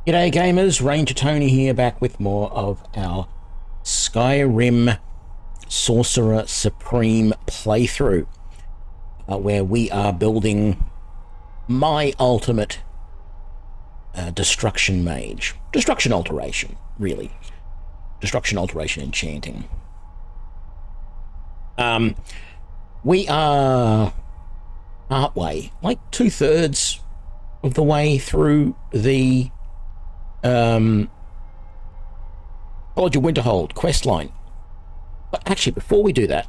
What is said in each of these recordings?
G'day gamers, Ranger Tony here, back with more of our Skyrim Sorcerer Supreme playthrough, where we are building my ultimate Destruction Mage. Destruction Alteration, really. Destruction Alteration Enchanting. We are partway, like 2/3 of the way through the College of Winterhold quest line. But actually, before we do that,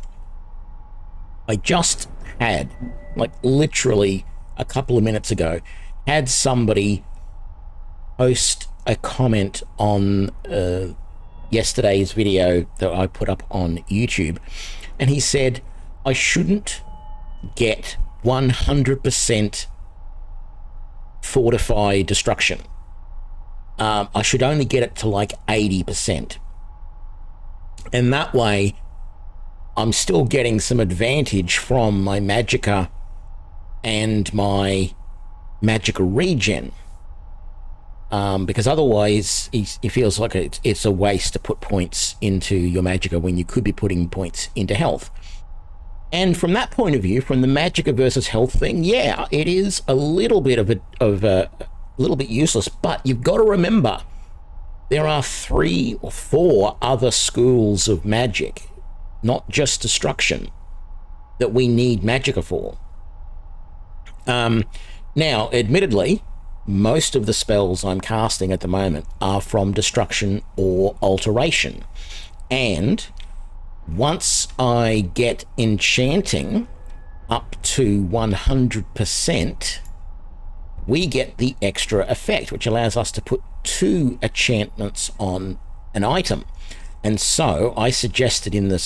I just had, like literally a couple of minutes ago, had somebody post a comment on yesterday's video that I put up on YouTube, and he said I shouldn't get 100% fortify destruction. I should only get it to like 80%. And that way, I'm still getting some advantage from my Magicka and my Magicka regen. Because otherwise, he feels like it's a waste to put points into your Magicka when you could be putting points into health. And from that point of view, from the Magicka versus health thing, yeah, it is a little bit of a little bit useless, but you've got to remember there are 3 or 4 other schools of magic, not just destruction, that we need Magicka for. Now, admittedly, most of the spells I'm casting at the moment are from destruction or alteration, and once I get enchanting up to 100%, we get the extra effect, which allows us to put 2 enchantments on an item. And so I suggested in the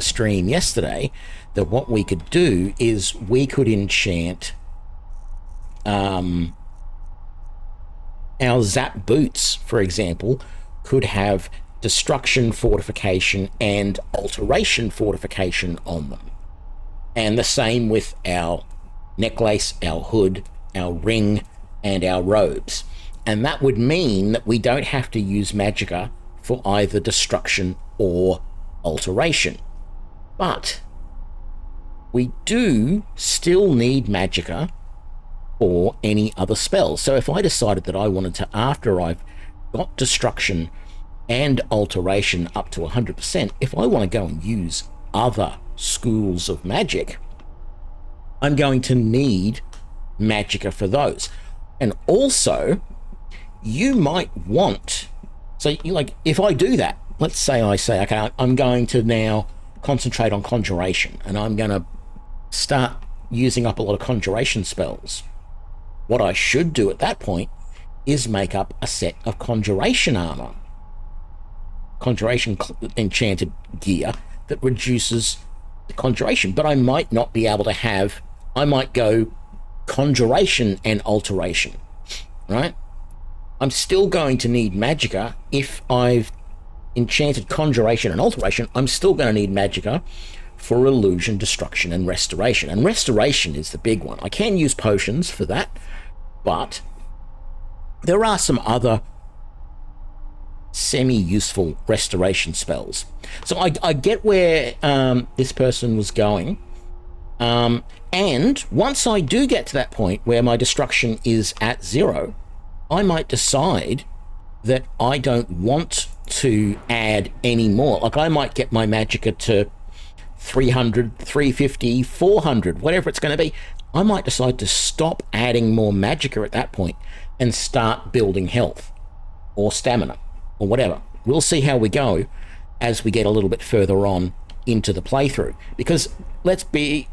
stream yesterday that what we could do is we could enchant our Zap boots, for example, could have destruction fortification and alteration fortification on them. And the same with our necklace, our hood, our ring, and our robes. And that would mean that we don't have to use Magicka for either destruction or alteration. But we do still need Magicka for any other spells. So if I decided that I wanted to, after I've got destruction and alteration up to 100%, if I want to go and use other schools of magic, I'm going to need Magicka for those. And also, you might want, so you, like, if I do that, let's say I say, okay, I'm going to now concentrate on conjuration, and I'm going to start using up a lot of conjuration spells. What I should do at that point is make up a set of conjuration armor, conjuration enchanted gear that reduces the conjuration. But I might not be able to have, I might go conjuration and alteration, right? I'm still going to need Magicka. If I've enchanted conjuration and alteration, I'm still going to need Magicka for illusion, destruction, and restoration. And restoration is the big one. I can use potions for that, but there are some other semi-useful restoration spells. So I get where this person was going. And once I do get to that point where my destruction is at 0, I might decide that I don't want to add any more. Like, I might get my Magicka to 300, 350, 400, whatever it's going to be. I might decide to stop adding more Magicka at that point and start building health or stamina or whatever. We'll see how we go as we get a little bit further on into the playthrough, because let's be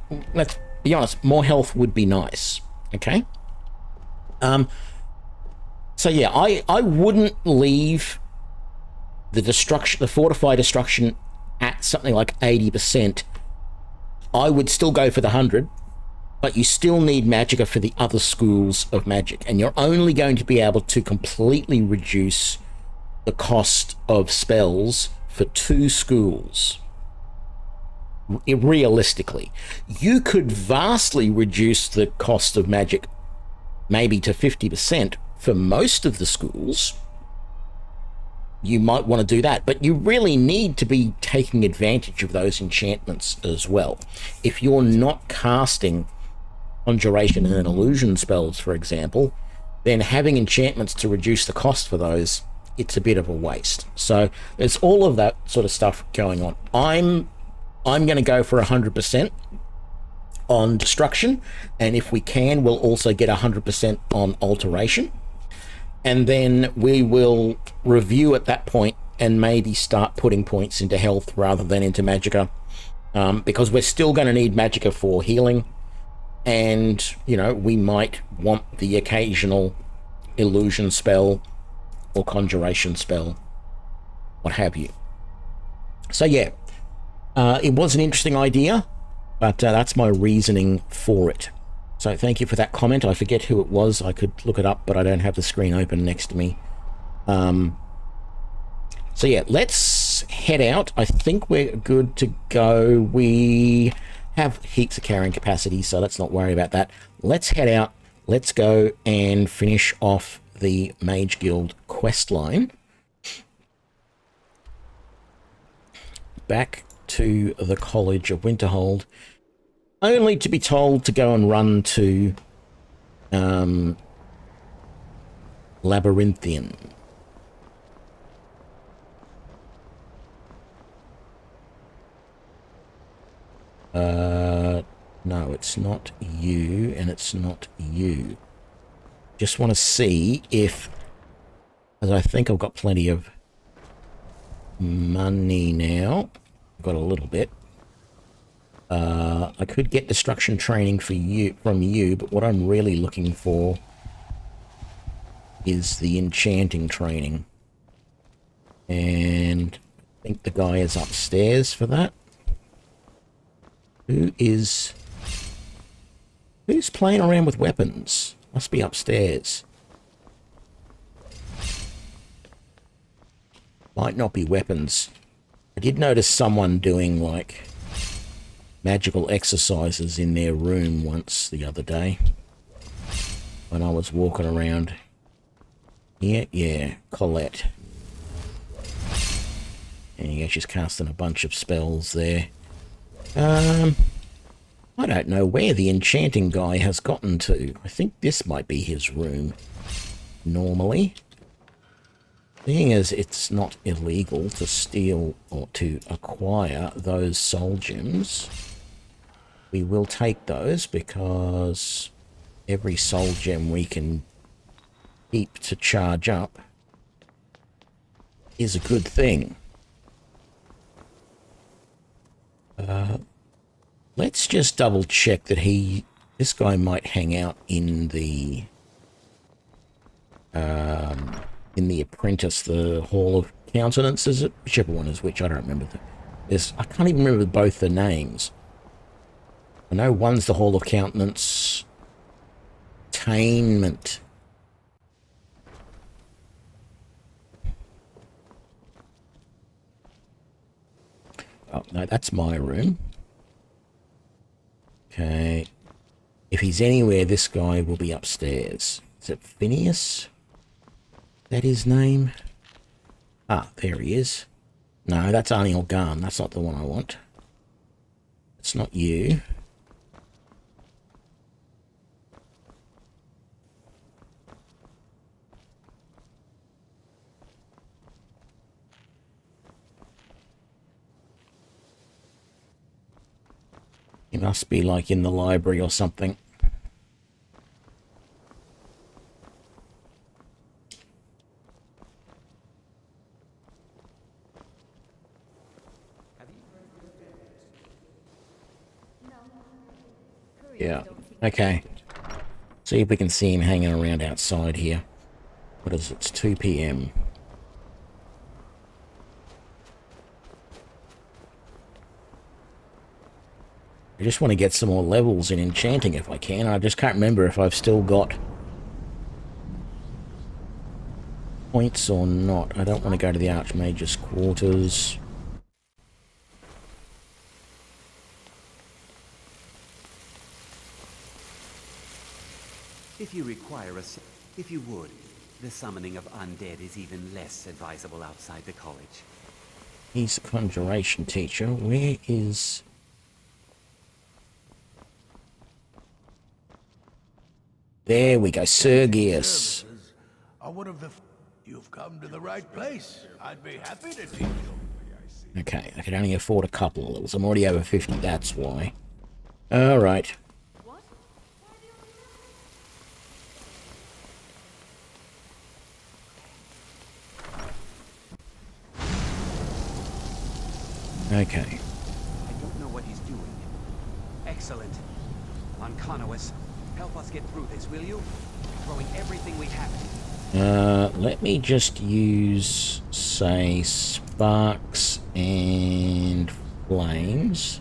honest, more health would be nice. Okay, so yeah, I wouldn't leave the fortified destruction at something like 80%. I would still go for the 100, but you still need Magicka for the other schools of magic, and you're only going to be able to completely reduce the cost of spells for 2 schools. Realistically, you could vastly reduce the cost of magic, maybe to 50%, for most of the schools, you might want to do that, but you really need to be taking advantage of those enchantments as well. If you're not casting conjuration and illusion spells, for example, then having enchantments to reduce the cost for those, it's a bit of a waste. So there's all of that sort of stuff going on. I'm going to go for 100% on destruction, and if we can, we'll also get 100% on alteration, and then we will review at that point and maybe start putting points into health rather than into magicka, because we're still going to need magicka for healing, and you know, we might want the occasional illusion spell or conjuration spell, what have you. So yeah, it was an interesting idea, but that's my reasoning for it. So thank you for that comment. I forget who it was. I could look it up, but I don't have the screen open next to me. So yeah, let's head out. I think we're good to go. We have heaps of carrying capacity, so let's not worry about that. Let's head out. Let's go and finish off the Mage Guild quest line. Back to the College of Winterhold, only to be told to go and run to Labyrinthian. No, it's not you, and it's not you. Just want to see if, as I think I've got plenty of money now. I've got a little bit. I could get destruction training for you from you, but what I'm really looking for is the enchanting training. And I think the guy is upstairs for that. Who's playing around with weapons? Must be upstairs. Might not be weapons. I did notice someone doing like magical exercises in their room once the other day when I was walking around. Yeah, Colette. And yeah, she's casting a bunch of spells there. I don't know where the enchanting guy has gotten to. I think this might be his room normally. Being as it's not illegal to steal or to acquire those soul gems, we will take those because every soul gem we can keep to charge up is a good thing. Let's just double check that this guy might hang out in the apprentice, the Hall of Countenance, is it? Whichever one is which, I don't remember. I can't even remember both the names. I know one's the Hall of Countenance. Attainment. Oh, no, that's my room. Okay. If he's anywhere, this guy will be upstairs. Is it Phineas? Is that his name? Ah, there he is. No, that's Arnie Organ. That's not the one I want. It's not you. He must be like in the library or something. Yeah, okay. See if we can see him hanging around outside here. What is it? It's 2 PM. I just want to get some more levels in enchanting if I can. I just can't remember if I've still got points or not. I don't want to go to the Archmage's quarters. If you require if you would, The summoning of undead is even less advisable outside the college. He's a conjuration teacher. Where is... There we go, Sergius. I would have... You've come to the right place. I'd be happy to teach you. Okay, I could only afford a couple of levels. I'm already over 50, that's why. Alright. Okay. I don't know what he's doing. Excellent. Unconowus, help us get through this, will you? Throwing everything we have. Let me just use, say, sparks and flames.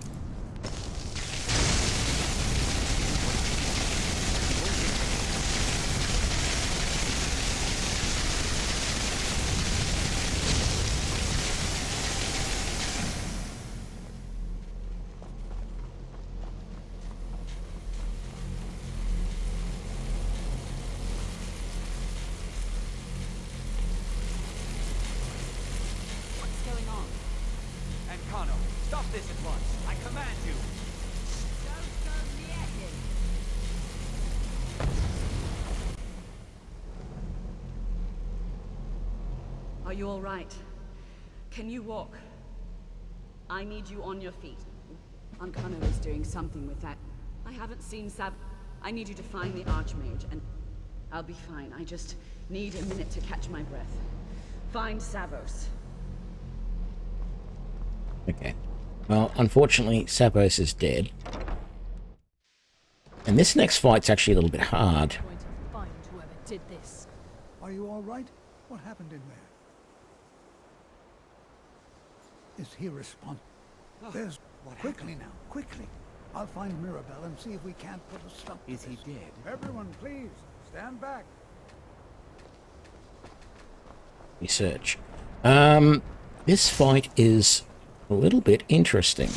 Are you all right? Can you walk? I need you on your feet. Unkano is doing something with that. I haven't seen Sab. I need you to find the Archmage, and I'll be fine. I just need a minute to catch my breath. Find Savos. Okay. Well, unfortunately, Savos is dead. And this next fight's actually a little bit hard. I'm going to find whoever did this. Are you all right? What happened in there? Is he responsible? There's... Quickly now, quickly. I'll find Mirabelle and see if we can't put a stop to Is he this. dead? Everyone, please, stand back. Research. This fight is a little bit interesting.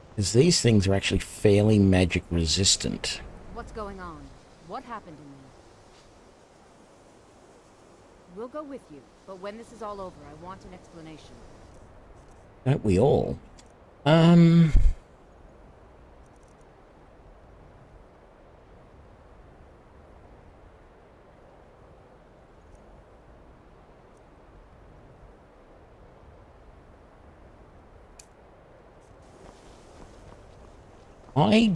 Because these things are actually fairly magic resistant. What's going on? What happened in there? We'll go with you, but when this is all over, I want an explanation. Don't we all? I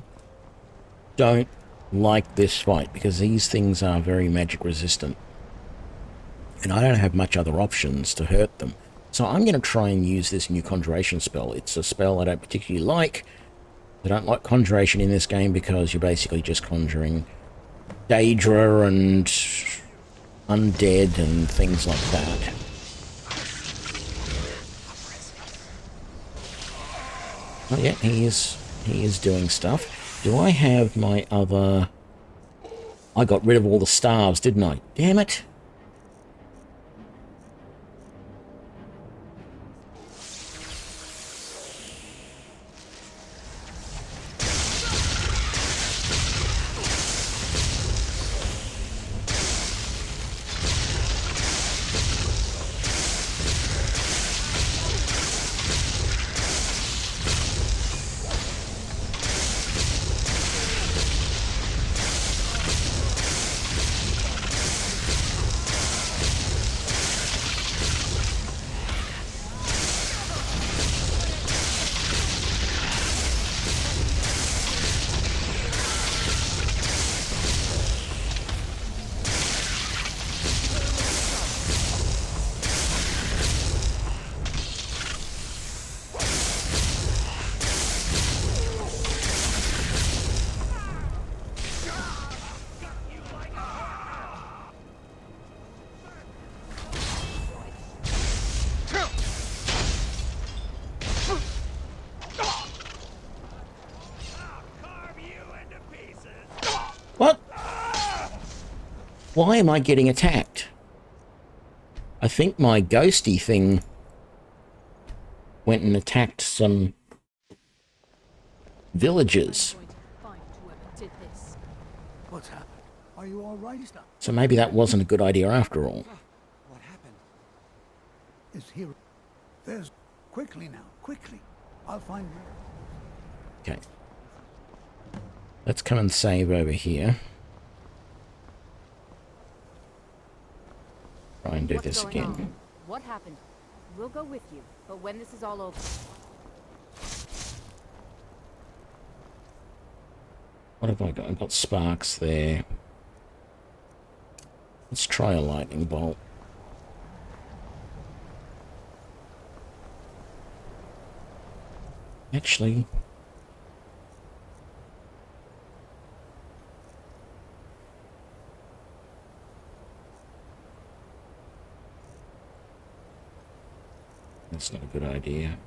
don't like this fight because these things are very magic resistant. And I don't have much other options to hurt them. So I'm going to try and use this new conjuration spell. It's a spell I don't particularly like. I don't like conjuration in this game because you're basically just conjuring Daedra and undead and things like that. Oh yeah, he is doing stuff. Do I have my other... I got rid of all the staves, didn't I? Damn it. What? Why am I getting attacked? I think my ghosty thing went and attacked some villagers. I'm going to find whoever did this. What's happened? Are you all right? Stop. So maybe that wasn't a good idea after all. What happened? Is here. There's... Quickly now, quickly. I'll find Mirabelle. Okay. Let's come and save over here. Try and do What's this going again. on? What happened? We'll go with you, but when this is all over... What have I got? I've got sparks there. Let's try a lightning bolt. Actually... that's not a good idea.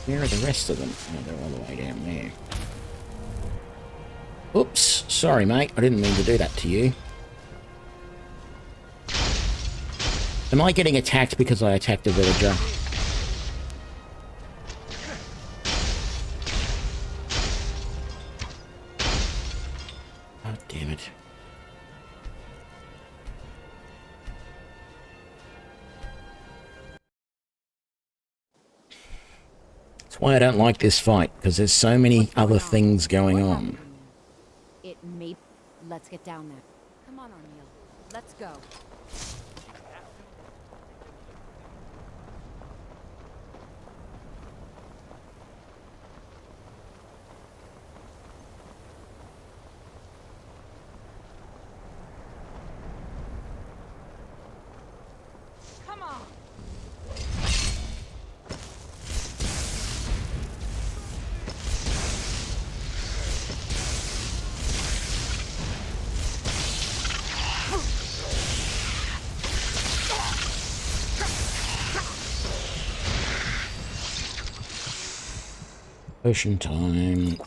Where are the rest of them? Oh, they're all the way down there. Oops, sorry mate, I didn't mean to do that to you. Am I getting attacked because I attacked a villager? Oh, damn it. That's why I don't like this fight, because there's so many other things going on. It may... Let's get down there. Come on, O'Neill. Let's go. Come on! Potion time.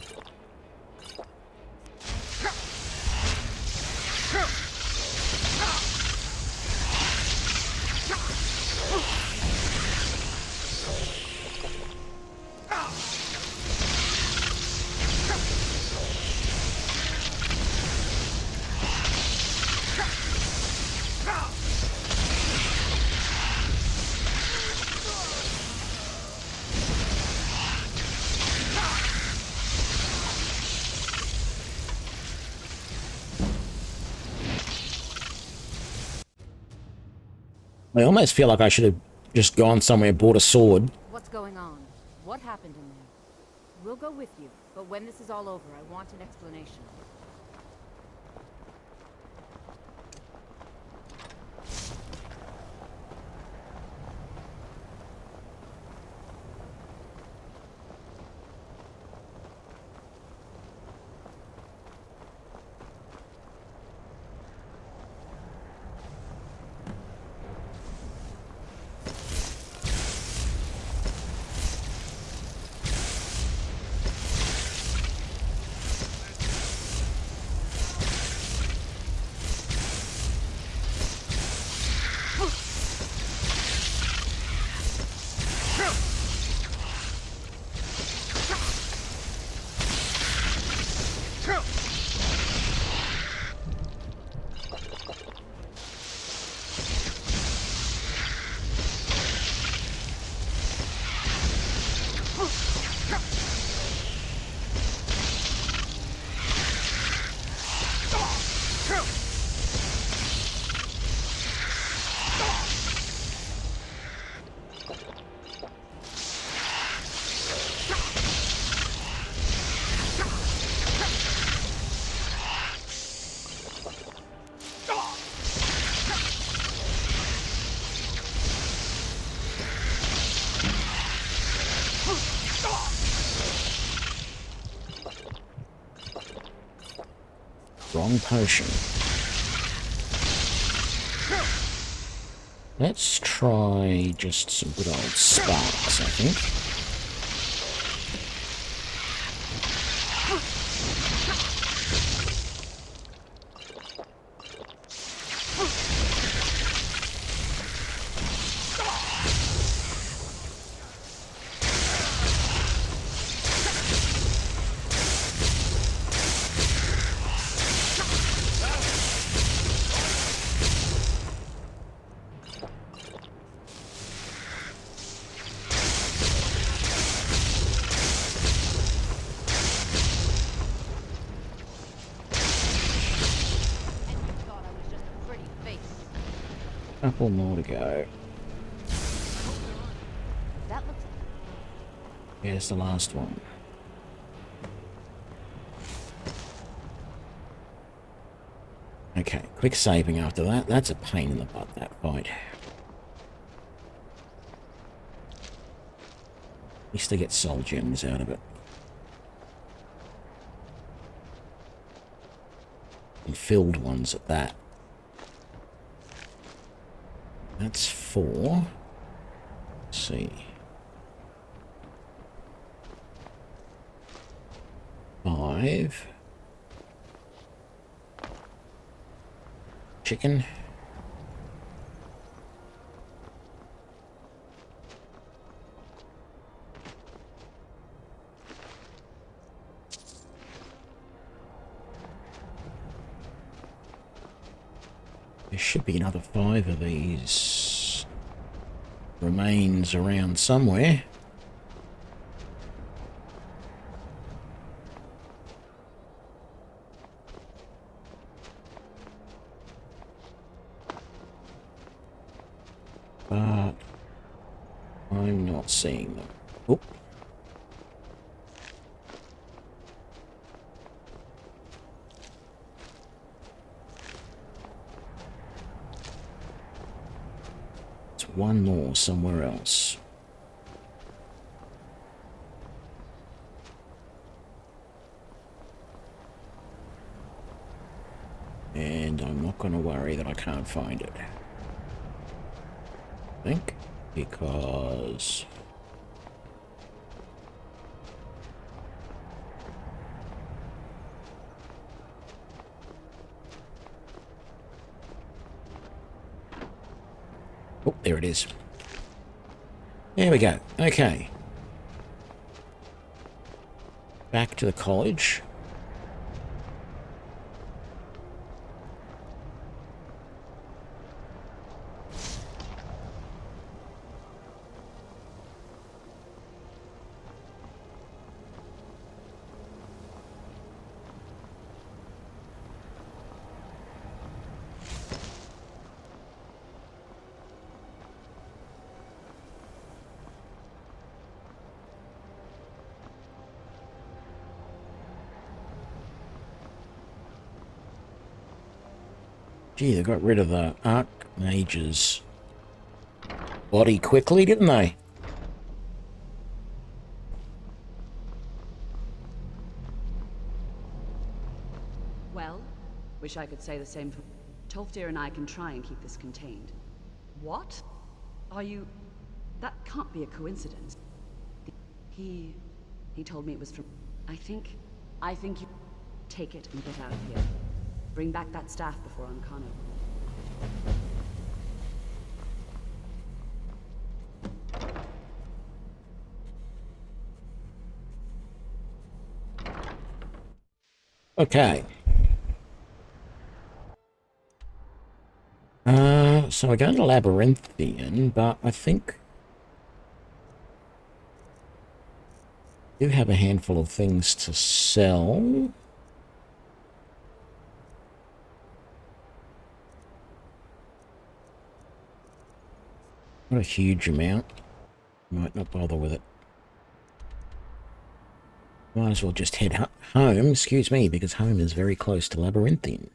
I almost feel like I should have just gone somewhere and bought a sword. What's going on? What happened in there? We'll go with you, but when this is all over, I want an explanation. Wrong potion. Let's try just some good old sparks, I think. Couple more to go. That looks... Here's the last one. Okay, quick saving after that. That's a pain in the butt, that fight. At least I get soul gems out of it. And filled ones at that. That's 4. Let's see. 5. Chicken. There should be another 5 of these remains around somewhere. But I'm not seeing them. Oh. One more somewhere else. And I'm not going to worry that I can't find it. I think, because... Oh, there it is. There we go. Okay. Back to the college. Gee, they got rid of the Arcane Mage's body quickly, didn't they? Well, wish I could say the same for... Tolfdir and I can try and keep this contained. What? Are you... That can't be a coincidence. He told me it was from... I think you... Take it and get out of here. Bring back that staff before Ancano. Okay. So we're going to Labyrinthian, but I think I do have a handful of things to sell. Not a huge amount. Might not bother with it. Might as well just head home, excuse me, because home is very close to Labyrinthian.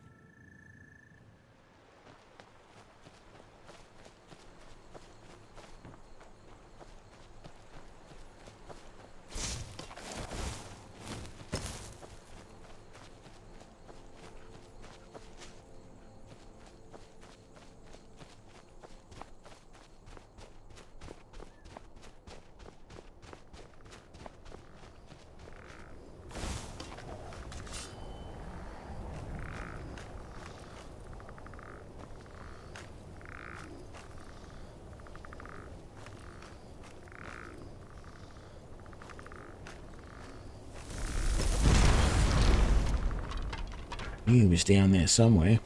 He was down there somewhere.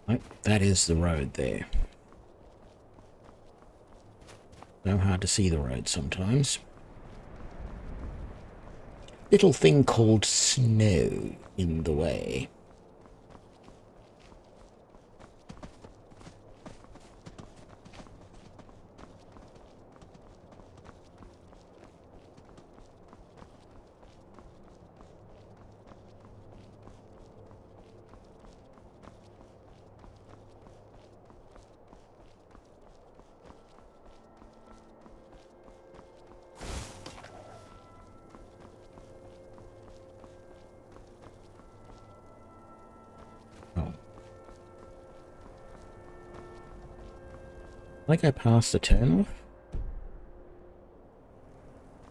Oh, that is the road there. So hard to see the road sometimes. Little thing called snow in the way. I go past the turnoff?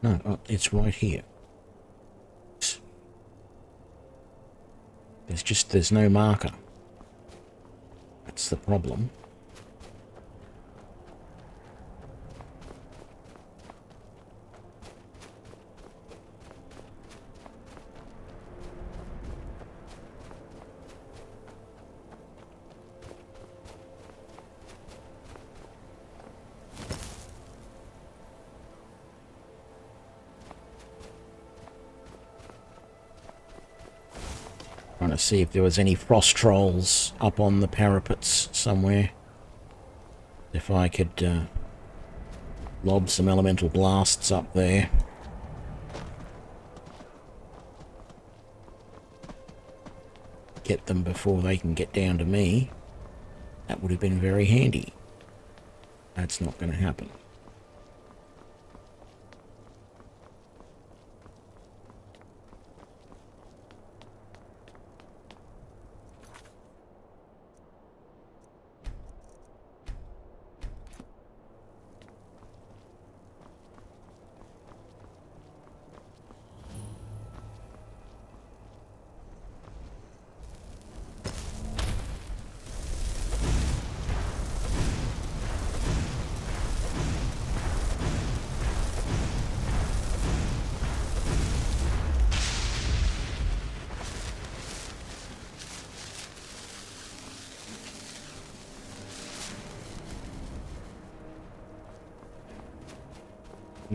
No, oh, it's right here. There's no marker. That's the problem. Trying to see if there was any frost trolls up on the parapets somewhere. If I could lob some elemental blasts up there. Get them before they can get down to me. That would have been very handy. That's not going to happen.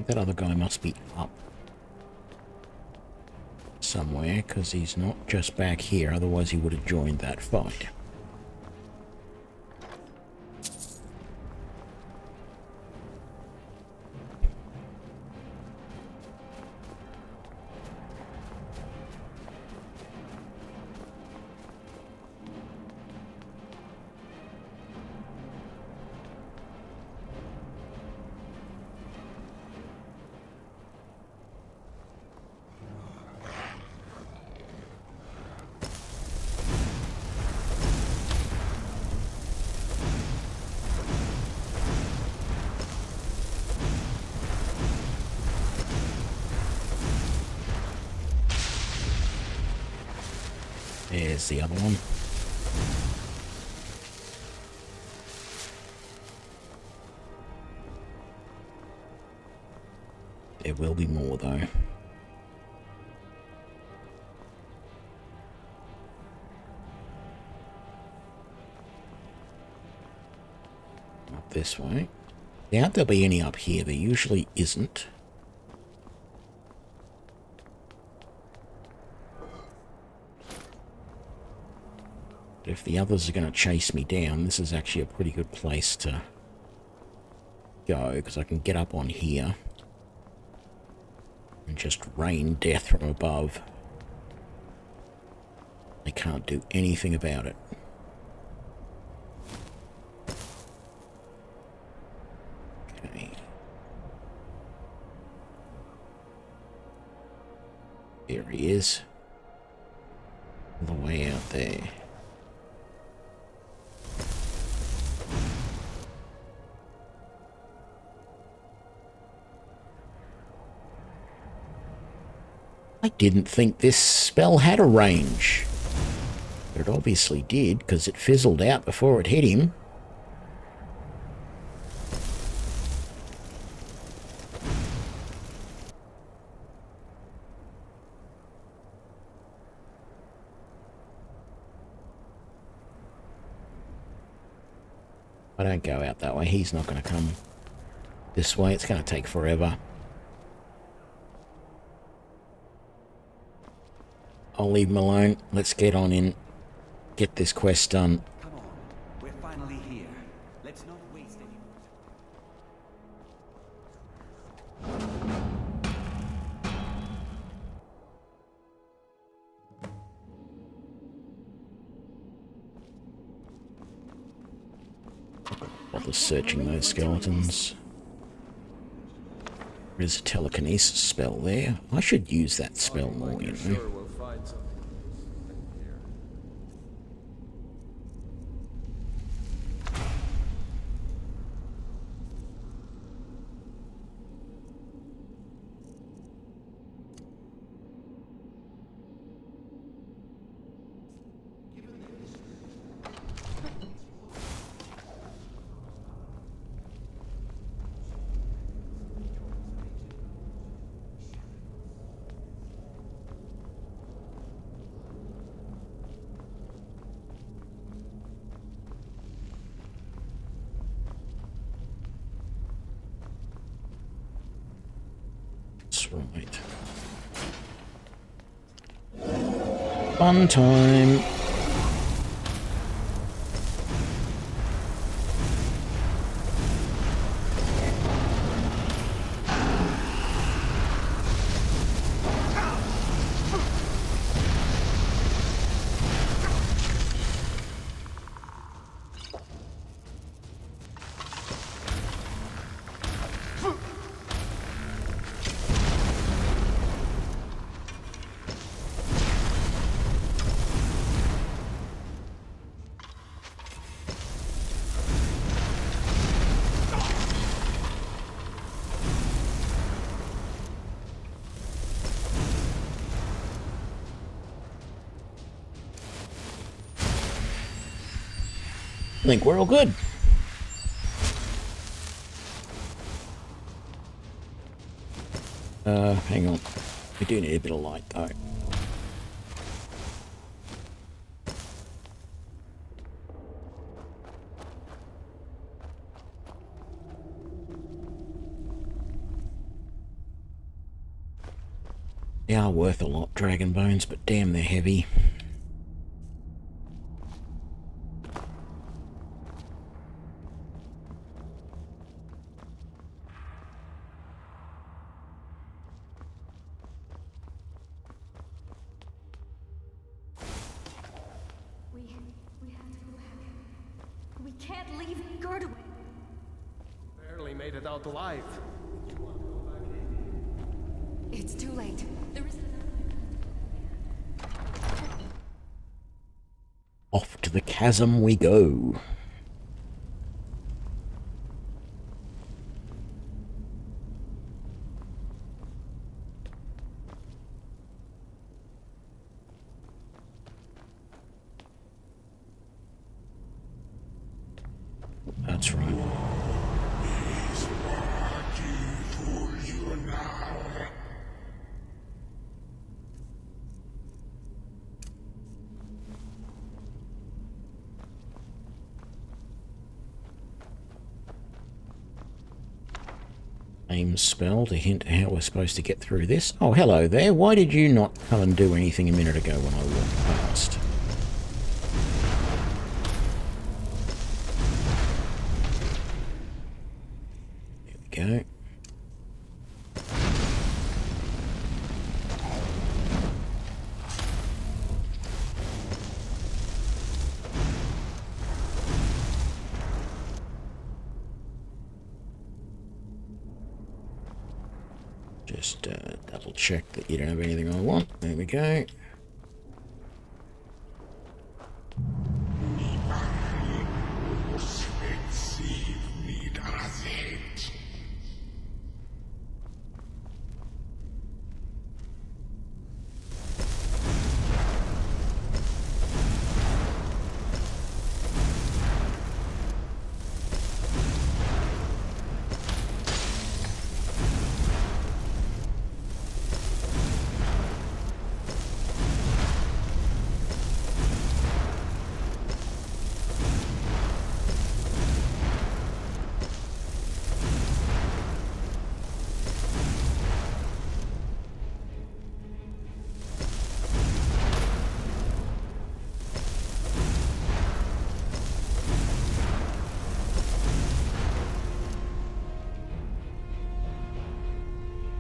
That other guy must be up somewhere, because he's not just back here, otherwise he would have joined that fight. There's the other one. There will be more though. Up this way. Doubt there'll be any up here. There usually isn't. If the others are going to chase me down, this is actually a pretty good place to go, because I can get up on here and just rain death from above. They can't do anything about it. Okay. There he is. All the way out there. I didn't think this spell had a range. But it obviously did, because it fizzled out before it hit him. I don't go out that way. He's not going to come this way. It's going to take forever. I'll leave him alone. Let's get on in. Get this quest done. Come on, we're finally here. Let's not waste any Bother searching those skeletons. There's a telekinesis spell there. I should use that spell more, you know. We'll find something useful here. That's right. Fun time. I think we're all good. Hang on. We do need a bit of light though. They are worth a lot, dragon bones, but damn, they're heavy. We have to go back. We can't leave Gerd. Barely made it out alive. It's too late. There is Off to the chasm we go. That's right. Aim spell to hint how we're supposed to get through this. Oh, hello there. Why did you not come and do anything a minute ago when I walked past? There we go. Just double check that you don't have anything I want. There we go.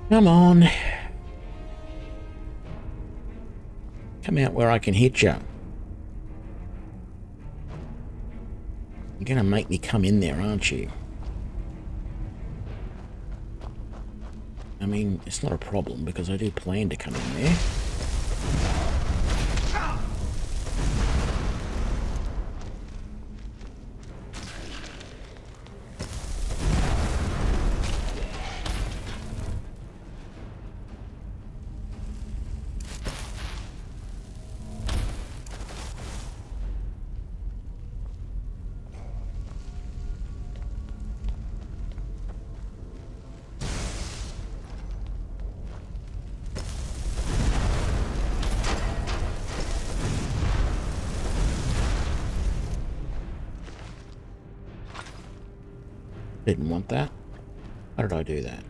Come on. Come out where I can hit you. You're gonna make me come in there, aren't you? I mean, it's not a problem because I do plan to come in there. Didn't want that. How did I do that?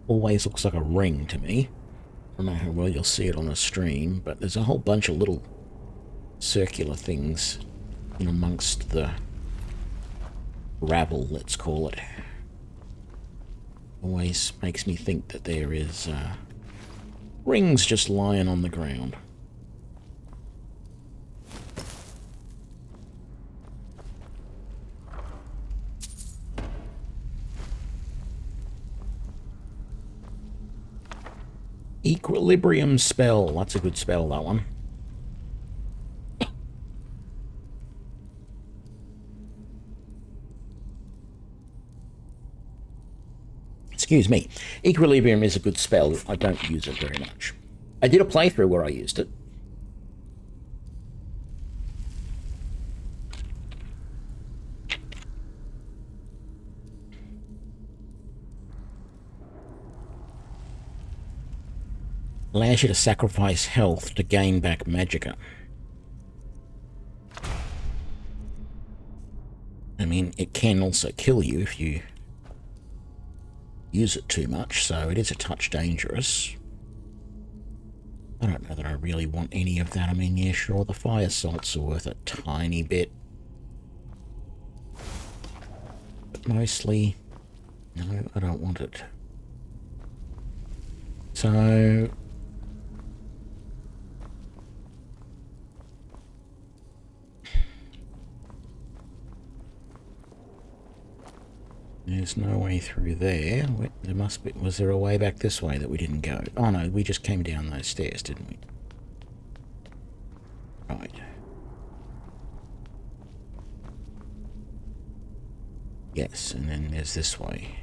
Always looks like a ring to me. I don't know how well you'll see it on the stream, but there's a whole bunch of little circular things in amongst the rabble, let's call it. Always makes me think that there is rings just lying on the ground. Equilibrium spell. That's a good spell, that one. Excuse me. Equilibrium is a good spell. I don't use it very much. I did a playthrough where I used it. Allows you to sacrifice health to gain back magicka. I mean, it can also kill you if you use it too much, so it is a touch dangerous. I don't know that I really want any of that. I mean, yeah, sure, the fire salts are worth a tiny bit. But mostly, no, I don't want it. So there's no way through there. There must be. Was there a way back this way that we didn't go? Oh no, we just came down those stairs, didn't we? Right. Yes, and then there's this way.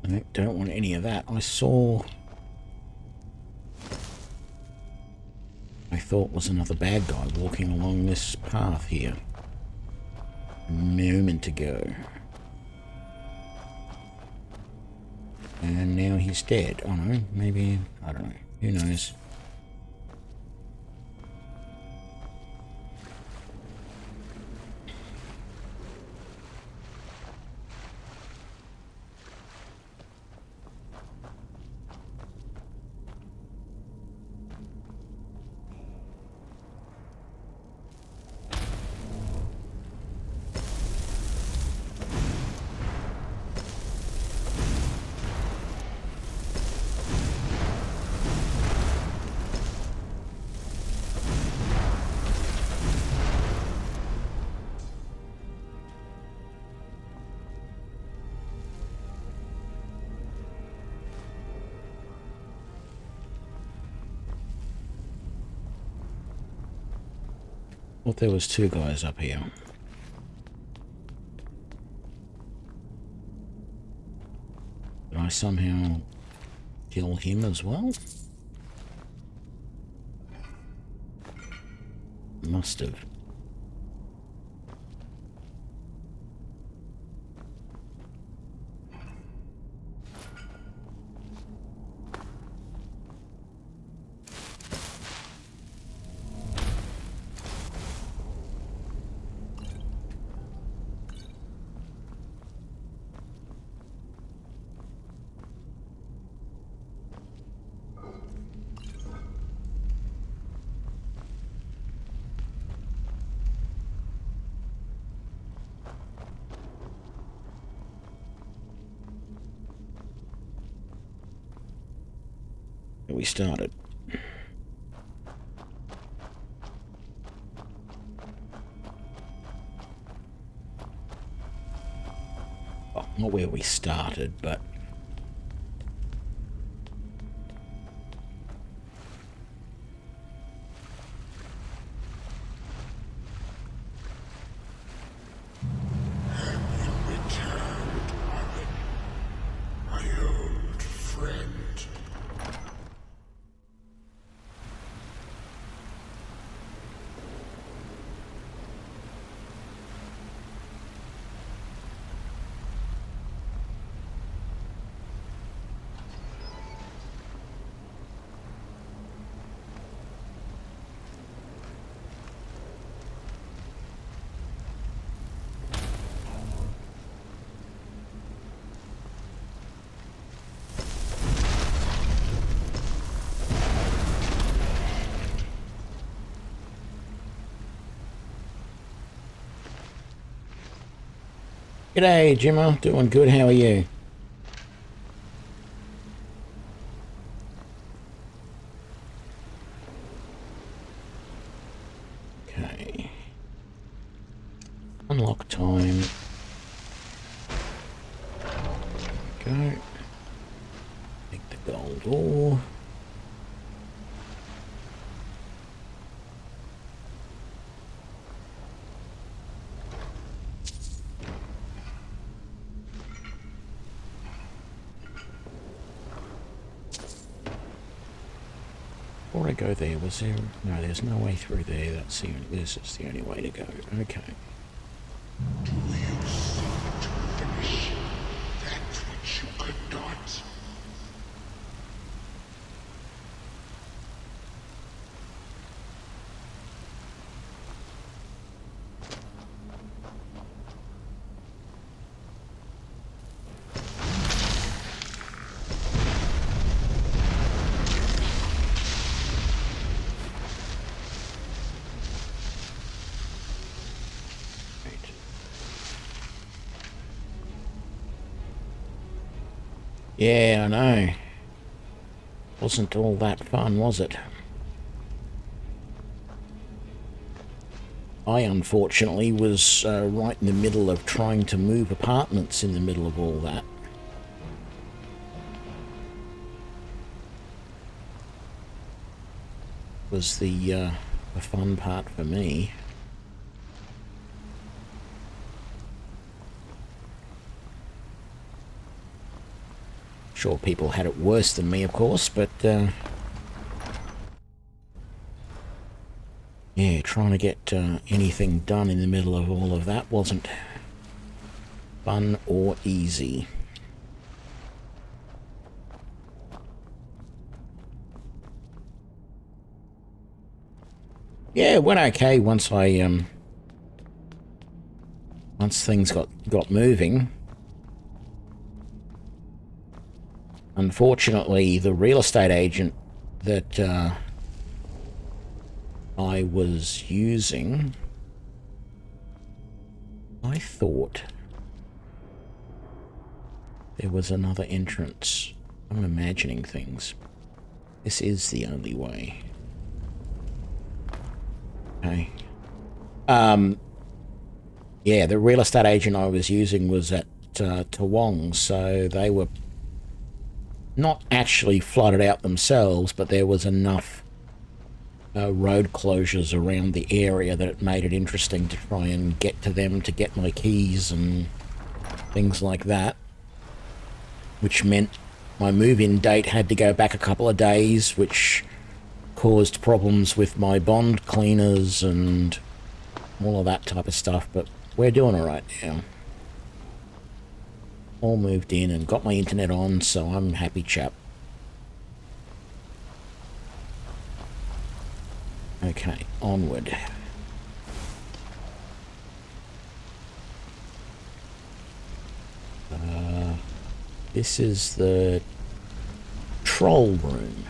I don't want any of that. I thought was another bad guy walking along this path here a moment ago. And now he's dead. Oh no, maybe, I don't know. Who knows? Thought there was two guys up here. Did I somehow kill him as well? Must have. We started. Well, not where we started, but g'day, Jimmer. Doing good. How are you? Okay. Unlock time. Go. Take the gold ore. Before I go there, was there... No, there's no way through there. This is the only way to go. Okay. Do you seek to finish that which you could not? Yeah, I know. Wasn't all that fun, was it? I, unfortunately, was right in the middle of trying to move apartments in the middle of all that. Was the fun part for me. Sure, people had it worse than me, of course, but yeah, trying to get anything done in the middle of all of that wasn't fun or easy. Yeah, it went okay once I once things got moving. Unfortunately, the real estate agent that I was using, I thought there was another entrance. I'm imagining things. This is the only way. Okay. Yeah, the real estate agent I was using was at Toowong, so they were not actually flooded out themselves, but there was enough road closures around the area that it made it interesting to try and get to them to get my keys and things like that, which meant my move-in date had to go back a couple of days, which caused problems with my bond cleaners and all of that type of stuff, but we're doing all right now. All moved in and got my internet on, so I'm happy chap. Okay, onward. This is the troll room.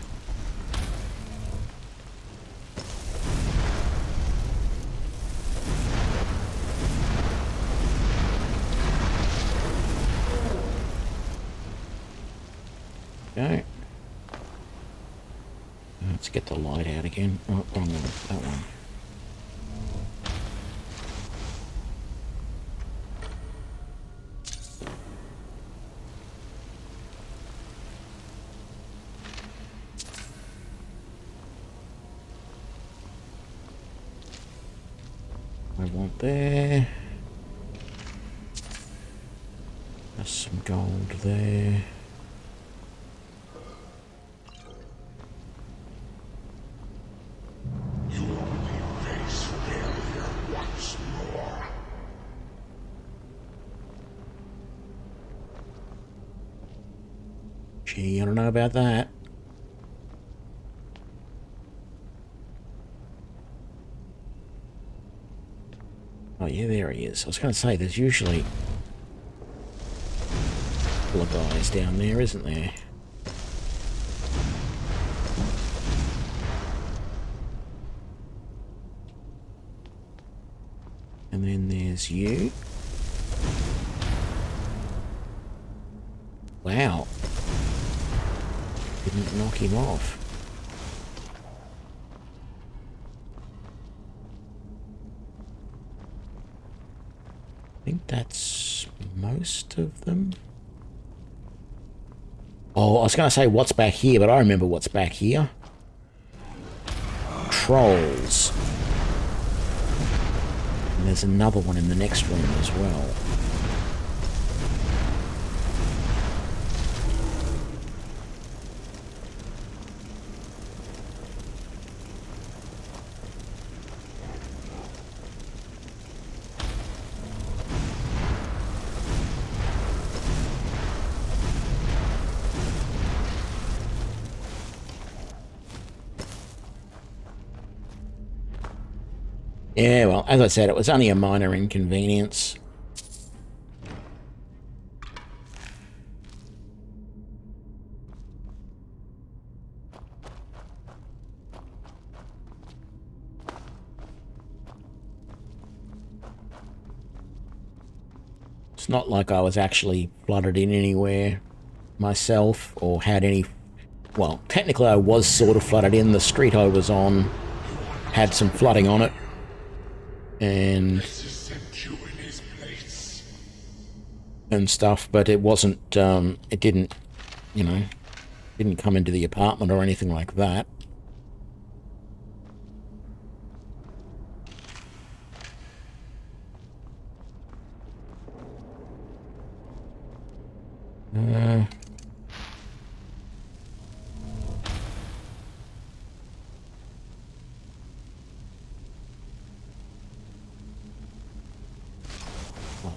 Okay. Let's get the light out again. Oh, wrong one. That one. I want there. There's some gold there. Gee, I don't know about that. Oh yeah, there he is. I was going to say, there's usually a couple of guys down there, isn't there? And then there's you. Wow. Didn't knock him off. I think that's most of them. Oh, I was going to say what's back here, but I remember what's back here. Trolls. And there's another one in the next room as well. Yeah, well, as I said, it was only a minor inconvenience. It's not like I was actually flooded in anywhere myself or had any... Well, technically I was sort of flooded in. The street I was on had some flooding on it. And stuff, but it wasn't, it didn't, you know, didn't come into the apartment or anything like that.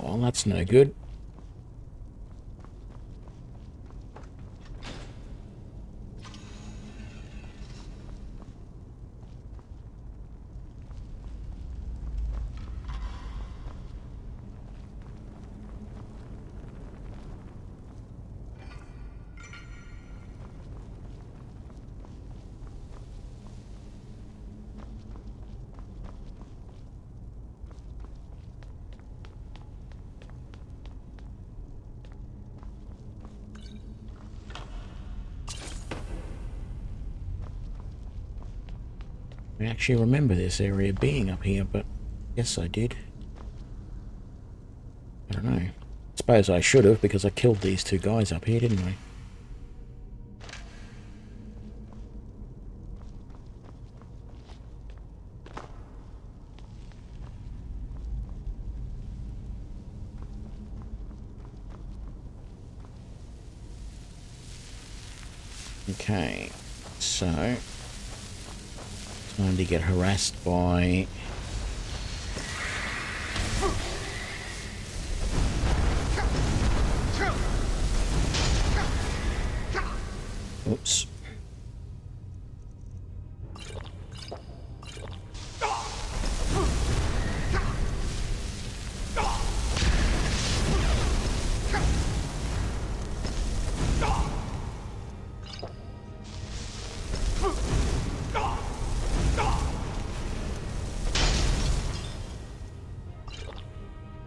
Well, that's no good. I actually remember this area being up here, but yes, I did. I don't know. Suppose I should have, because I killed these two guys up here, didn't I? Okay, so time to get harassed by oops.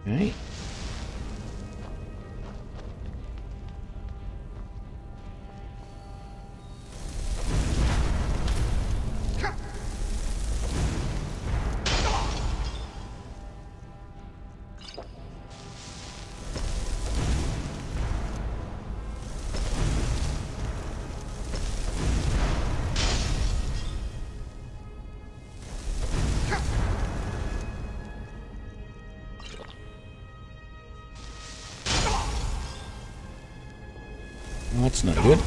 Okay. Well, that's not good.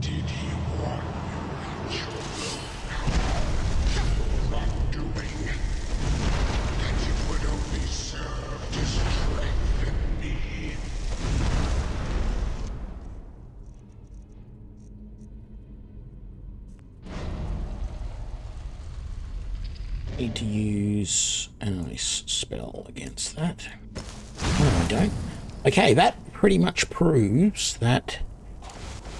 Did he warn you that you're not doing? That it would only serve to strengthen me? Need to use an ice spell against that. No, I don't. Okay, that pretty much proves that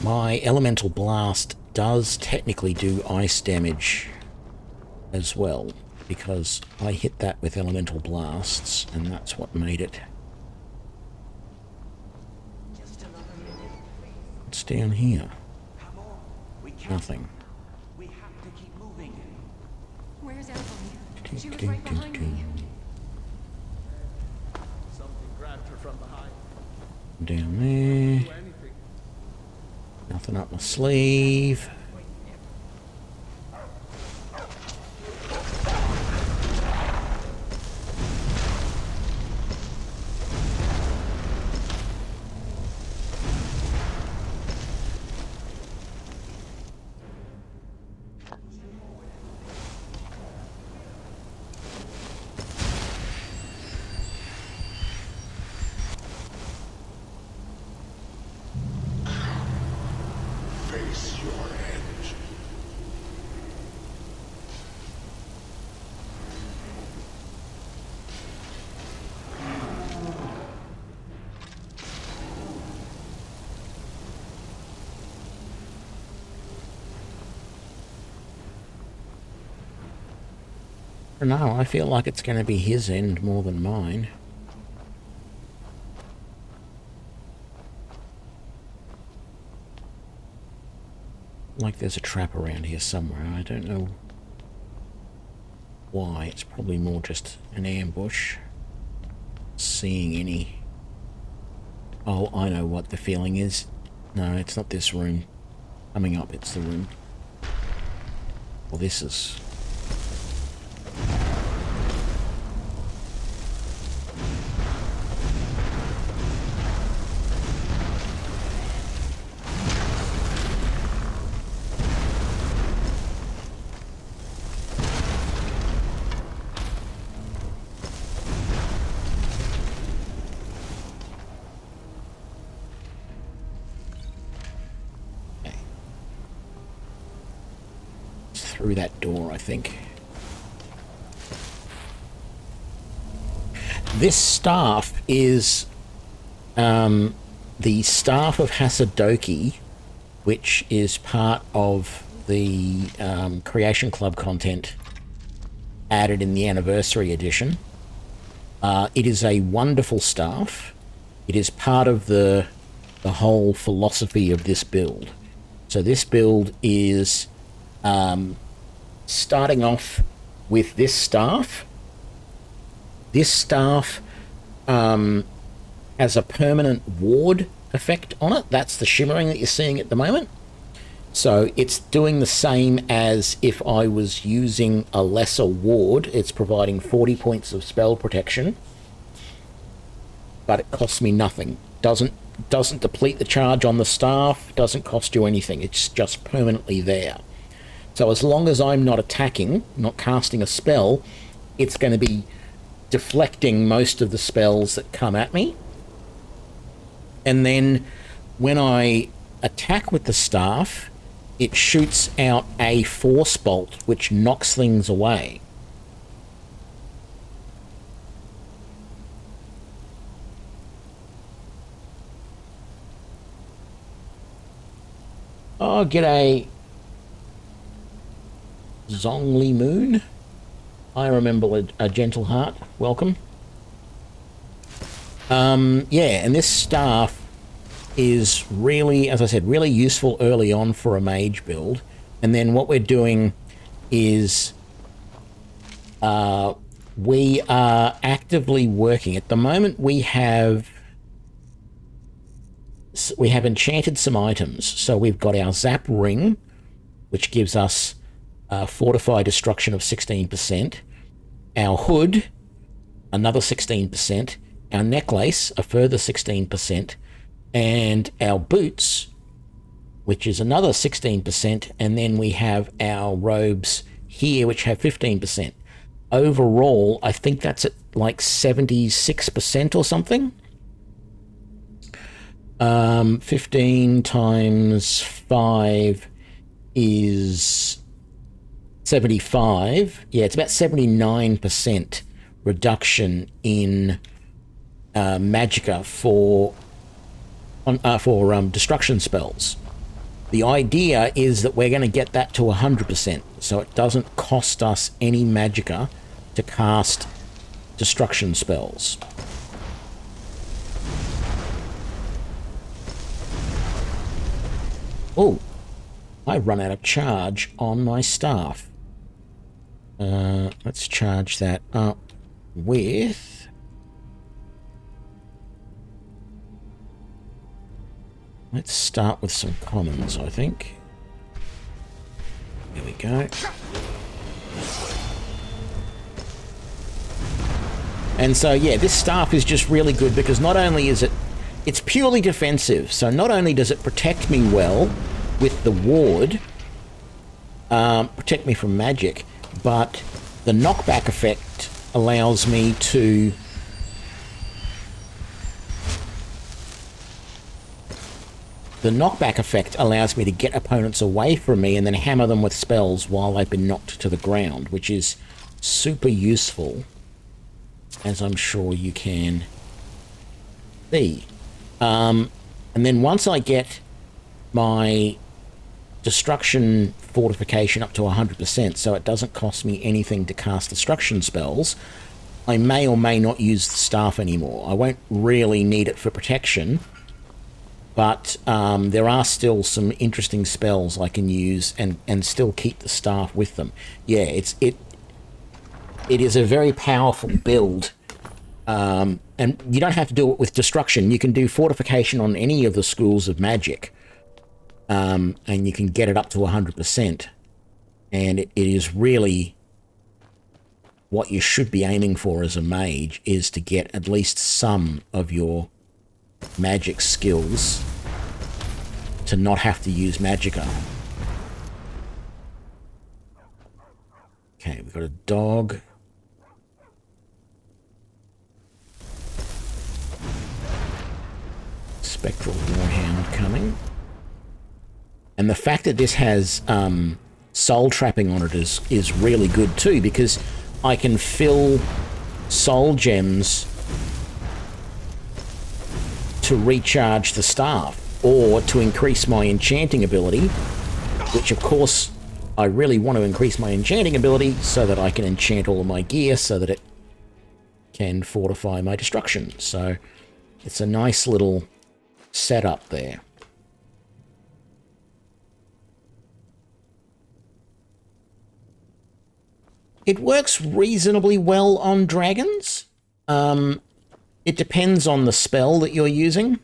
my elemental blast does technically do ice damage as well, because I hit that with elemental blasts, and that's what made it. What's down here? Come on. We can't. Nothing. We have to keep moving. Where's Emily? She was right behind me. Something grabbed her from behind. Down there. Do anything. Nothing up my sleeve. Face your end. No, I feel like it's going to be his end more than mine. Like there's a trap around here somewhere. I don't know why. It's probably more just an ambush. Seeing any... Oh, I know what the feeling is. No, it's not this room. Coming up, it's the room. Well, this is... through that door, I think. This staff is the Staff of Hasedoki, which is part of the Creation Club content added in the Anniversary Edition. It is a wonderful staff. It is part of the whole philosophy of this build. So this build is starting off with this staff. This staff has a permanent ward effect on it. That's the shimmering that you're seeing at the moment. So it's doing the same as if I was using a lesser ward. It's providing 40 points of spell protection, but it costs me nothing. Doesn't deplete the charge on the staff, doesn't cost you anything. It's just permanently there. So as long as I'm not attacking, not casting a spell, it's going to be deflecting most of the spells that come at me. And then when I attack with the staff, it shoots out a force bolt which knocks things away. Oh, g'day, Zongli Moon. I remember a gentle heart. Welcome. Yeah, and this staff is really, as I said, really useful early on for a mage build. And then what we're doing is we are actively working. At the moment, we have enchanted some items. So we've got our Zap Ring, which gives us Fortify Destruction of 16%. Our Hood, another 16%. Our Necklace, a further 16%. And our Boots, which is another 16%. And then we have our robes here, which have 15%. Overall, I think that's at like 76% or something. 15 times 5 is 75. Yeah, it's about 79% reduction in magicka for destruction spells. The idea is that we're going to get that to 100%, so it doesn't cost us any magicka to cast destruction spells. Oh, I run out of charge on my staff. Let's charge that up with... Let's start with some commons, I think. There we go. And so, yeah, this staff is just really good because not only is it's purely defensive, so not only does it protect me well with the ward, protect me from magic, but the knockback effect allows me to get opponents away from me and then hammer them with spells while they've been knocked to the ground, which is super useful, as I'm sure you can see. And then once I get my destruction fortification up to 100%, so it doesn't cost me anything to cast destruction spells, I may or may not use the staff anymore. I won't really need it for protection, but there are still some interesting spells I can use and still keep the staff with them. Yeah, it is a very powerful build. And you don't have to do it with destruction. You can do fortification on any of the schools of magic. And you can get it up to 100%. And it is really what you should be aiming for as a mage, is to get at least some of your magic skills to not have to use magicka. Okay, we've got a dog. Spectral Warhound coming. And the fact that this has soul trapping on it is really good too, because I can fill soul gems to to recharge the staff or to increase my enchanting ability, which of course I really want to increase my enchanting ability so that I can enchant all of my gear so that it can fortify my destruction. So it's a nice little setup there. It works reasonably well on dragons. It depends on the spell that you're using.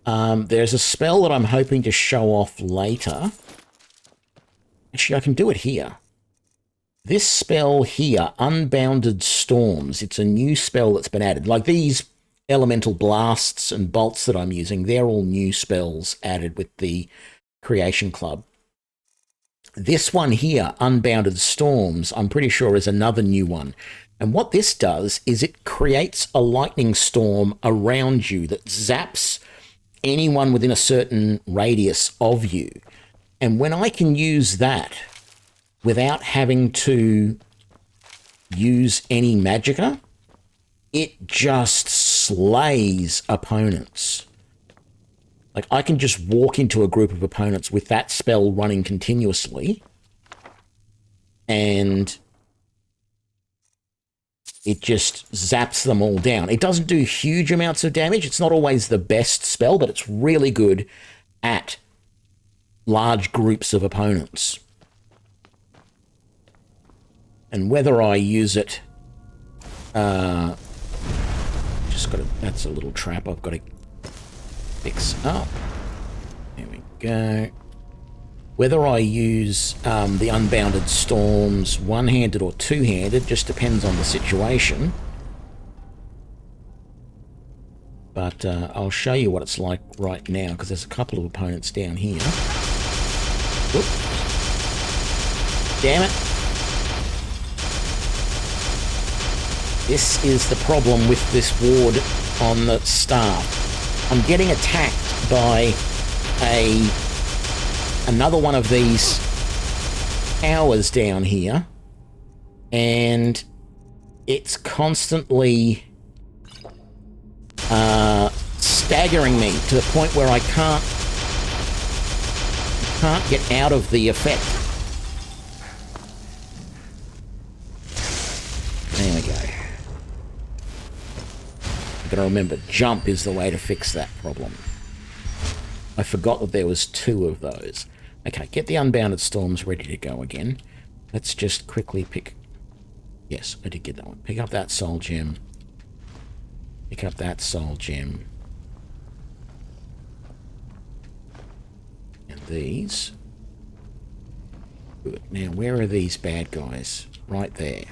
There's a spell that I'm hoping to show off later. Actually, I can do it here. This spell here, Unbounded Storms, it's a new spell that's been added. Like these elemental blasts and bolts that I'm using, they're all new spells added with the Creation Club. This one here, Unbounded Storms, I'm pretty sure is another new one. And what this does is it creates a lightning storm around you that zaps anyone within a certain radius of you. And when I can use that without having to use any magicka, it just slays opponents. Like, I can just walk into a group of opponents with that spell running continuously, and it just zaps them all down. It doesn't do huge amounts of damage. It's not always the best spell, but it's really good at large groups of opponents. And whether I use it... just got to... That's a little trap I've got to fix up. There we go. Whether I use the Unbounded Storms one-handed or two-handed just depends on the situation. But I'll show you what it's like right now, because there's a couple of opponents down here. Whoop. Damn it. This is the problem with this ward on the staff. I'm getting attacked by another one of these towers down here, and it's constantly staggering me to the point where I can't get out of the effect. There we go. I've got to remember, jump is the way to fix that problem. I forgot that there was two of those. Okay, get the Unbounded Storms ready to go again. Let's just quickly pick... Yes, I did get that one. Pick up that soul gem. Pick up that soul gem. And these. Good. Now, where are these bad guys? Right there.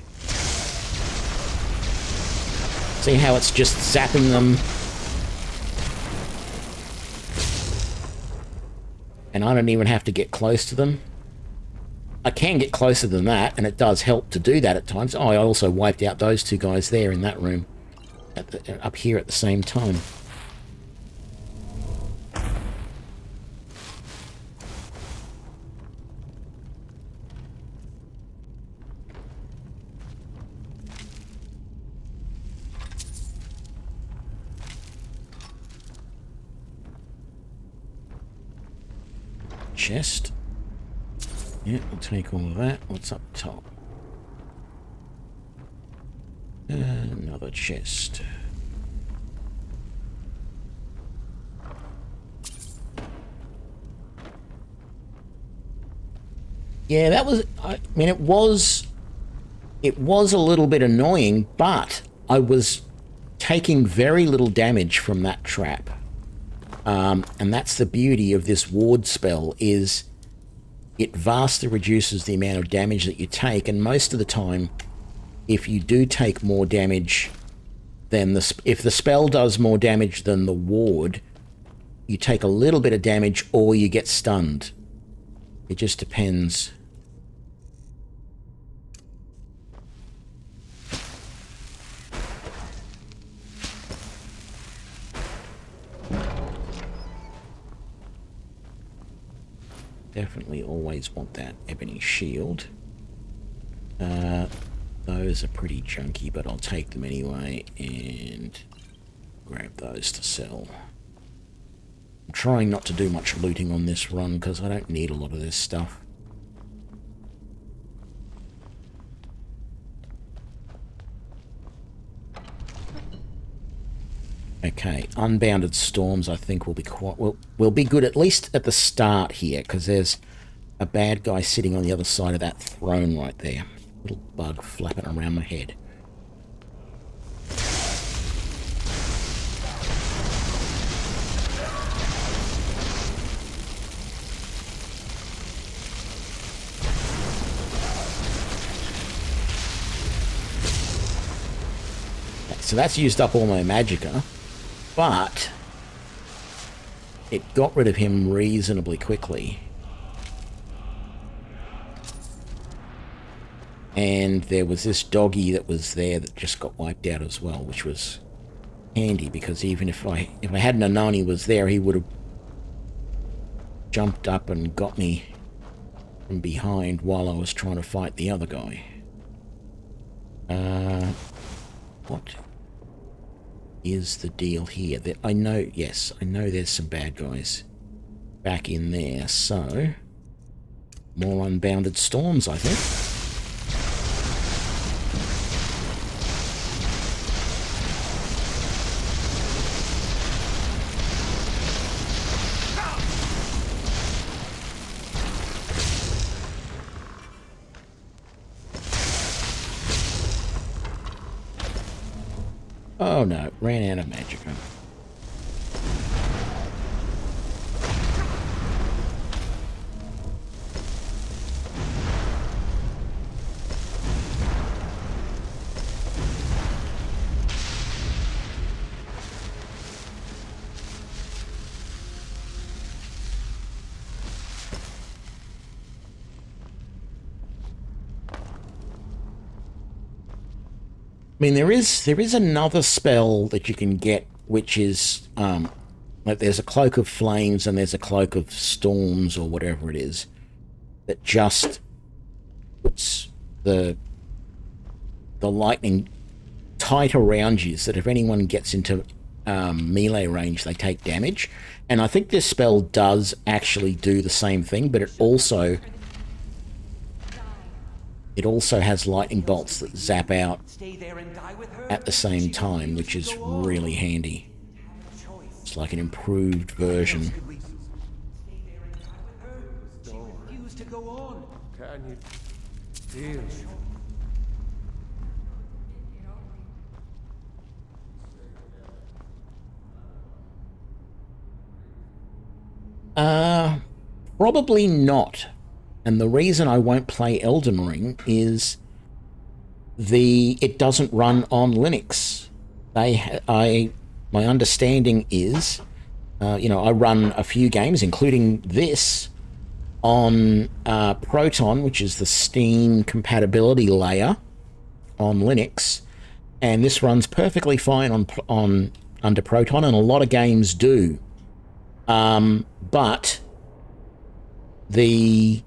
See how it's just zapping them? And I don't even have to get close to them. I can get closer than that, and it does help to do that at times. Oh, I also wiped out those two guys there in that room. Up here at the same time. Chest. Yeah, we'll take all of that. What's up top? Another chest. Yeah, that was... I mean, it was a little bit annoying, but I was taking very little damage from that trap. And that's the beauty of this ward spell, is it vastly reduces the amount of damage that you take, and most of the time, if you do take more damage than if the spell does more damage than the ward, you take a little bit of damage or you get stunned. It just depends. Definitely always want that ebony shield. Those are pretty chunky, but I'll take them anyway. And grab those to sell. I'm trying not to do much looting on this run because I don't need a lot of this stuff. Okay, Unbounded Storms I think will be quite will be good at least at the start here, because there's a bad guy sitting on the other side of that throne right there. Little bug flapping around my head. Okay, so that's used up all my magicka. But it got rid of him reasonably quickly. And there was this doggy that was there that just got wiped out as well, which was handy because even if I hadn't have known he was there, he would have jumped up and got me from behind while I was trying to fight the other guy. What is the deal here? That I know, yes, I know there's some bad guys back in there, so more Unbounded Storms, I think. Oh no, ran out of magicka. I mean, there is another spell that you can get, which is like there's a Cloak of Flames and there's a Cloak of Storms or whatever it is that just puts the lightning tight around you, so that if anyone gets into melee range, they take damage. And I think this spell does actually do the same thing, but it also has lightning bolts that zap out at the same time, which is really handy. It's like an improved version. Can you deal? Probably not. And the reason I won't play Elden Ring is it doesn't run on Linux. My understanding is, I run a few games, including this, on Proton, which is the Steam compatibility layer on Linux, and this runs perfectly fine on under Proton, and a lot of games do. But there's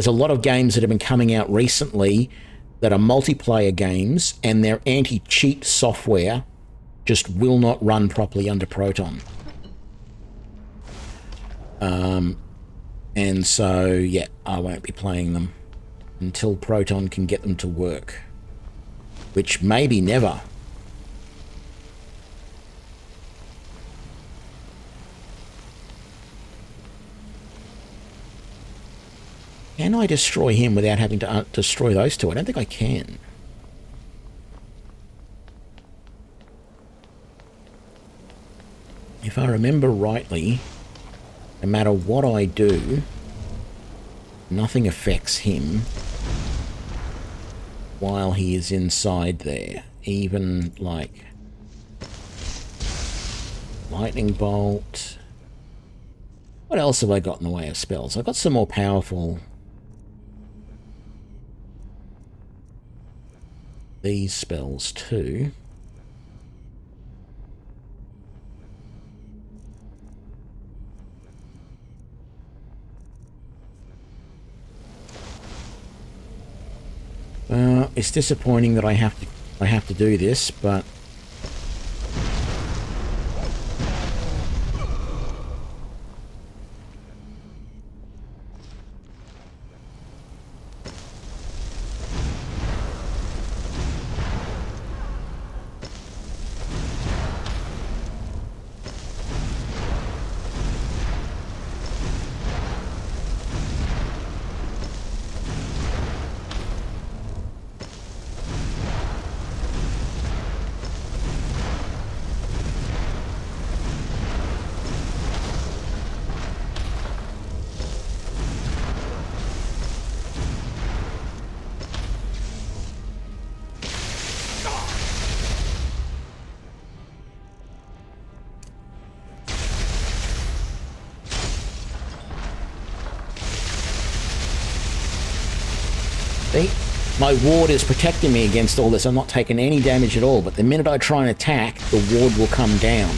a lot of games that have been coming out recently that are multiplayer games, and their anti-cheat software just will not run properly under Proton. And so, yeah, I won't be playing them until Proton can get them to work, which may be never. Can I destroy him without having to destroy those two? I don't think I can. If I remember rightly, no matter what I do, nothing affects him while he is inside there. Even, like, lightning bolt. What else have I got in the way of spells? I've got some more powerful... these spells too. It's disappointing that I have to do this, but My ward is protecting me against all this. I'm not taking any damage at all, but the minute I try and attack, the ward will come down.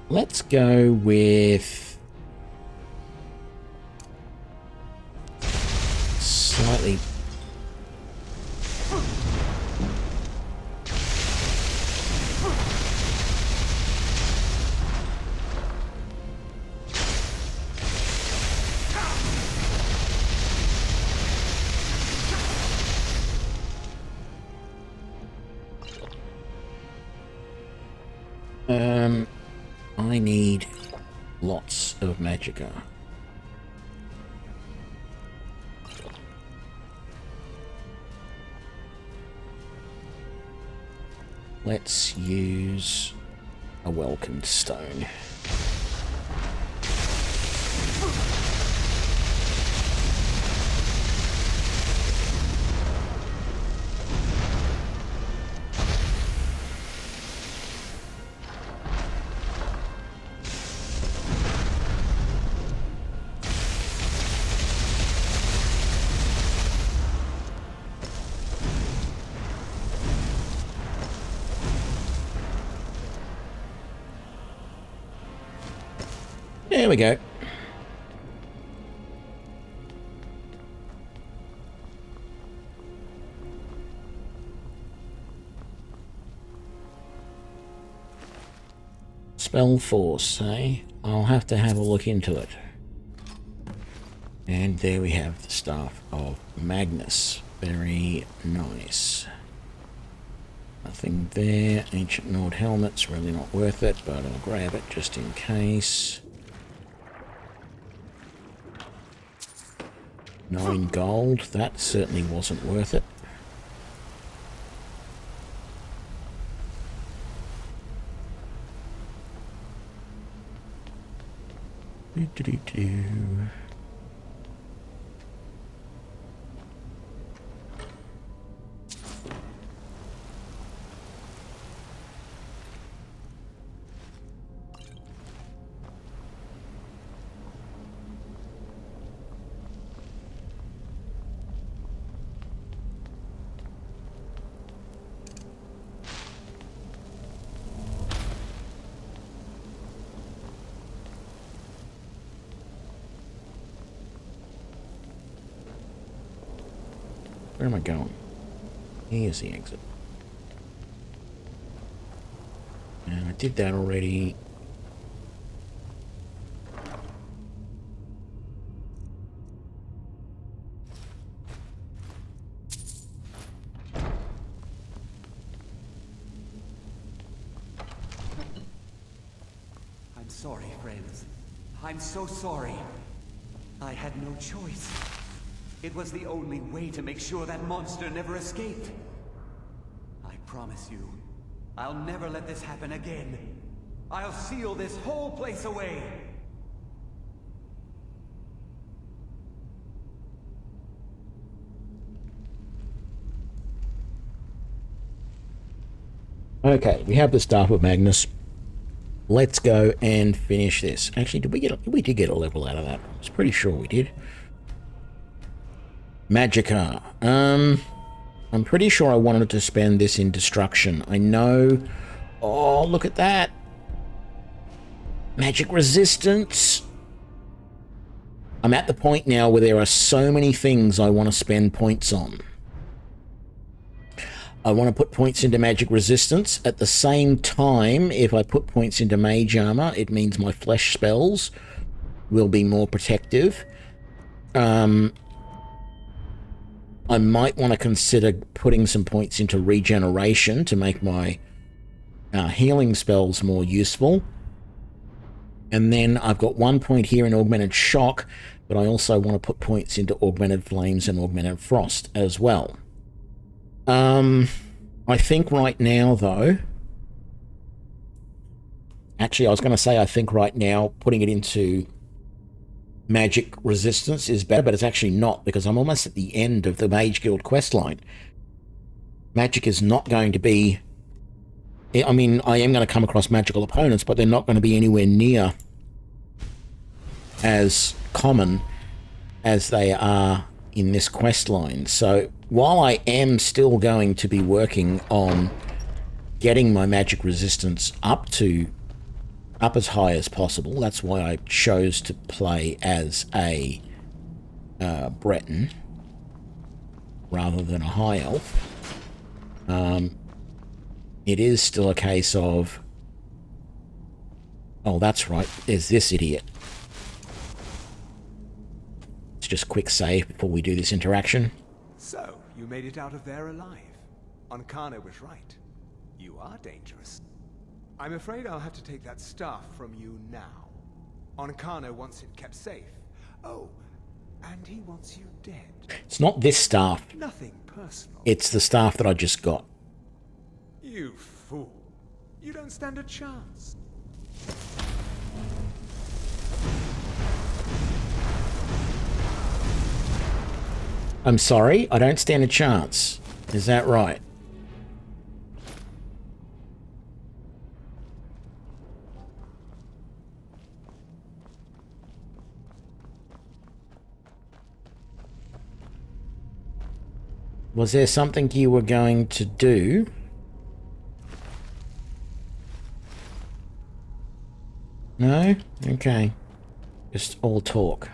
Let's go with slightly I need lots of magicka. Let's use a welcomed stone. There we go. Spell Force, eh? I'll have to have a look into it. And there we have the Staff of Magnus. Very nice. Nothing there. Ancient Nord helmet's really not worth it, but I'll grab it just in case. 9 gold, that certainly wasn't worth it. Do-do-do-do. Where am I going? Here's the exit. And I did that already. I'm sorry, friends. I'm so sorry. I had no choice. It was the only way to make sure that monster never escaped. I promise you, I'll never let this happen again. I'll seal this whole place away. Okay, we have the Staff of Magnus. Let's go and finish this. Actually, we did get a level out of that. I was pretty sure we did. Magicka. I'm pretty sure I wanted to spend this in destruction. I know. Oh, look at that. Magic resistance. I'm at the point now where there are so many things I want to spend points on. I want to put points into magic resistance. At the same time, if I put points into mage armor, it means my flesh spells will be more protective. I might want to consider putting some points into regeneration to make my healing spells more useful. And then I've got 1 point here in Augmented Shock, but I also want to put points into Augmented Flames and Augmented Frost as well. I think right now, though... Actually, I was going to say I think right now putting it into magic resistance is better, but it's actually not, because I'm almost at the end of the Mage Guild questline. Magic is not going to be... I mean, I am going to come across magical opponents, but they're not going to be anywhere near as common as they are in this questline. So while I am still going to be working on getting my magic resistance up as high as possible, that's why I chose to play as a Breton rather than a high elf. It is still a case of... Oh, that's right, there's this idiot. Let's just quick save before we do this interaction. So, you made it out of there alive. Ancana was right. You are dangerous. I'm afraid I'll have to take that staff from you now. Ancana wants it kept safe. Oh, and he wants you dead. It's not this staff. Nothing personal. It's the staff that I just got. You fool. You don't stand a chance. I'm sorry, I don't stand a chance. Is that right? Was there something you were going to do? No? Okay. Just all talk.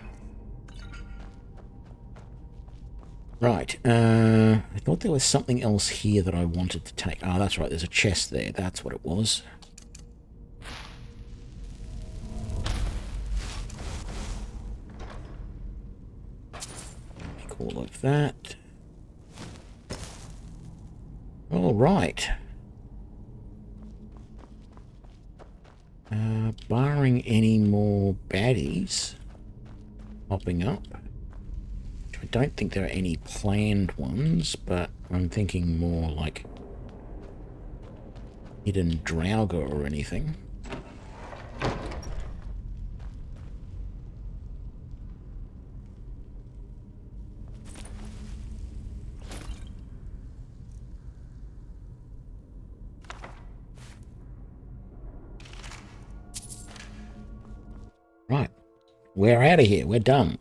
Right. I thought there was something else here that I wanted to take. Oh, that's right. There's a chest there. That's what it was. Make all of that. All right. Barring any more baddies popping up. I don't think there are any planned ones, but I'm thinking more like hidden Draugr or anything. Right, we're out of here. We're done.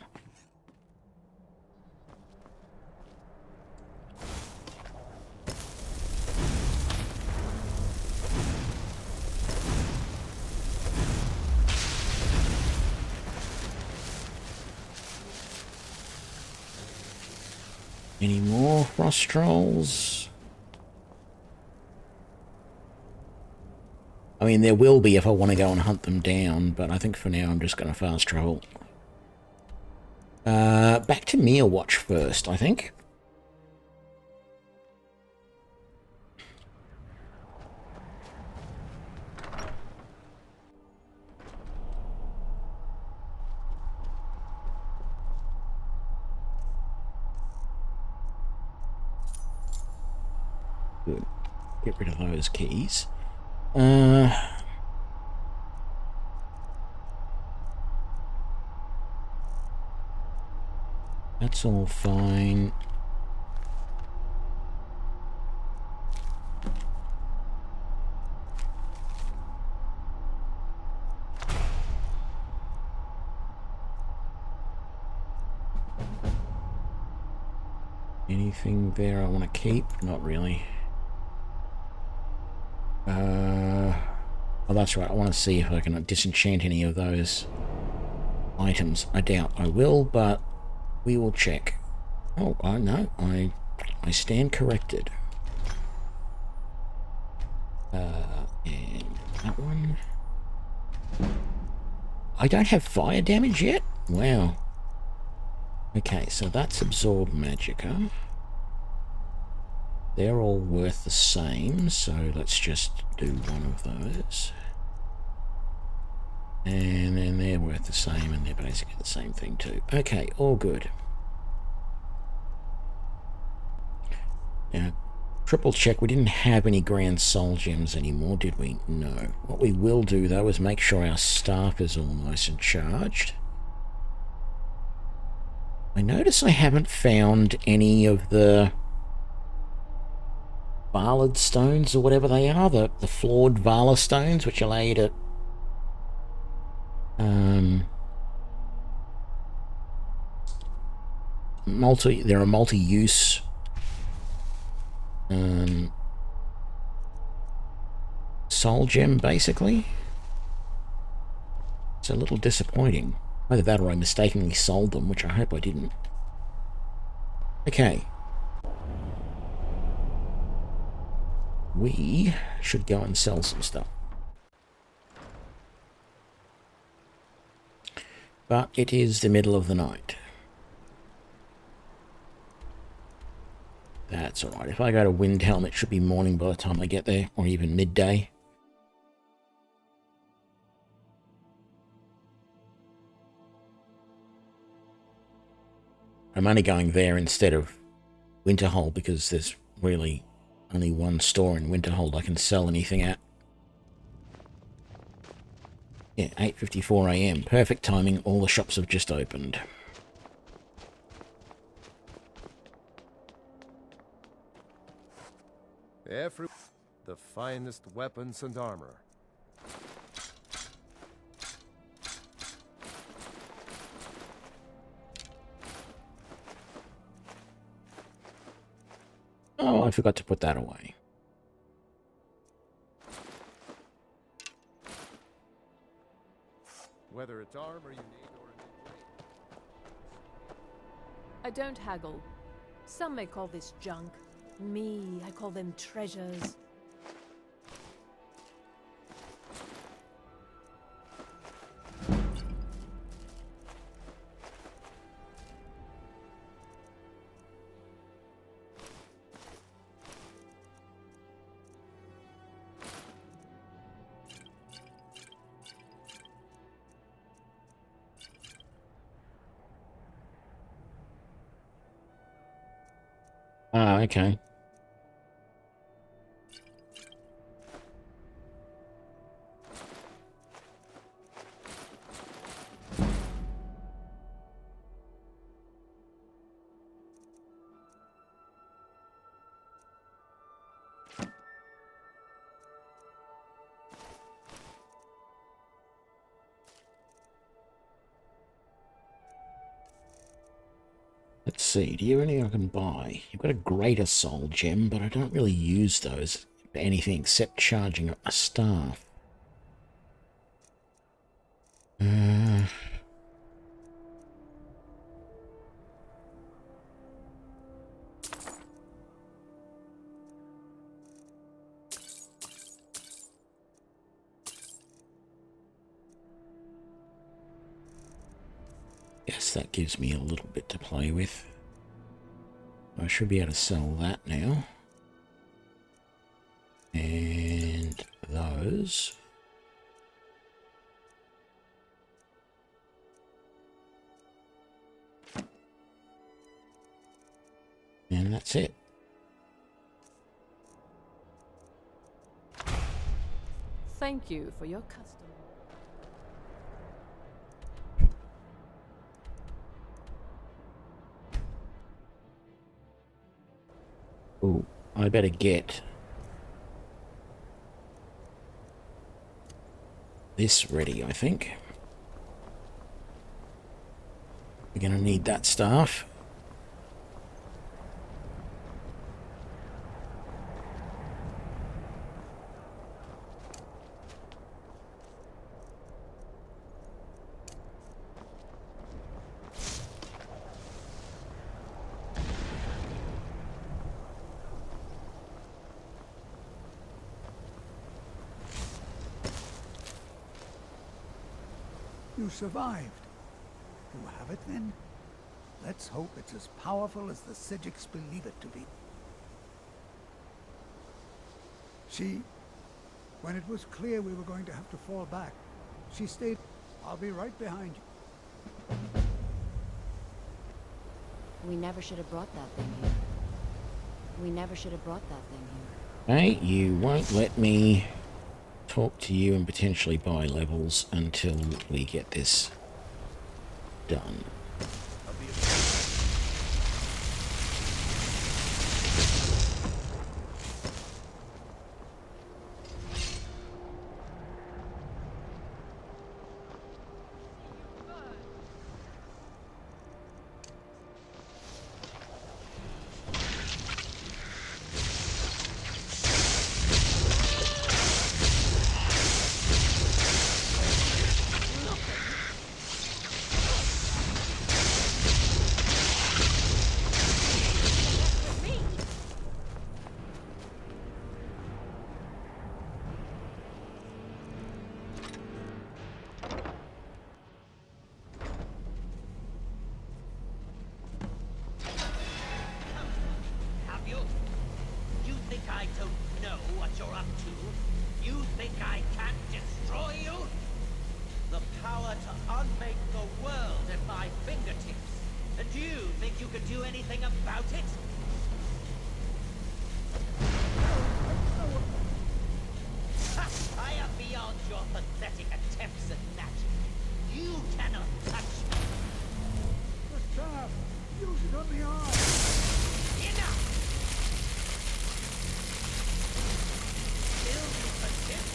Any more frost trolls? I mean, there will be if I want to go and hunt them down, but I think for now I'm just going to fast travel. Back to Mia Watch first, I think. Good. Get rid of those keys. That's all fine. Anything there I want to keep? Not really. Oh, that's right. I want to see if I can disenchant any of those items. I doubt I will, but we will check. Oh, no. I stand corrected. And that one. I don't have fire damage yet? Wow. Okay, so that's absorb magicka. They're all worth the same, so let's just do one of those. And then they're worth the same, and they're basically the same thing too. Okay, all good. Now, triple check, we didn't have any Grand Soul Gems anymore, did we? No. What we will do, though, is make sure our staff is all nice and charged. I notice I haven't found any of the Valid stones or whatever they are, the flawed Vala stones, which allow you to they're a multi-use soul gem, basically. It's a little disappointing. Either that or I mistakenly sold them, which I hope I didn't. Okay. We should go and sell some stuff. But it is the middle of the night. That's alright. If I go to Windhelm, it should be morning by the time I get there, or even midday. I'm only going there instead of Winterhold because there's really only one store in Winterhold I can sell anything at. Yeah, 8:54 AM. Perfect timing. All the shops have just opened. The finest weapons and armor. Oh, I forgot to put that away. Whether it's armor you need or a new blade. I don't haggle. Some may call this junk. Me, I call them treasures. Ah, okay. Let's see, do you have anything I can buy? You've got a greater soul gem, but I don't really use those for anything except charging up my staff. Yes, that gives me a little bit to play with. I should be able to sell that now. And those. And that's it. Thank you for your custom. Oh, I better get this ready, I think. We're going to need that staff. You survived. You have it then? Let's hope it's as powerful as the Sijiks believe it to be. When it was clear we were going to have to fall back, she stayed. I'll be right behind you. We never should have brought that thing here. We never should have brought that thing here. Hey, you won't let me talk to you and potentially buy levels until we get this done. I don't know what you're up to? You think I can't destroy you? The power to unmake the world at my fingertips. And you think you can do anything about it? Ha! I am beyond your pathetic attempts at magic. You cannot touch me. The staff! Use it on the eye! Enough! Still you persist?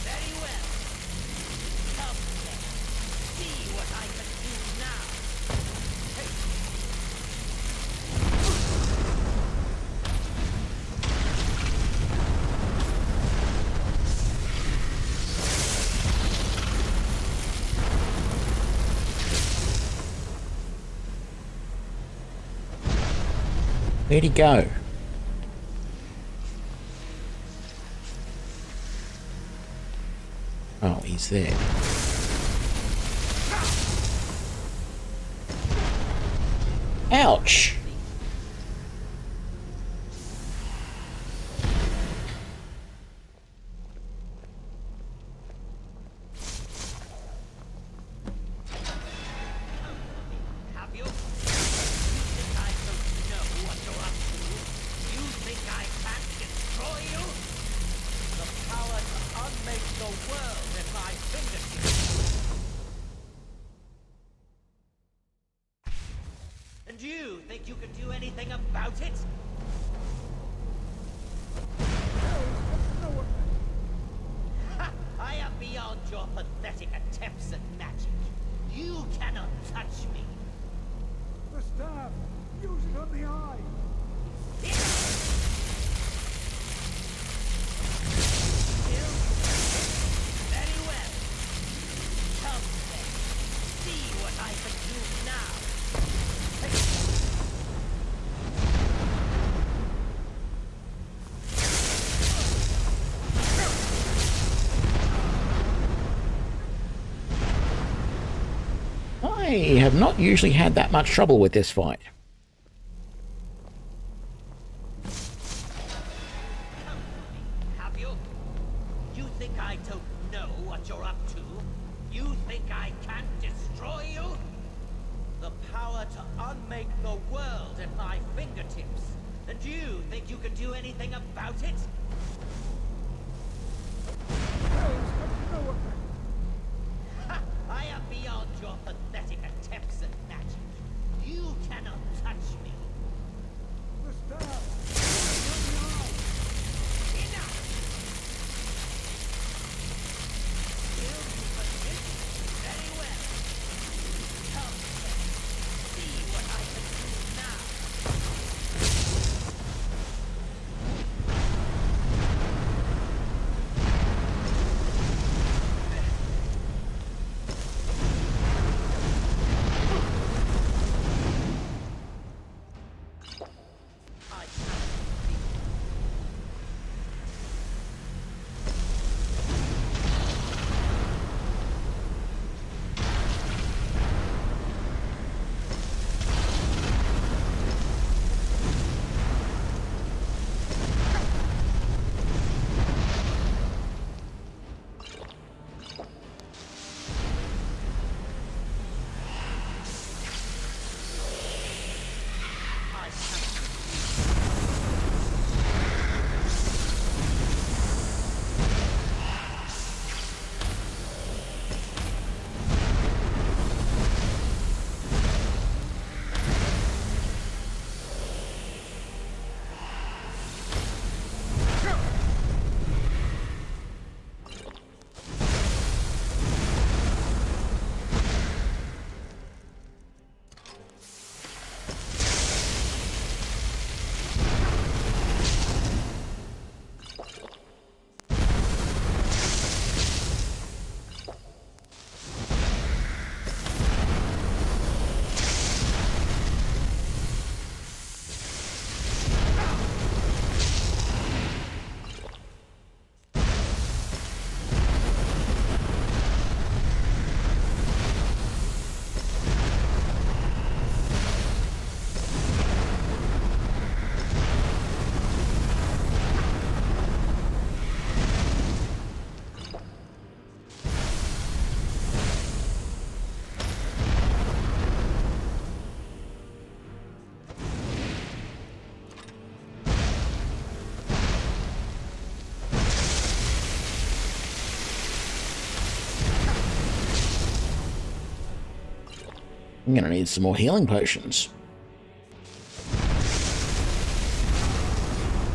Very well. Come then. See what I can do now. Where'd he go? Oh, he's there. Ouch! Have you? You think I don't know what you're up to? You think I can't destroy you? The power to unmake the world at my fingertips. And you think you can do anything about it? Ha! I am beyond your pathetic attempts at magic. You cannot touch me. The staff! Use it on the eye! Still, very well. Come then. See what I can do now. I have not usually had that much trouble with this fight. Have you? You think I don't know what you're up to? You think I can't destroy you? The power to unmake the world at my fingertips. And you think you can do anything about it? Ha! I am beyond your pathetic attempts at magic. You cannot touch me. The staff! Enough! Still you persist? Very well. Come then. See what I can do now. I'm gonna need some more healing potions.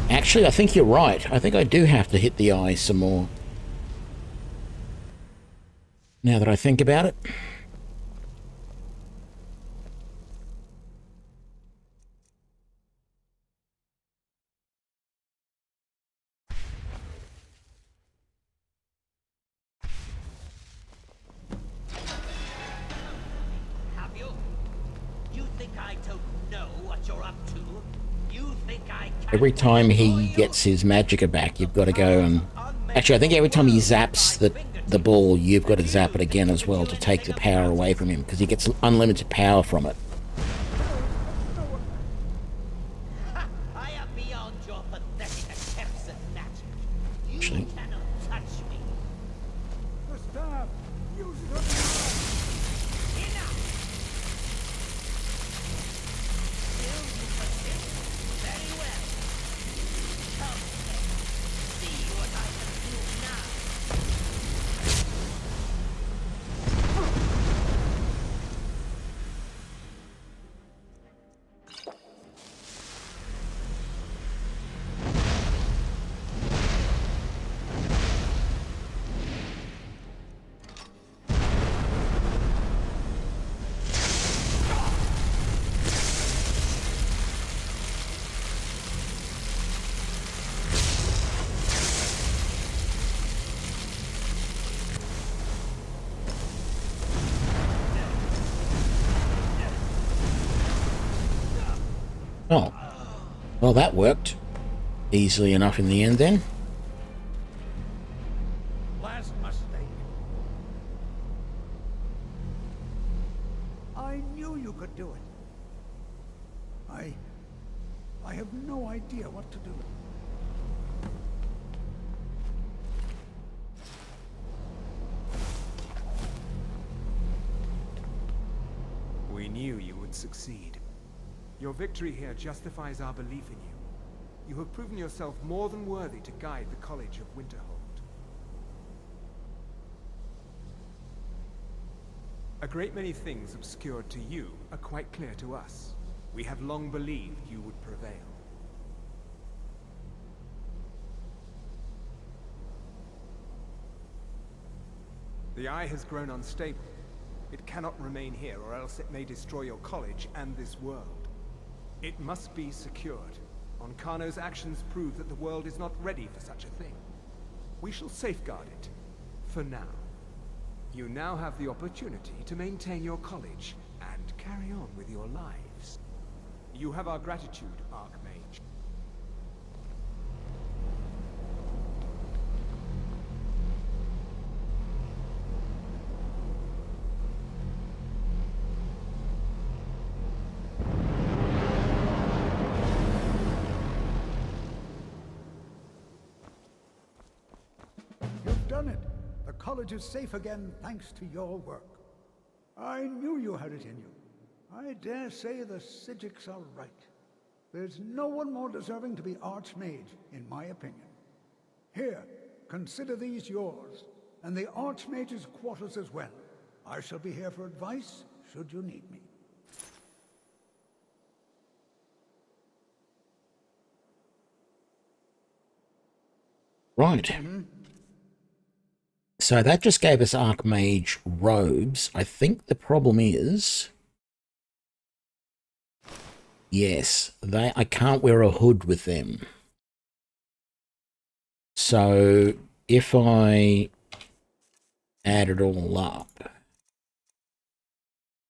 Actually, I think you're right. I think I do have to hit the eye some more. Now that I think about it. Have you? You think I don't know what you're up to? You think I can't Every time he destroy you? gets his magicka back, you've got to go and... Actually, I think every time he zaps the ball, you've got to zap it again as well to take the power away from him, because he gets unlimited power from it. I am beyond your pathetic attempts at magic. You Actually. cannot touch me. The staff! Use it up! Enough! Still you persist? Very well. Come then. See what I can do now. Oh. Well, that worked. Easily enough in the end, then. Last mistake. I knew you could do it. I have no idea what to do. We knew you would succeed. Your victory here justifies our belief in you. You have proven yourself more than worthy to guide the College of Winterhold. A great many things obscured to you are quite clear to us. We have long believed you would prevail. The Eye has grown unstable. It cannot remain here, or else it may destroy your college and this world. It must be secured. Onkano's actions prove that the world is not ready for such a thing. We shall safeguard it, for now. You now have the opportunity to maintain your college and carry on with your lives. You have our gratitude, Archmage. You've done it. The college is safe again thanks to your work. I knew you had it in you. I dare say the Psijics are right. There's no one more deserving to be Archmage, in my opinion. Here, consider these yours, and the Archmage's quarters as well. I shall be here for advice, should you need me. Right. So that just gave us Archmage robes. I think the problem is... Yes, I can't wear a hood with them. So if I add it all up,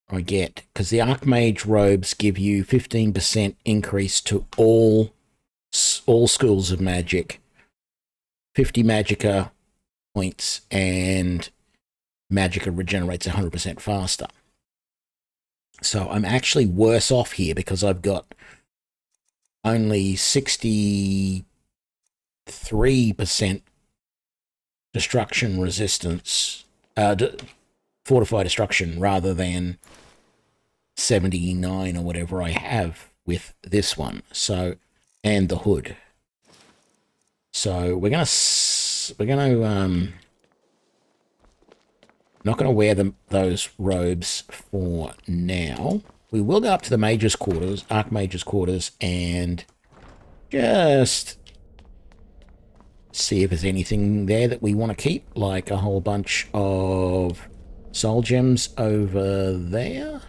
I get... Because the Archmage robes give you 15% increase to all schools of magic, 50 magicka points, and magicka regenerates 100% faster. So I'm actually worse off here because I've got only 63% destruction resistance, fortify destruction, rather than 79 or whatever I have with this one. So, and the hood. So we're gonna Not going to wear those robes for now. We will go up to the Mage's Quarters, Archmage's Quarters, and just see if there's anything there that we want to keep, like a whole bunch of soul gems over there.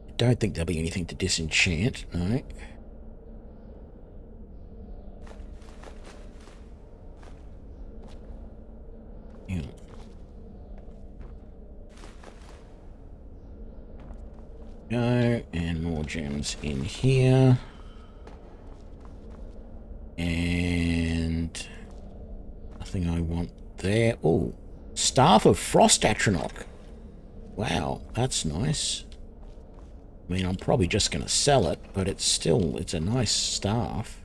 I don't think there'll be anything to disenchant, no. Yeah. Go, and more gems in here. And nothing I want there. Oh, Staff of Hasedoki. Wow, that's nice. I mean, I'm probably just going to sell it, but it's a nice staff.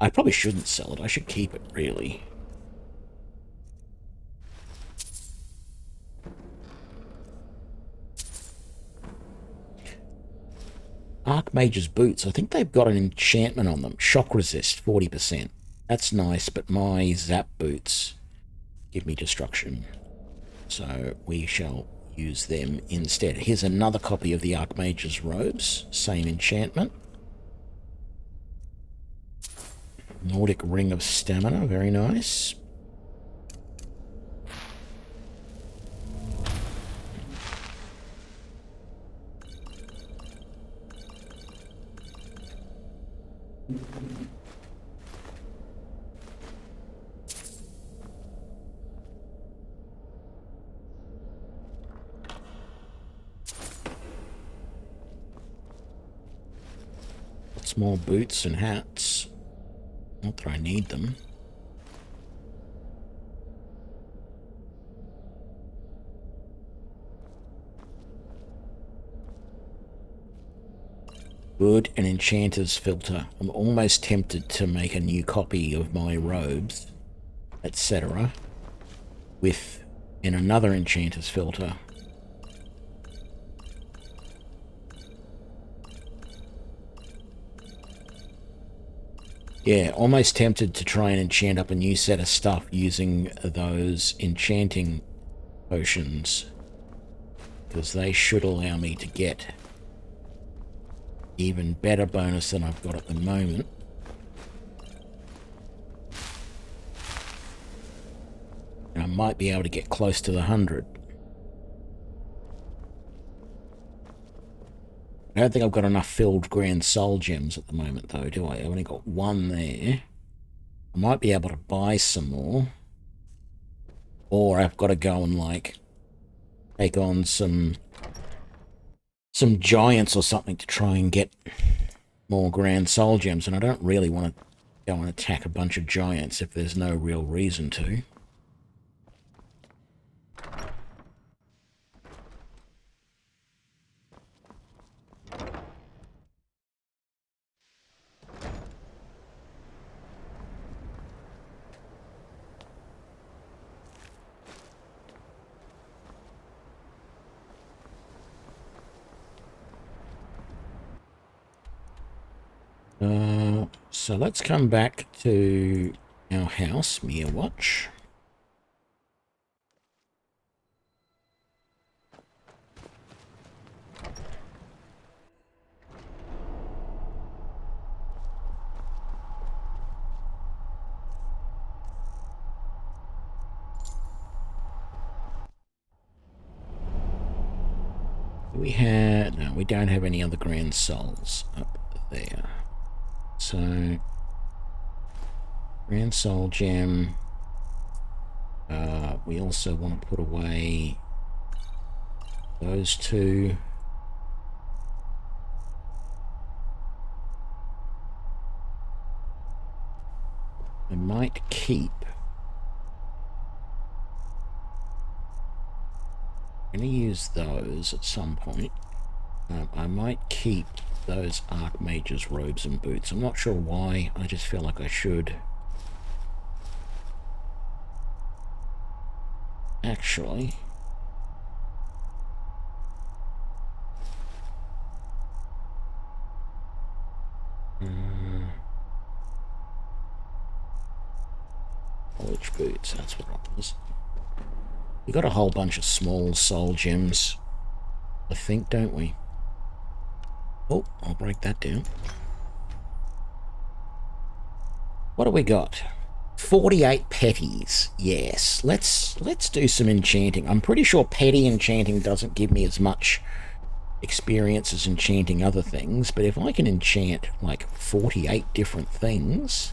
I probably shouldn't sell it. I should keep it, really. Archmage's boots. I think they've got an enchantment on them. Shock resist, 40%. That's nice, but my zap boots give me destruction. So we shall use them instead. Here's another copy of the Archmage's robes. Same enchantment. Nordic Ring of Stamina. Very nice. More boots and hats. Not that I need them. Good, an enchanter's filter. I'm almost tempted to make a new copy of my robes, etc. in another enchanter's filter. Yeah, almost tempted to try and enchant up a new set of stuff using those enchanting potions, because they should allow me to get even better bonus than I've got at the moment. And I might be able to get close to the 100. I don't think I've got enough filled Grand Soul Gems at the moment, though, do I? I've only got one there. I might be able to buy some more. Or I've got to go and, like, take on some giants or something to try and get more Grand Soul Gems. And I don't really want to go and attack a bunch of giants if there's no real reason to. So let's come back to our house, Mere Watch. No, we don't have any other Grand Souls up there. So, Grand Soul Gem. We also want to put away those two. I might keep. I'm going to use those at some point. I might keep those Archmage's robes and boots. I'm not sure why, I just feel like I should. Actually, College boots, that's what it was. We got a whole bunch of small soul gems, I think, don't we? Oh, I'll break that down. What do we got? 48 petties. Yes, let's do some enchanting. I'm pretty sure petty enchanting doesn't give me as much experience as enchanting other things, but if I can enchant like 48 different things,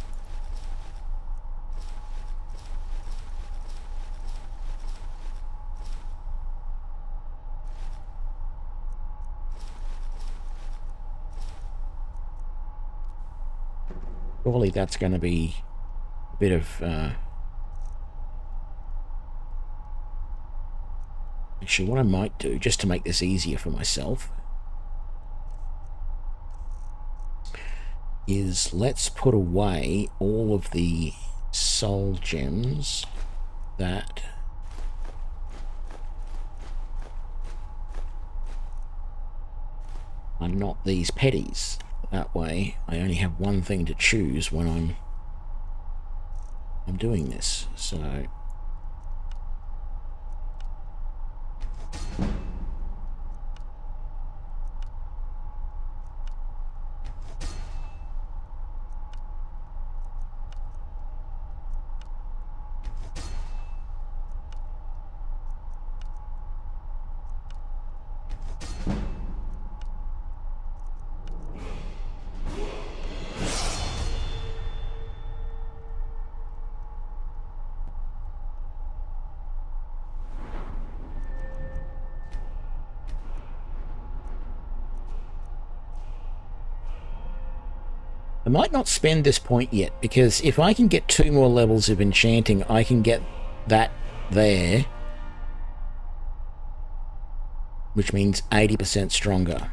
surely that's going to be a bit of actually, what I might do, just to make this easier for myself, is let's put away all of the soul gems that are not these petties. That way, I only have one thing to choose when I'm doing this. So I might not spend this point yet, because if I can get 2 more levels of enchanting, I can get that there, which means 80% stronger.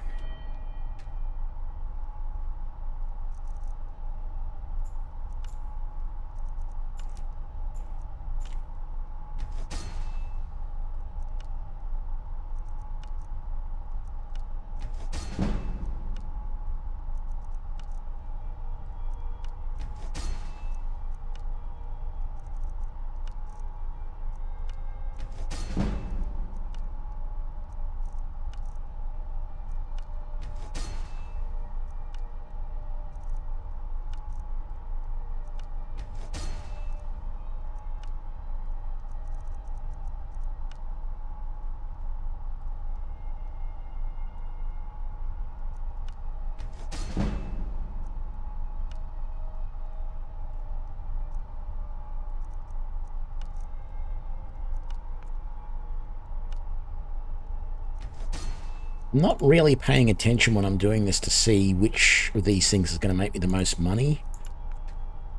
I'm not really paying attention when I'm doing this to see which of these things is going to make me the most money.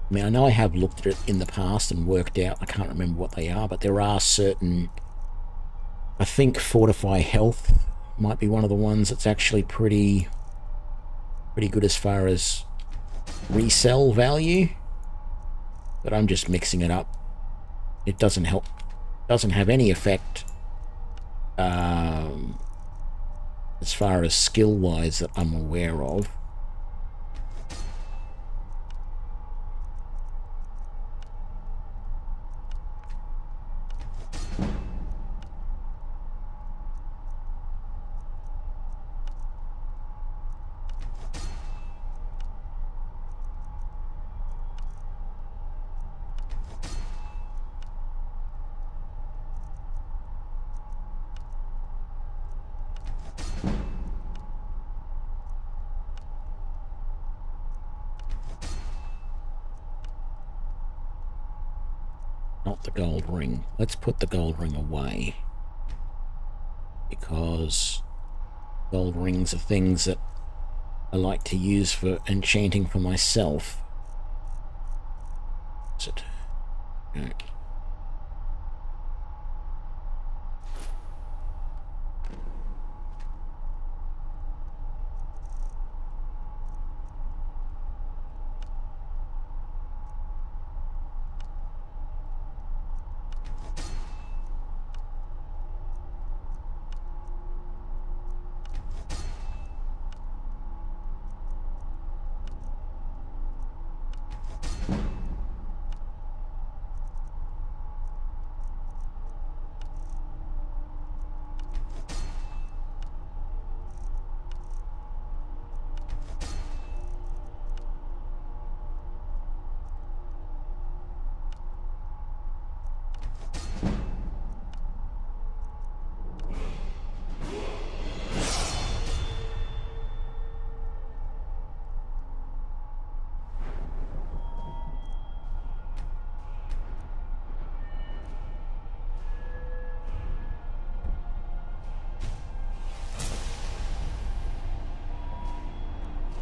I mean, I know I have looked at it in the past and worked out, I can't remember what they are, but there are certain, I think Fortify Health might be one of the ones that's actually pretty good as far as resell value, but I'm just mixing it up. It doesn't help, doesn't have any effect as far as skill-wise that I'm aware of. Not the gold ring. Let's put the gold ring away, because gold rings are things that I like to use for enchanting for myself. Is it? Okay.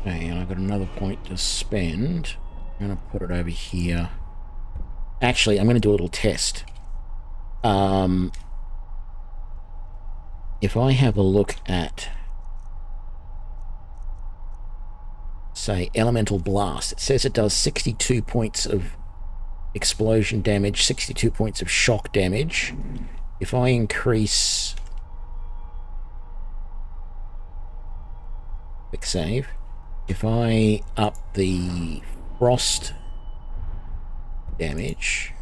Okay, and I've got another point to spend. I'm going to put it over here. Actually, I'm going to do a little test. If I have a look at, say, Elemental Blast, it says it does 62 points of explosion damage, 62 points of shock damage. If I increase... Quick save. If I up the frost damage,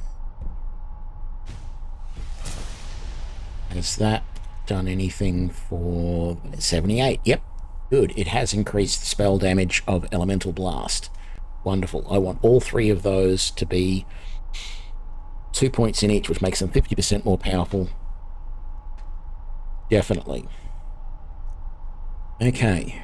has that done anything for 78? Yep, good. It has increased the spell damage of Elemental Blast. Wonderful. I want all three of those to be 2 points in each, which makes them 50% more powerful. Definitely. Okay.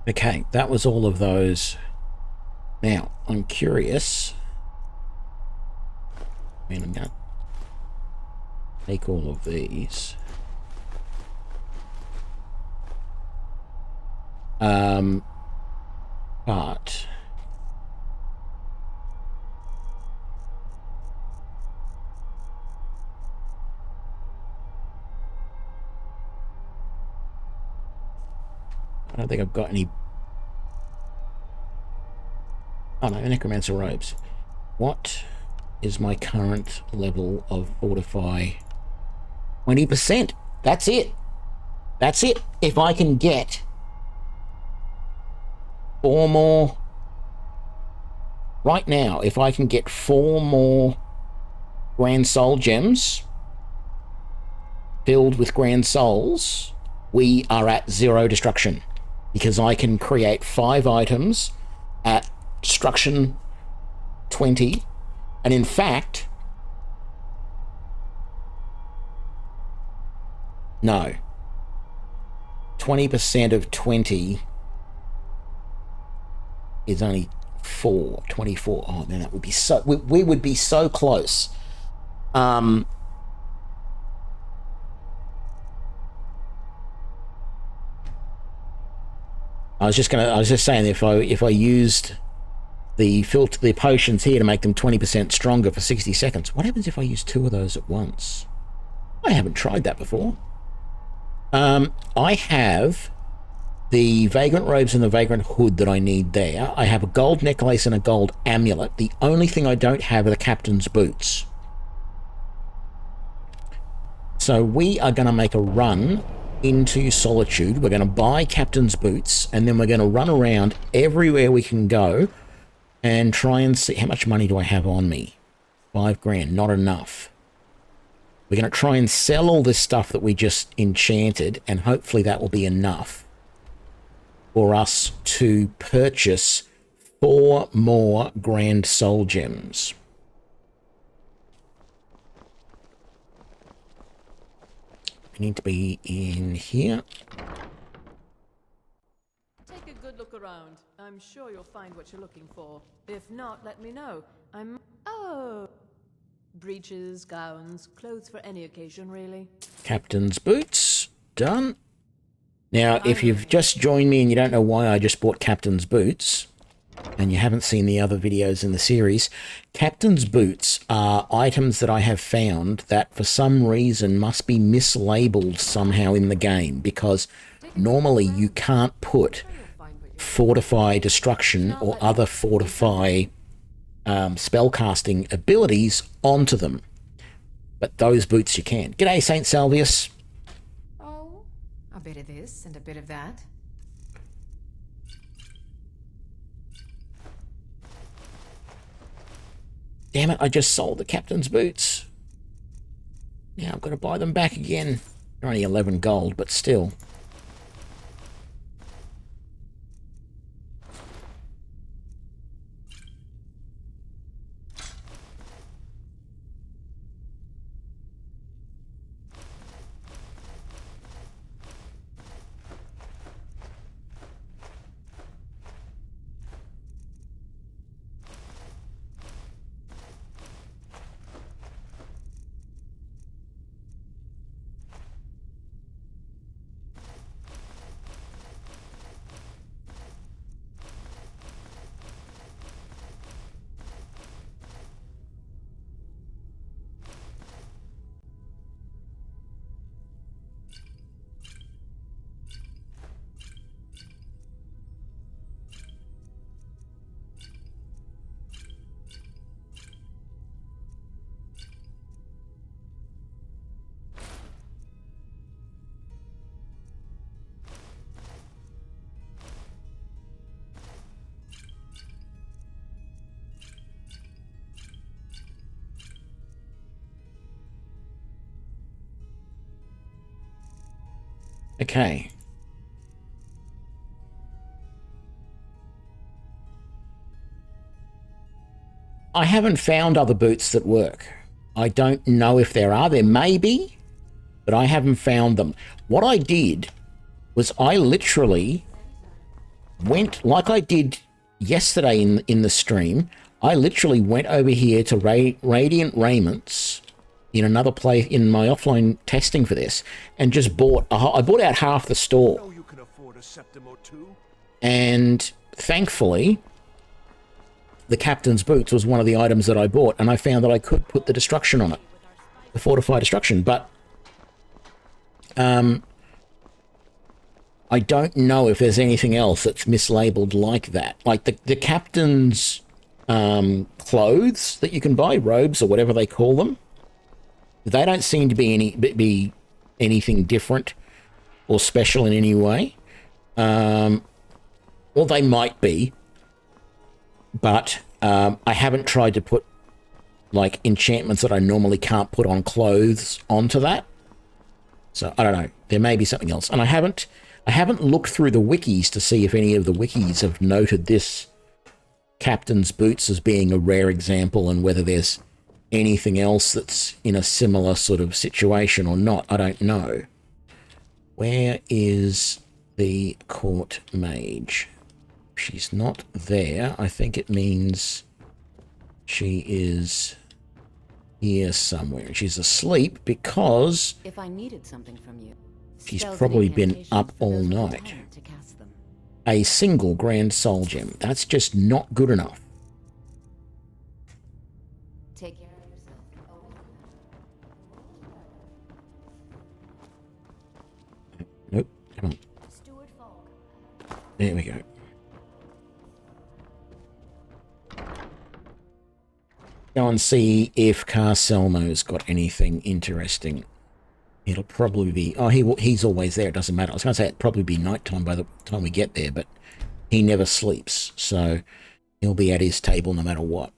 Okay, that was all of those. Now, I'm curious. I mean, I'm going to take all of these. But I don't think I've got any. Oh no, Necromancer robes. What is my current level of Fortify? 20%. That's it. That's it. If I can get 4 more right now, if I can get 4 more Grand Soul gems filled with Grand Souls, we are at 0 destruction, because I can create 5 items at destruction 20, and in fact, no, 20% of 20 is only 24. Oh man, that would be so, we would be so close. I was just saying, if I used the potions here to make them 20% stronger for 60 seconds, what happens if I use 2 of those at once? I haven't tried that before. I have the Vagrant robes and the Vagrant hood that I need there. I have a gold necklace and a gold amulet. The only thing I don't have are the captain's boots. So we are going to make a run into Solitude. We're going to buy Captain's Boots, and then we're going to run around everywhere we can go and try and see... How much money do I have on me? 5 grand. Not enough. We're going to try and sell all this stuff that we just enchanted, and hopefully that will be enough for us to purchase 4 more Grand Soul Gems. We need to be in here. Take a good look around. I'm sure you'll find what you're looking for. If not, let me know. Oh. Breeches, gowns, clothes for any occasion, really. Captain's Boots. Done. Now, if you've just joined me and you don't know why I just bought Captain's Boots, and you haven't seen the other videos in the series, Captain's Boots are items that I have found that for some reason must be mislabeled somehow in the game, because normally you can't put Fortify Destruction or other Fortify spellcasting abilities onto them. But those boots you can. G'day, St. Salvius. Oh, a bit of this and a bit of that. Damn it, I just sold the Captain's Boots. Now I've got to buy them back again. They're only 11 gold, but still. Okay. I haven't found other boots that work. I don't know if there are. There may be, but I haven't found them. What I did was I literally went, like I did yesterday in the stream, I literally went over here to Radiant Raiments in another place in my offline testing for this, and just bought I bought out half the store. You can afford a septim or two. And thankfully the Captain's Boots was one of the items that I bought, and I found that I could put the destruction on it, the fortified destruction. But I don't know if there's anything else that's mislabeled like that, like the captain's clothes that you can buy, robes or whatever they call them. They don't seem to be anything different or special in any way. Well, they might be, but I haven't tried to put like enchantments that I normally can't put on clothes onto that. So I don't know. There may be something else, and I haven't looked through the wikis to see if any of the wikis have noted this Captain's Boots as being a rare example, and whether there's anything else that's in a similar sort of situation or not. I don't know. Where is the court mage? She's not there. I think it means she is here somewhere. She's asleep because if I needed something from you, she's probably been up all night. A single Grand Soul Gem. That's just not good enough. Take care of yourself. Nope. Come on. There we go. Go and see if Carcelmo's got anything interesting. It'll probably be... Oh, he's always there. It doesn't matter. I was going to say it'd probably be nighttime by the time we get there, but he never sleeps. So he'll be at his table no matter what.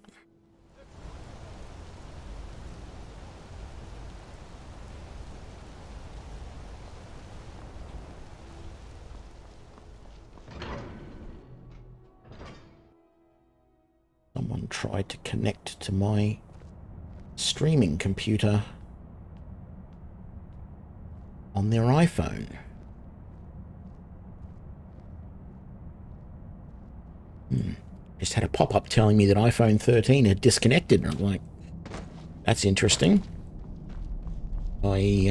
Someone tried to connect to my streaming computer on their iPhone. Just had a pop-up telling me that iPhone 13 had disconnected, and I'm like, that's interesting. I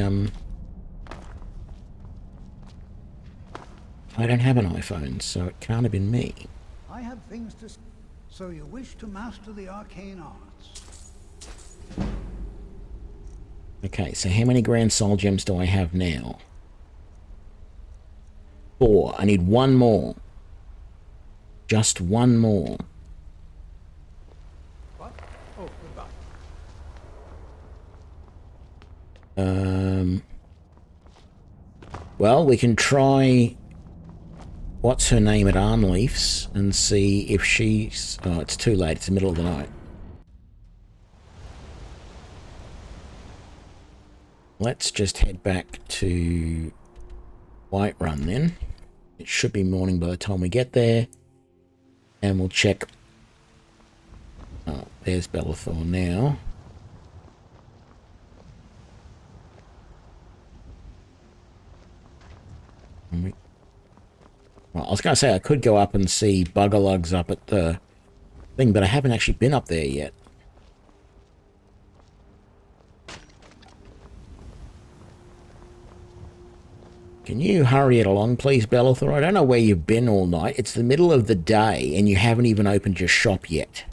don't have an iPhone, so it can't have been me. I have things to... So you wish to master the arcane arts? Okay, so how many Grand Soul Gems do I have now? 4. I need one more. Just one more. What? Oh, goodbye. Well, we can try... What's her name at Armleaf's and see if she's... Oh, it's too late. It's the middle of the night. Let's just head back to Whiterun then. It should be morning by the time we get there. And we'll check... Oh, there's Bellathor now. Well, I was going to say I could go up and see Buggerlugs up at the thing, but I haven't actually been up there yet. Can you hurry it along, please, Bellathor? I don't know where you've been all night. It's the middle of the day, and you haven't even opened your shop yet.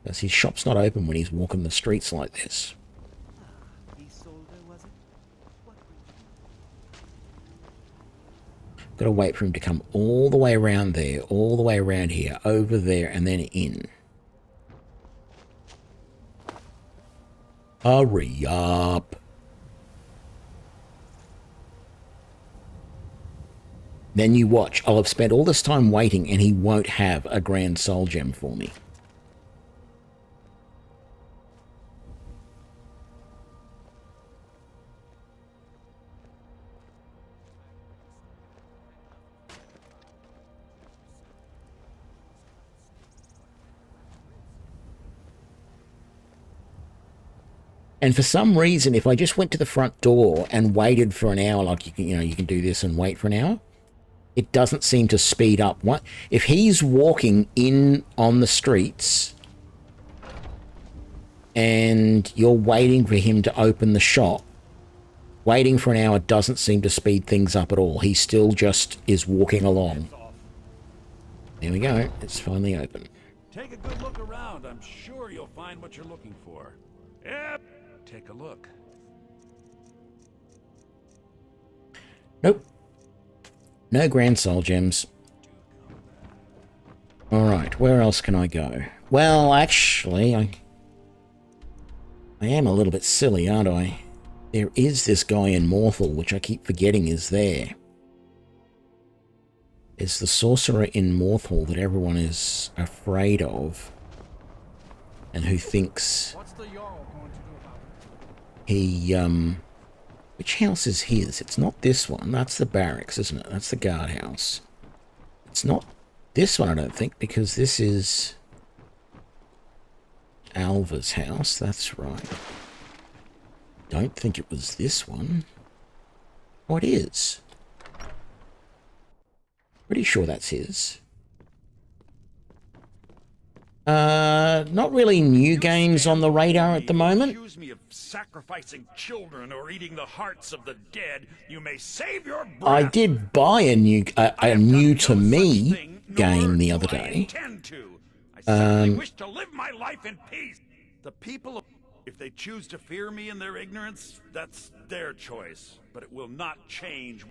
Because his shop's not open when he's walking the streets like this. Got to wait for him to come all the way around there, all the way around here, over there, and then in. Hurry up. Then you watch. I'll have spent all this time waiting and he won't have a Grand Soul Gem for me. And for some reason, if I just went to the front door and waited for an hour, like you can do this and wait for an hour, it doesn't seem to speed up. What if he's walking in on the streets and you're waiting for him to open the shop? Waiting for an hour doesn't seem to speed things up at all. He still just is walking along. There we go. It's finally open. Take a good look around. I'm sure you'll find what you're looking for. Yep. Take a look. Nope. No Grand Soul Gems. Alright, where else can I go? Well, actually, I am a little bit silly, aren't I? There is this guy in Morthal, which I keep forgetting is there. There's the Sorcerer in Morthal that everyone is afraid of. And who thinks... He, which house is his? It's not this one. That's the barracks, isn't it? That's the guardhouse. It's not this one, I don't think, because this is Alva's house. That's right. Don't think it was this one. Oh, it is. Pretty sure that's his. Not really new games on the radar at the moment. Accuse me of sacrificing children or eating the hearts of the dead. You may save your breath. I did buy a new to me game the other day. I simply wish to live my life in peace. The people, if they choose to fear me in their ignorance, that's their choice. But it will not change.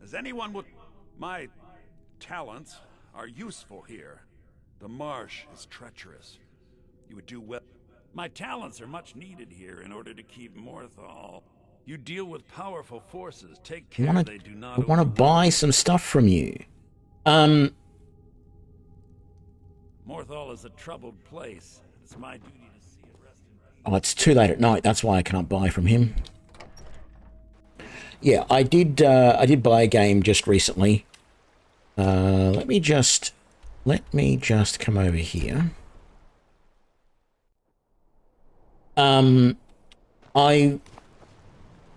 As anyone would, my talents are useful here. The marsh is treacherous. You would do well. My talents are much needed here in order to keep Morthal. You deal with powerful forces. Take care they do not. I want to buy some stuff from you. Morthal is a troubled place. It's my duty to see it rest in peace. Oh, it's too late at night. That's why I can't buy from him. Yeah, I did buy a game just recently. Let me just come over here.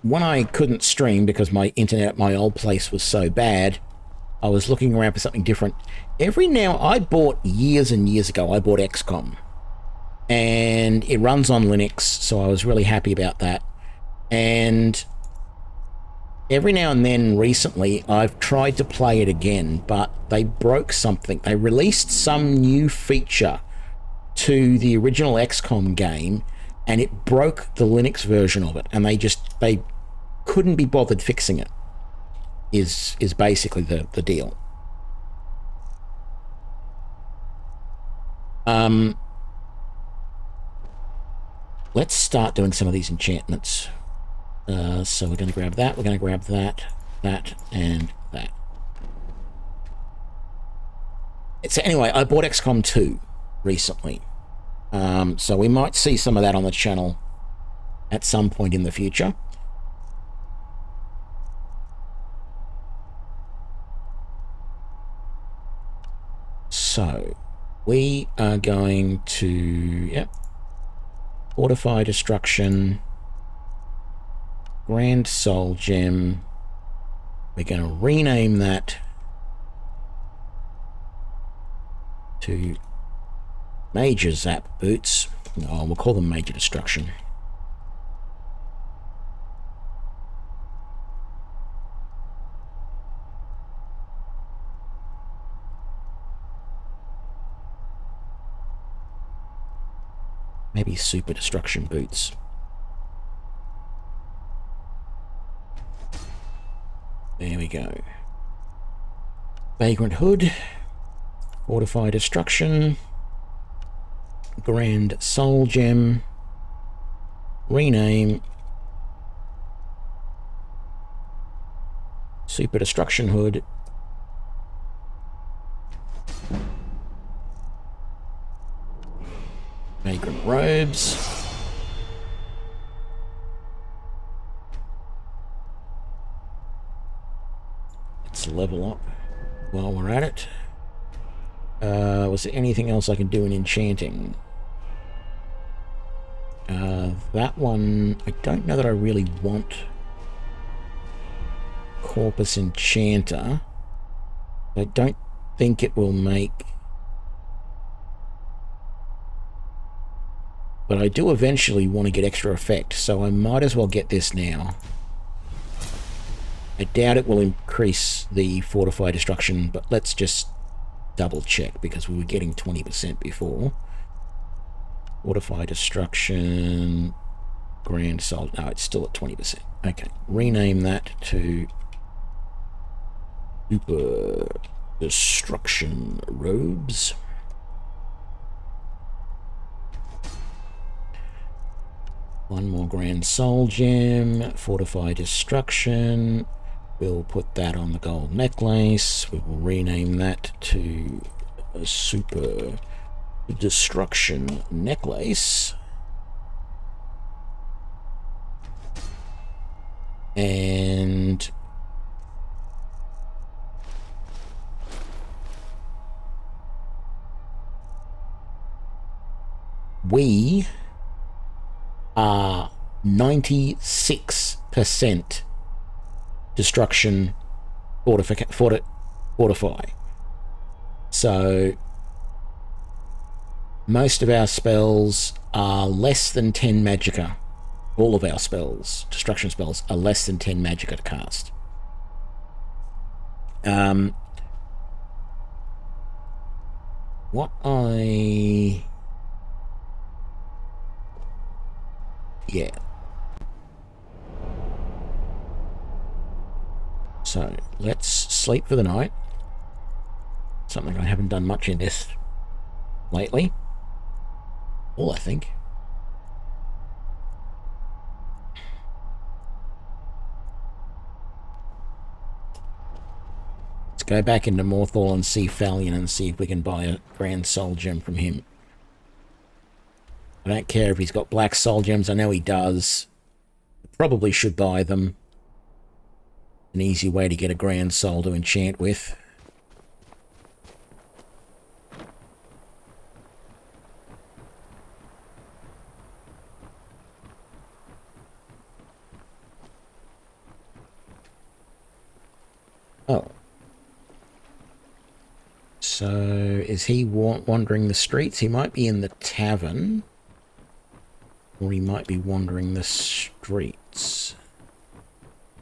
When I couldn't stream because my internet at my old place was so bad, I was looking around for something different. I bought years and years ago, I bought XCOM. And it runs on Linux, so I was really happy about that. And every now and then recently, I've tried to play it again, but they broke something. They released some new feature to the original XCOM game, and it broke the Linux version of it, and they couldn't be bothered fixing it, is basically the deal. Let's start doing some of these enchantments. So we're going to grab that, we're going to grab that, and that. So anyway, I bought XCOM 2 recently. So we might see some of that on the channel at some point in the future. So we are going to, Fortify Destruction, Grand Soul Gem. We're going to rename that to Major Zap Boots. Oh, we'll call them Major Destruction. Maybe Super Destruction Boots. There we go. Vagrant Hood, Fortify Destruction, Grand Soul Gem, rename, Super Destruction Hood, Vagrant Robes, let's level up while we're at it. Was there anything else I can do in enchanting? That one, I don't know that I really want Corpus Enchanter. I don't think it will make... But I do eventually want to get extra effect, so I might as well get this now. I doubt it will increase the Fortify Destruction, but let's just double check, because we were getting 20% before. Fortify Destruction, Grand Soul, no, it's still at 20%. Okay, rename that to Super Destruction Robes. One more Grand Soul Gem, Fortify Destruction. We'll put that on the gold necklace. We will rename that to a Super Destruction Necklace. And we are 96% destruction fortify. So most of our spells are less than 10 magicka. All of our spells, destruction spells, are less than 10 magicka to cast. Yeah. So let's sleep for the night. Something I haven't done much in this lately. All I think. go back into Morthal and see Fallion and see if we can buy a Grand Soul Gem from him. I don't care if he's got black Soul Gems. I know he does. Probably should buy them. An easy way to get a Grand Soul to enchant with. Oh. So, is he wandering the streets? He might be in the tavern. Or he might be wandering the streets.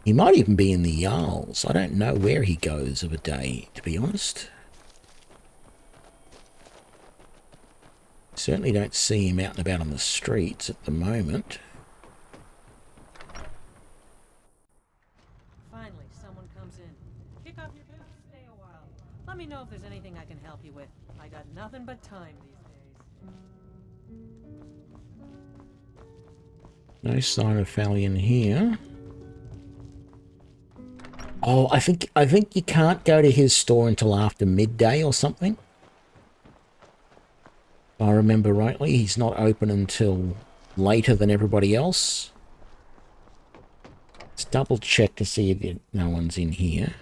He might even be in the Jarls. I don't know where he goes of a day, to be honest. Certainly don't see him out and about on the streets at the moment. Finally, someone comes in. Kick off your boots, stay a while. Let me know if there's anything I can help you with. I got nothing but time these days. No sign of Fallion here. Oh, I think you can't go to his store until after midday or something. If I remember rightly, he's not open until later than everybody else. Let's double check to see if no one's in here.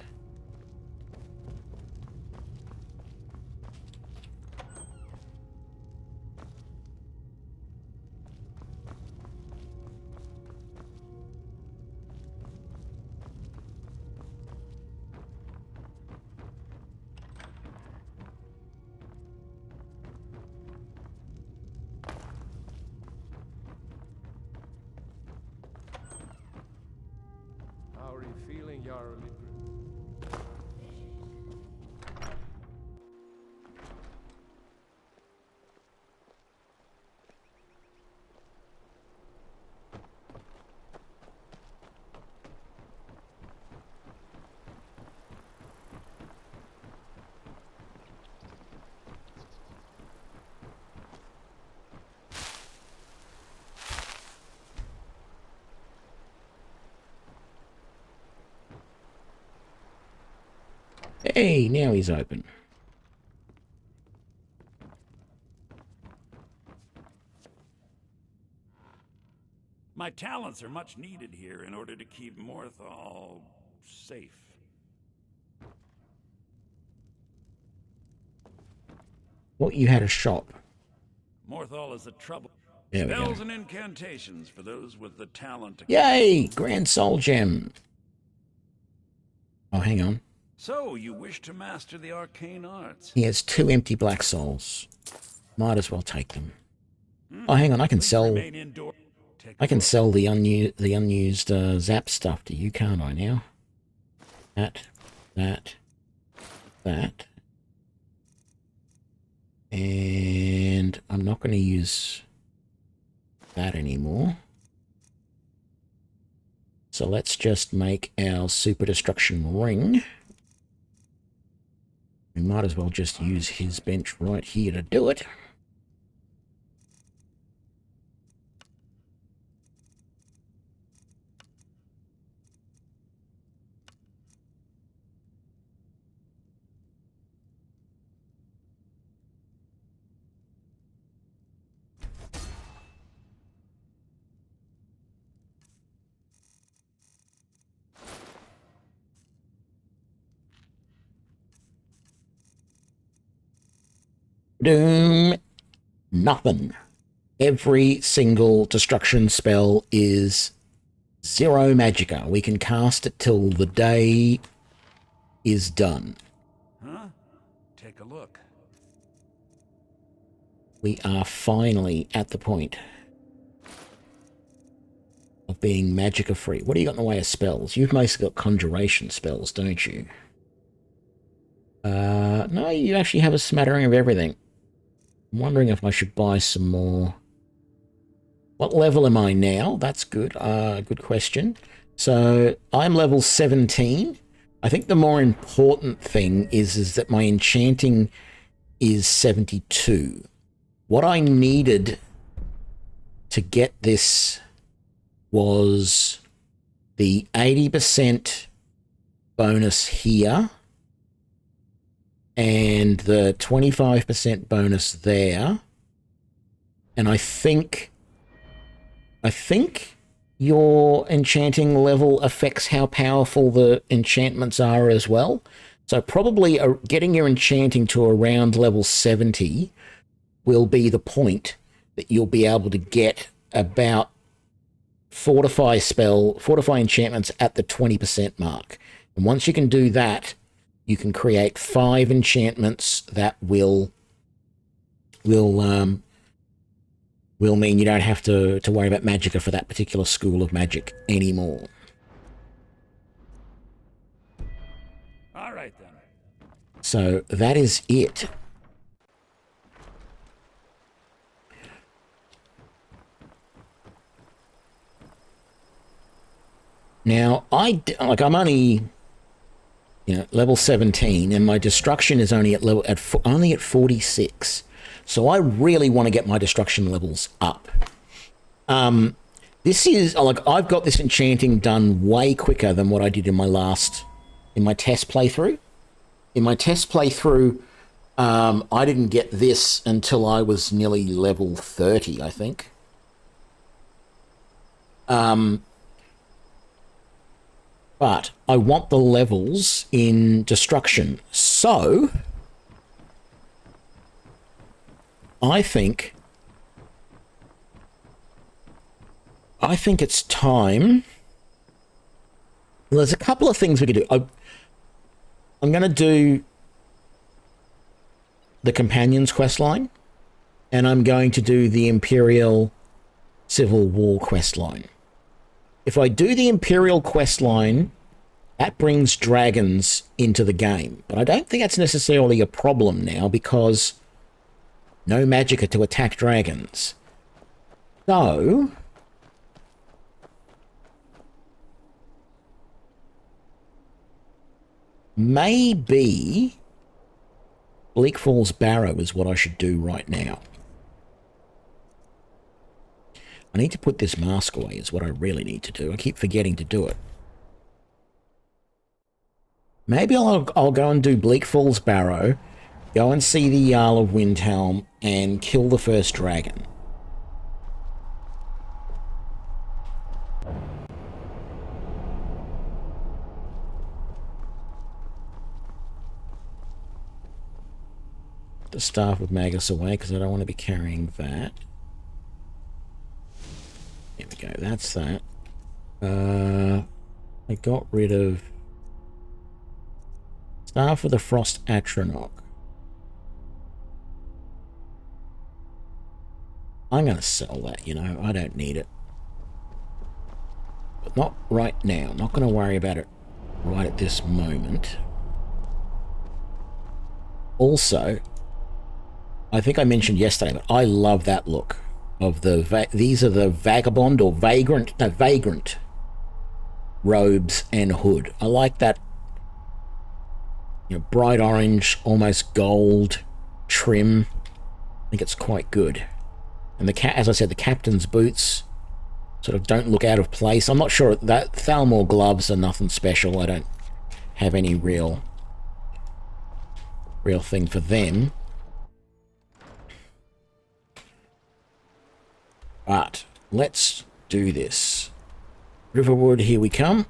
How are you feeling, Jarl? Hey, now he's open. My talents are much needed here in order to keep Morthal safe. What, you had a shop? Morthal is a trouble. There we Spells go. and incantations for those with the talent to... Yay! Grand Soul Gem. Oh, hang on. So, you wish to master the arcane arts? He has 2 empty black souls. Might as well take them. Oh, hang on. I can sell. I can sell the unused zap stuff to you, can't I now? That. And I'm not going to use that anymore. So let's just make our super destruction ring. We might as well just use his bench right here to do it. Doom. Nothing. Every single destruction spell is 0 magicka. We can cast it till the day is done. Huh? Take a look. We are finally at the point of being magicka free. What do you got in the way of spells? You've mostly got conjuration spells, don't you? No, you actually have a smattering of everything. I'm wondering if I should buy some more. What level am I now? That's good. Good question. So I'm level 17. I think the more important thing is that my enchanting is 72. What I needed to get this was the 80% bonus here and the 25% bonus there. And I think your enchanting level affects how powerful the enchantments are as well. So probably getting your enchanting to around level 70 will be the point that you'll be able to get about fortify enchantments at the 20% mark. And once you can do that, you can create 5 enchantments that will mean you don't have to worry about magicka for that particular school of magic anymore. All right then. So that is it. Now, I'm only, level 17, and my destruction is only at 46. So I really want to get my destruction levels up. This is I've got this enchanting done way quicker than what I did in my test playthrough. In my test playthrough, I didn't get this until I was nearly level 30, I think. But I want the levels in destruction. So I think it's time. Well, there's a couple of things we could do. I'm going to do the Companions questline, and I'm going to do the Imperial Civil War questline. If I do the Imperial questline, that brings dragons into the game. But I don't think that's necessarily a problem now, because no magicka to attack dragons. So maybe Bleak Falls Barrow is what I should do right now. I need to put this mask away is what I really need to do. I keep forgetting to do it. Maybe I'll go and do Bleak Falls Barrow, go and see the Jarl of Windhelm, and kill the first dragon. The Staff of Magus away, because I don't want to be carrying that. There we go, that's that. I got rid of Staff of the Frost Atronach. I'm going to sell that, I don't need it. But not right now. I'm not going to worry about it right at this moment. Also, I think I mentioned yesterday, but I love that look of these are the vagabond or vagrant robes and hood. I like that, bright orange, almost gold trim. I think it's quite good. And as I said, the captain's boots sort of don't look out of place. I'm not sure that Thalmor gloves are nothing special. I don't have any real thing for them. But let's do this. Riverwood, here we come.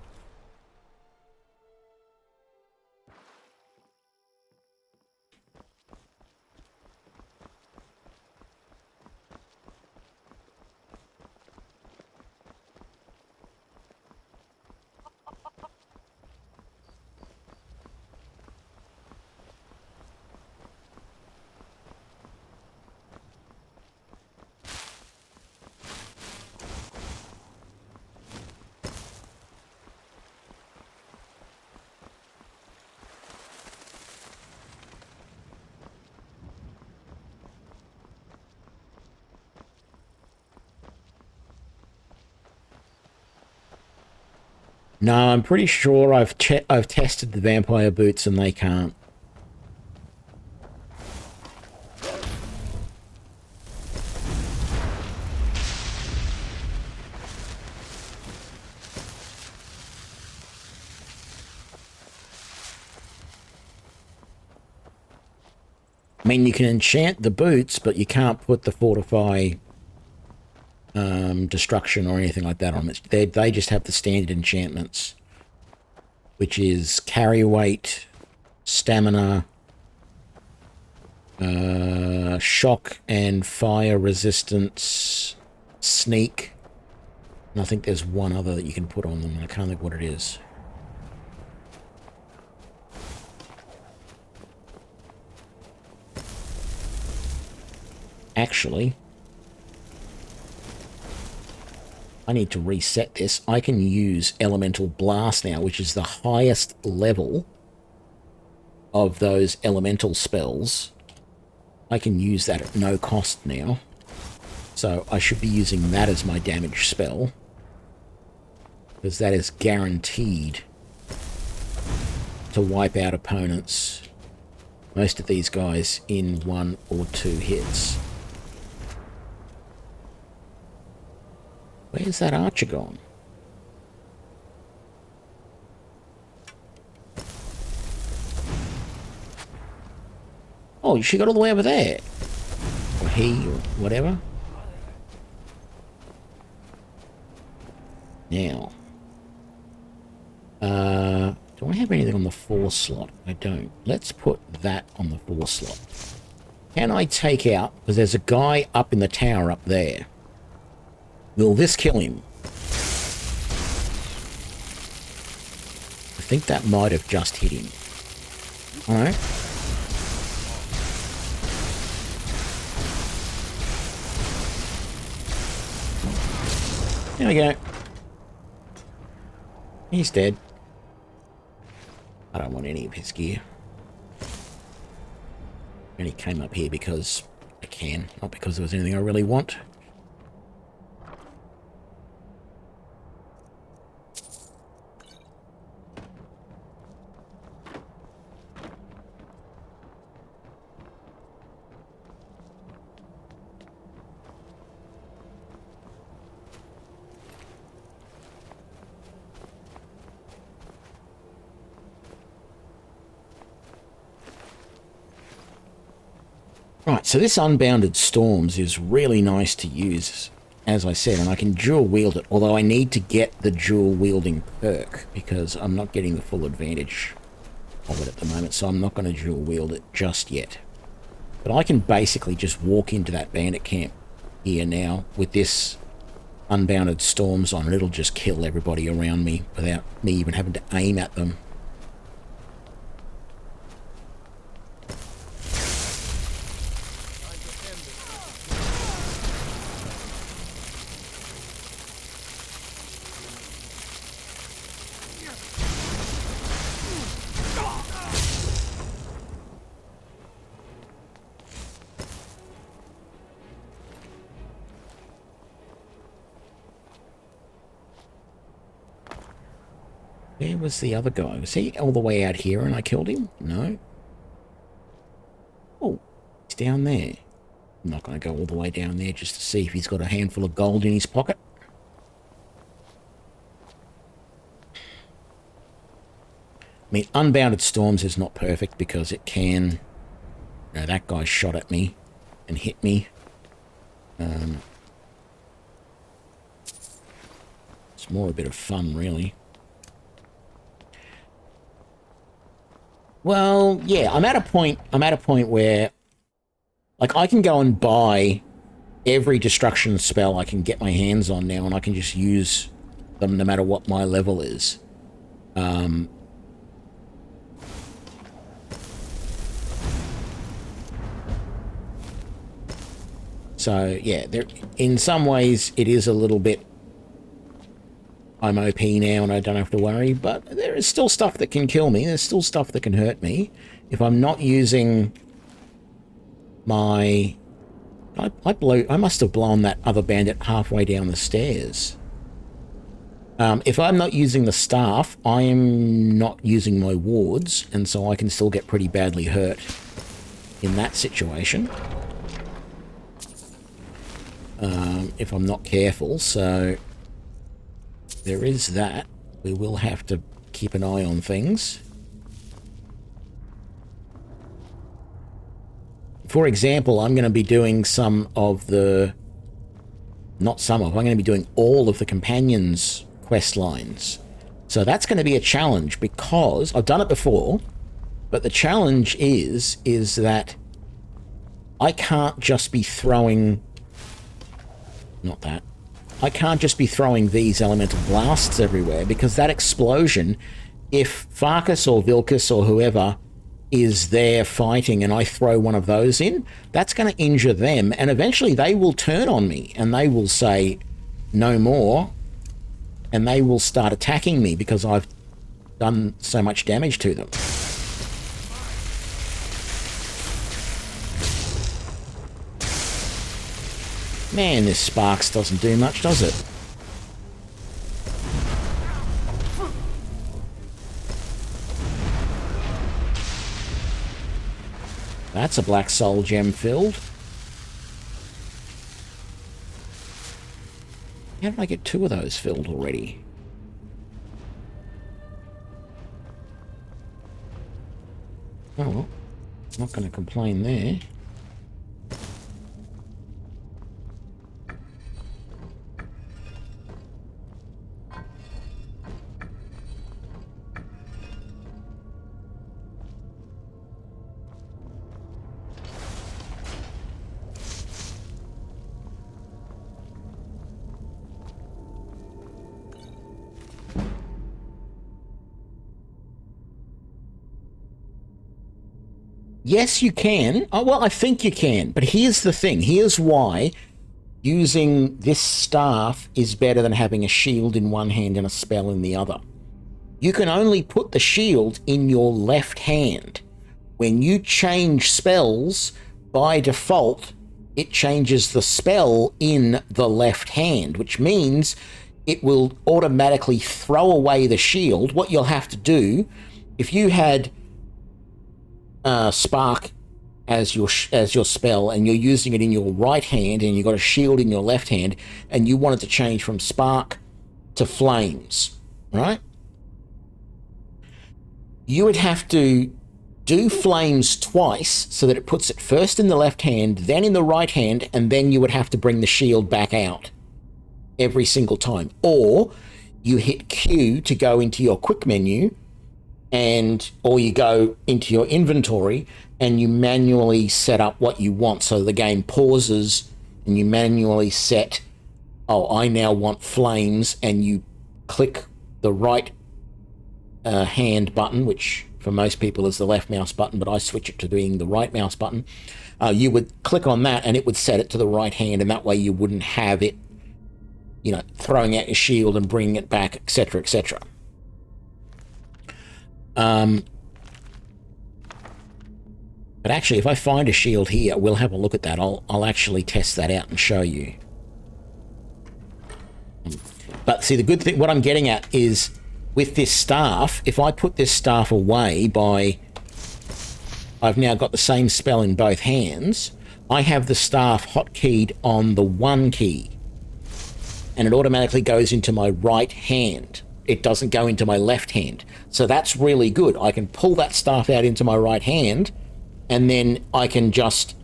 No, I'm pretty sure I've tested the vampire boots and they can't. mean, you can enchant the boots, but you can't put the fortify destruction or anything like that on it. They just have the standard enchantments, which is carry weight, stamina, shock and fire resistance, sneak, and I think there's one other that you can put on them. I can't think what it is. Actually, I need to reset this. I can use Elemental Blast now, which is the highest level of those elemental spells. I can use that at no cost now. So I should be using that as my damage spell, because that is guaranteed to wipe out opponents, most of these guys, in 1 or 2 hits. Where's that archer gone? Oh, she got all the way over there. Or he, or whatever. Now. Do I have anything on the 4 slot? I don't. Let's put that on the 4 slot. Can I take out... because there's a guy up in the tower up there. Will this kill him? I think that might have just hit him. Alright. There we go. He's dead. I don't want any of his gear. And he came up here because I can, not because there was anything I really want. Right, so this Unbounded Storms is really nice to use, as I said, and I can dual wield it, although I need to get the dual wielding perk, because I'm not getting the full advantage of it at the moment, so I'm not going to dual wield it just yet. But I can basically just walk into that bandit camp here now with this Unbounded Storms on, and it'll just kill everybody around me without me even having to aim at them. Where was the other guy? Was he all the way out here and I killed him? No. Oh, he's down there. I'm not going to go all the way down there just to see if he's got a handful of gold in his pocket. I mean, Unbounded Storms is not perfect because it can... You know, that guy shot at me and hit me. It's more a bit of fun, really. Well, yeah, I'm at a point where, like, I can go and buy every destruction spell I can get my hands on now, and I can just use them no matter what my level is. So, yeah, in some ways it is a little bit... I'm OP now and I don't have to worry, but there is still stuff that can kill me. There's still stuff that can hurt me. If I'm not using my... I must have blown that other bandit halfway down the stairs. If I'm not using the staff, I am not using my wards, and so I can still get pretty badly hurt in that situation. If I'm not careful, so... There is that. We will have to keep an eye on things. for example, I'm going to be doing some of the... Not some of, I'm going to be doing all of the companions' quest lines. So that's going to be a challenge because I've done it before, but the challenge is that I can't just be throwing... Not that. I can't just be throwing these elemental blasts everywhere, because that explosion, if Farkas or Vilkas or whoever is there fighting and I throw one of those in, that's going to injure them, and eventually they will turn on me and they will say no more, and they will start attacking me because I've done so much damage to them. Man, this Sparks doesn't do much, does it? That's a black soul gem filled. How did I get 2 of those filled already? Oh well, not going to complain there. Yes, you can. Oh, well, I think you can. But here's the thing. Here's why using this staff is better than having a shield in one hand and a spell in the other. You can only put the shield in your left hand. When you change spells, by default, it changes the spell in the left hand, which means it will automatically throw away the shield. What you'll have to do, if you had... Spark as your spell and you're using it in your right hand and you've got a shield in your left hand and you wanted to change from Spark to Flames, right? You would have to do Flames twice so that it puts it first in the left hand, then in the right hand, and then you would have to bring the shield back out every single time. Or you hit Q to go into your quick menu, or you go into your inventory and you manually set up what you want. So the game pauses and you manually set, oh, I now want Flames, and you click the right hand button, which for most people is the left mouse button, but I switch it to being the right mouse button. You would click on that and it would set it to the right hand, and that way you wouldn't have it, you know, throwing out your shield and bringing it back, etc., etc. But actually, if I find a shield here, we'll have a look at that. I'll actually test that out and show you. But see, the good thing, what I'm getting at is with this staff, if I put this staff away by... I've now got the same spell in both hands. I have the staff hotkeyed on the 1 key, and it automatically goes into my right hand. It doesn't go into my left hand. So that's really good. I can pull that staff out into my right hand, and then I can just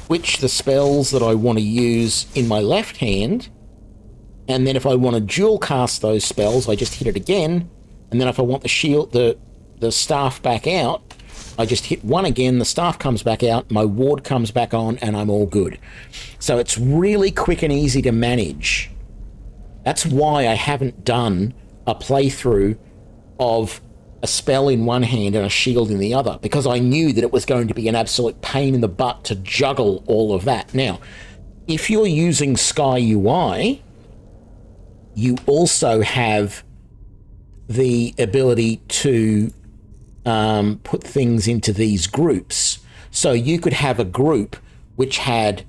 switch the spells that I want to use in my left hand, and then if I want to dual cast those spells, I just hit it again, and then if I want the shield, the staff back out, I just hit 1 again, the staff comes back out, my ward comes back on, and I'm all good. So it's really quick and easy to manage. That's why I haven't done a playthrough of a spell in one hand and a shield in the other, because I knew that it was going to be an absolute pain in the butt to juggle all of that. Now, if you're using SkyUI, you also have the ability to put things into these groups. So you could have a group which had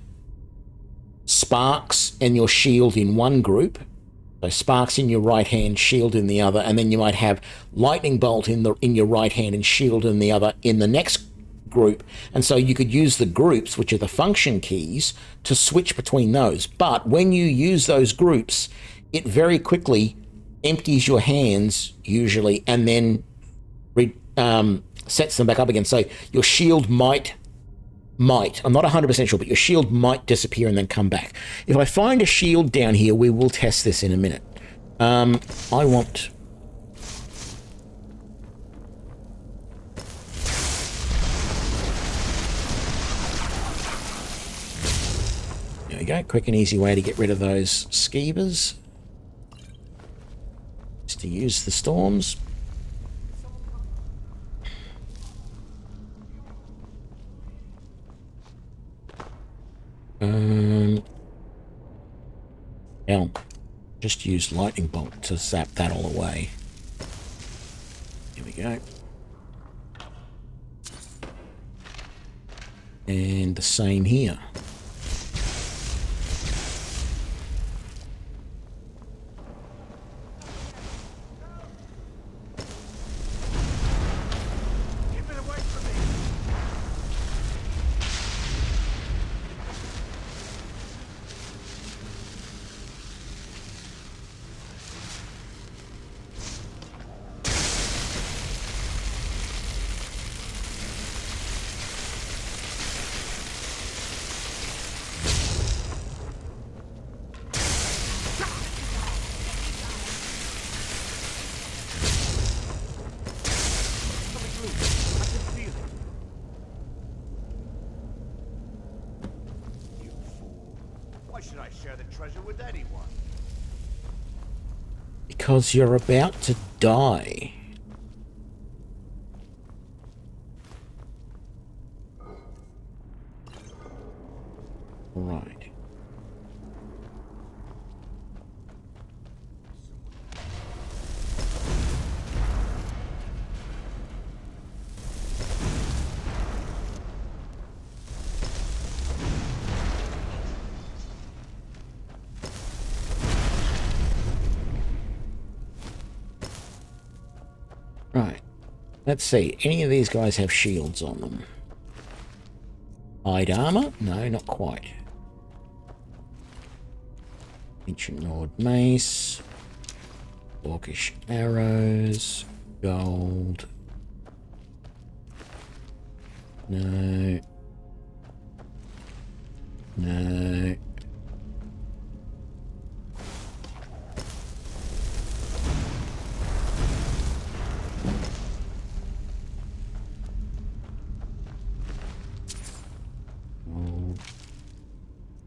Sparks and your shield in one group, so Sparks in your right hand, shield in the other, and then you might have Lightning Bolt in your right hand and shield in the other in the next group. And so you could use the groups, which are the function keys, to switch between those. But when you use those groups, it very quickly empties your hands, usually, and then sets them back up again. So your shield might Might. I'm not 100% sure, but your shield might disappear and then come back. If I find a shield down here, we will test this in a minute. I want... There we go. Quick and easy way to get rid of those skeevers. Is to use the storms. Hell, just use lightning bolt to zap that all away. Here we go. And the same here. Because you're about to die. Right. Right. Let's see. Any of these guys have shields on them? Hide armor? No, not quite. Ancient Nord mace. Orcish arrows. Gold. No. No.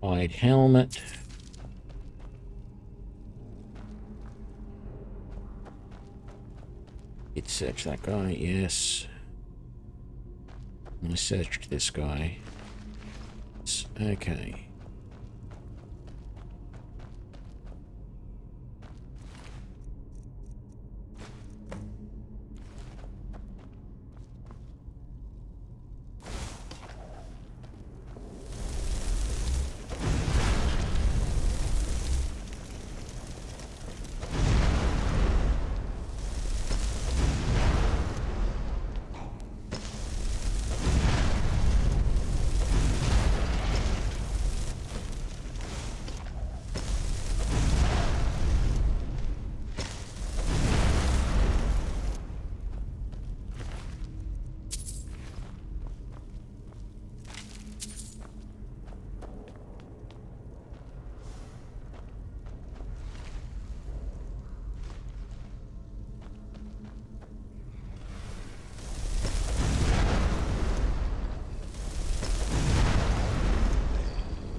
Hide helmet. Did search that guy, yes. I searched this guy. Okay.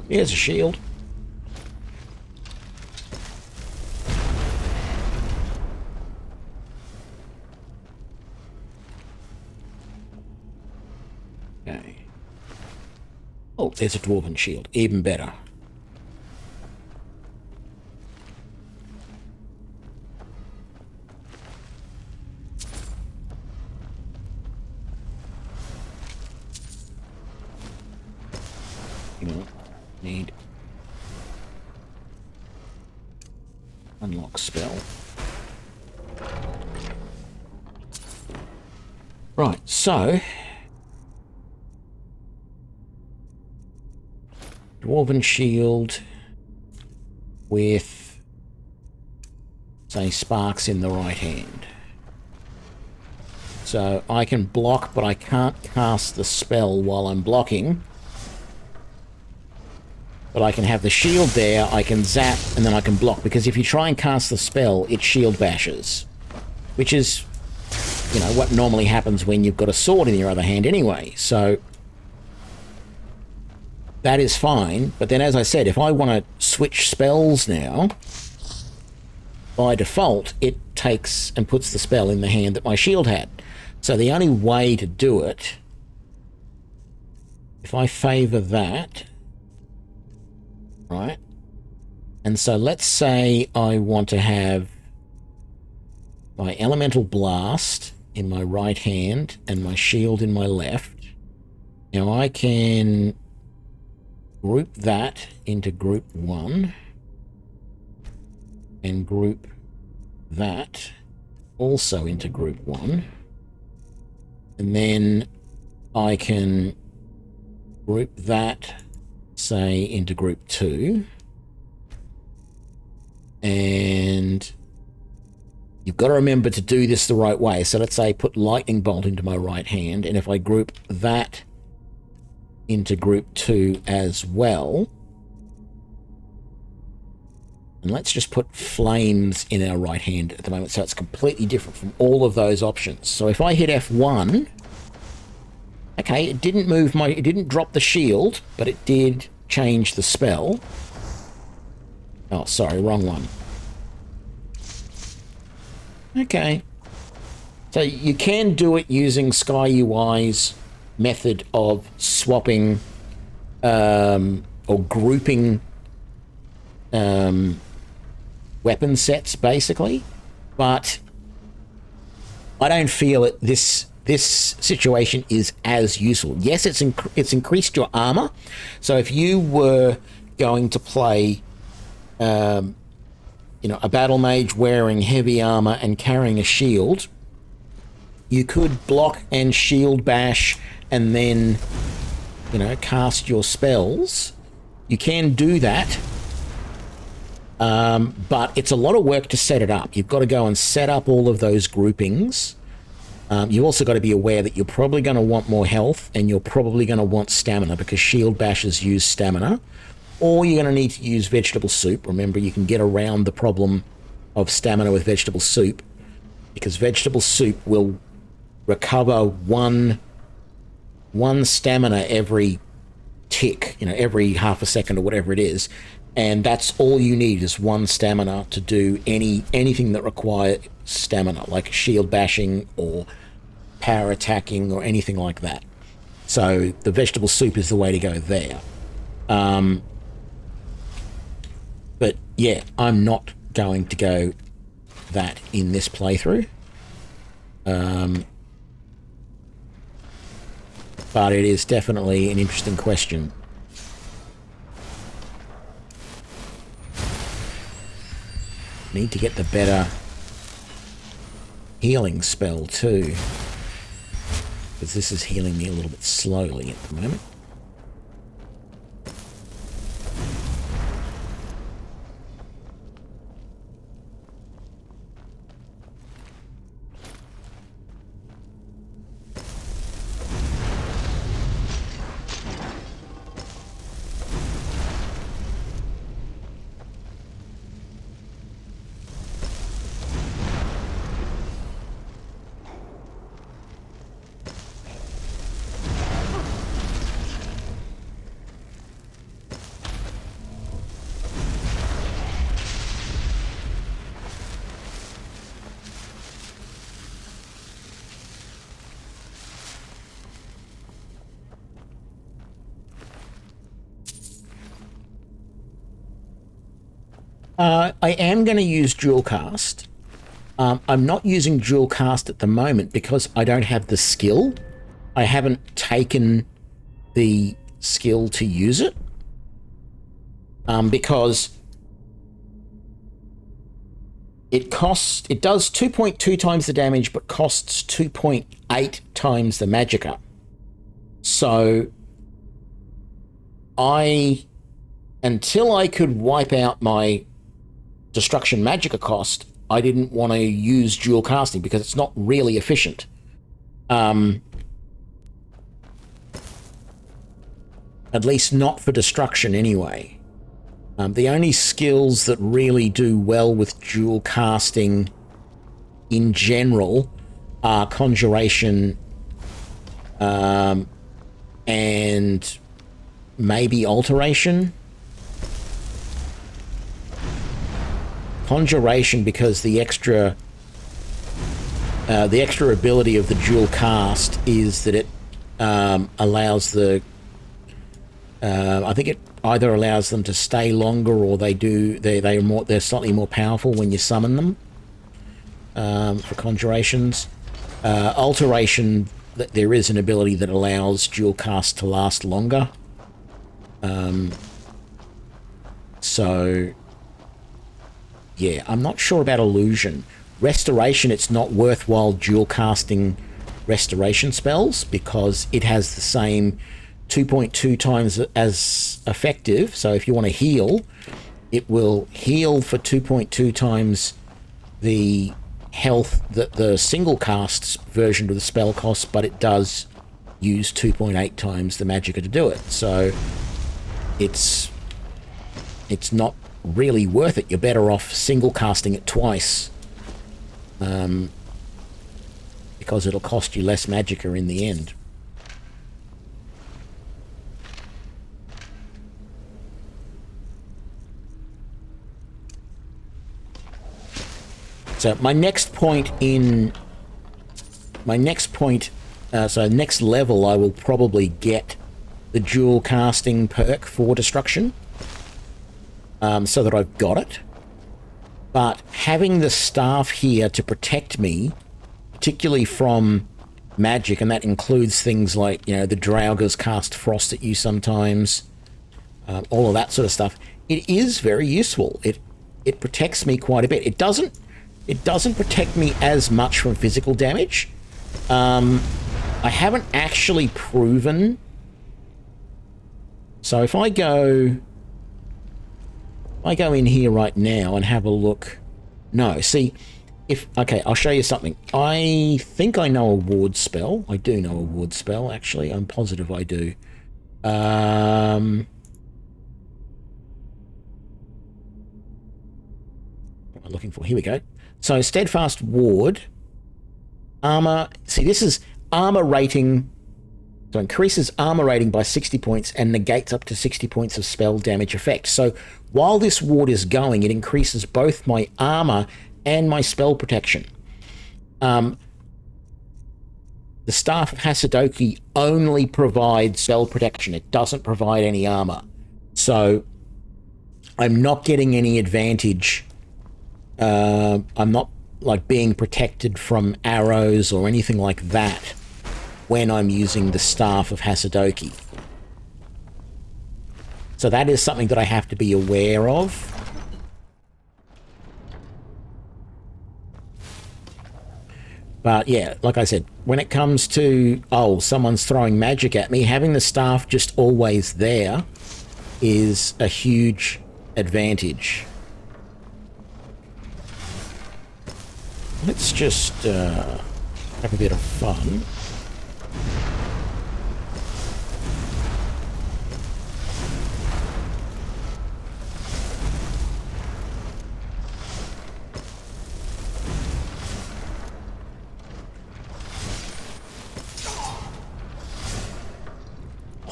Here's a shield. Okay. Oh, there's a dwarven shield. Even better. Need unlock spell. Right, so dwarven shield with, say, sparks in the right hand. So I can block, but I can't cast the spell while I'm blocking. but I can have the shield there, I can zap, and then I can block, because if you try and cast the spell, it shield bashes, which is, you know, what normally happens when you've got a sword in your other hand anyway, so that is fine. But then, as I said, if I want to switch spells now, by default, it takes and puts the spell in the hand that my shield had. So the only way to do it, if I favour that, right, and so let's say I want to have my Elemental Blast in my right hand and my shield in my left. Now I can group that into group 1 and group that also into group 1, and then I can group that, say, into group 2, and you've got to remember to do this the right way. So let's say put Lightning Bolt into my right hand, and if I group that into group 2 as well, and let's just put Flames in our right hand at the moment, so it's completely different from all of those options. So if I hit F1, okay, it didn't move it didn't drop the shield, but it did change the spell. Oh, sorry, wrong one. Okay. So you can do it using SkyUI's method of swapping or grouping weapon sets, basically, but I don't feel it. This situation is as useful. Yes, it's increased your armor. So if you were going to play, you know, a battle mage wearing heavy armor and carrying a shield, you could block and shield bash and then, you know, cast your spells. You can do that. But it's a lot of work to set it up. You've got to go and set up all of those groupings. You've also got to be aware that you're probably going to want more health, and you're probably going to want stamina, because shield bashes use stamina. Or you're going to need to use vegetable soup. Remember, you can get around the problem of stamina with vegetable soup, because vegetable soup will recover one stamina every tick, you know, every half a second or whatever it is. And that's all you need, is one stamina to do anything that requires stamina, like shield bashing or power attacking or anything like that. So the vegetable soup is the way to go there. But yeah, I'm not going to go that in this playthrough. But it is definitely an interesting question. Need to get the better healing spell too, because this is healing me a little bit slowly at the moment. I am going to use dual cast. I'm not using dual cast at the moment because I don't have the skill. I haven't taken the skill to use it. Because it does 2.2 times the damage, but costs 2.8 times the magicka. So until I could wipe out my Destruction Magicka cost, I didn't want to use dual casting because it's not really efficient. At least not for destruction anyway. The only skills that really do well with dual casting in general are Conjuration and maybe Alteration. Conjuration, because the extra ability of the dual cast is that it allows the I think it either allows them to stay longer, or they're slightly more powerful when you summon them for conjurations. Alteration, there is an ability that allows dual cast to last longer. So yeah, I'm not sure about Illusion. Restoration, it's not worthwhile dual casting restoration spells because it has the same 2.2 times as effective. So if you want to heal, it will heal for 2.2 times the health that the single cast version of the spell costs, but it does use 2.8 times the magicka to do it. So it's not really worth it. You're better off single casting it twice, because it'll cost you less magicka in the end. So my next point, so next level, I will probably get the dual casting perk for Destruction, so that I've got it. But having the staff here to protect me, particularly from magic, and that includes things like, the Draugrs cast frost at you sometimes, all of that sort of stuff, it is very useful. It protects me quite a bit. It doesn't protect me as much from physical damage. I haven't actually proven. So if I go in here right now and have a look. No, see, okay, I'll show you something. I think I know a ward spell. I do know a ward spell, actually. I'm positive I do. What am I looking for? Here we go. So Steadfast Ward, armor. See, this is armor rating. So increases armor rating by 60 points and negates up to 60 points of spell damage effect. So while this ward is going, it increases both my armor and my spell protection. The Staff of Hasedoki only provides spell protection. It doesn't provide any armor. So I'm not getting any advantage. I'm not like being protected from arrows or anything like that when I'm using the Staff of Hasedoki. So that is something that I have to be aware of. But yeah, like I said, when it comes to, someone's throwing magic at me, having the staff just always there is a huge advantage. Let's just have a bit of fun.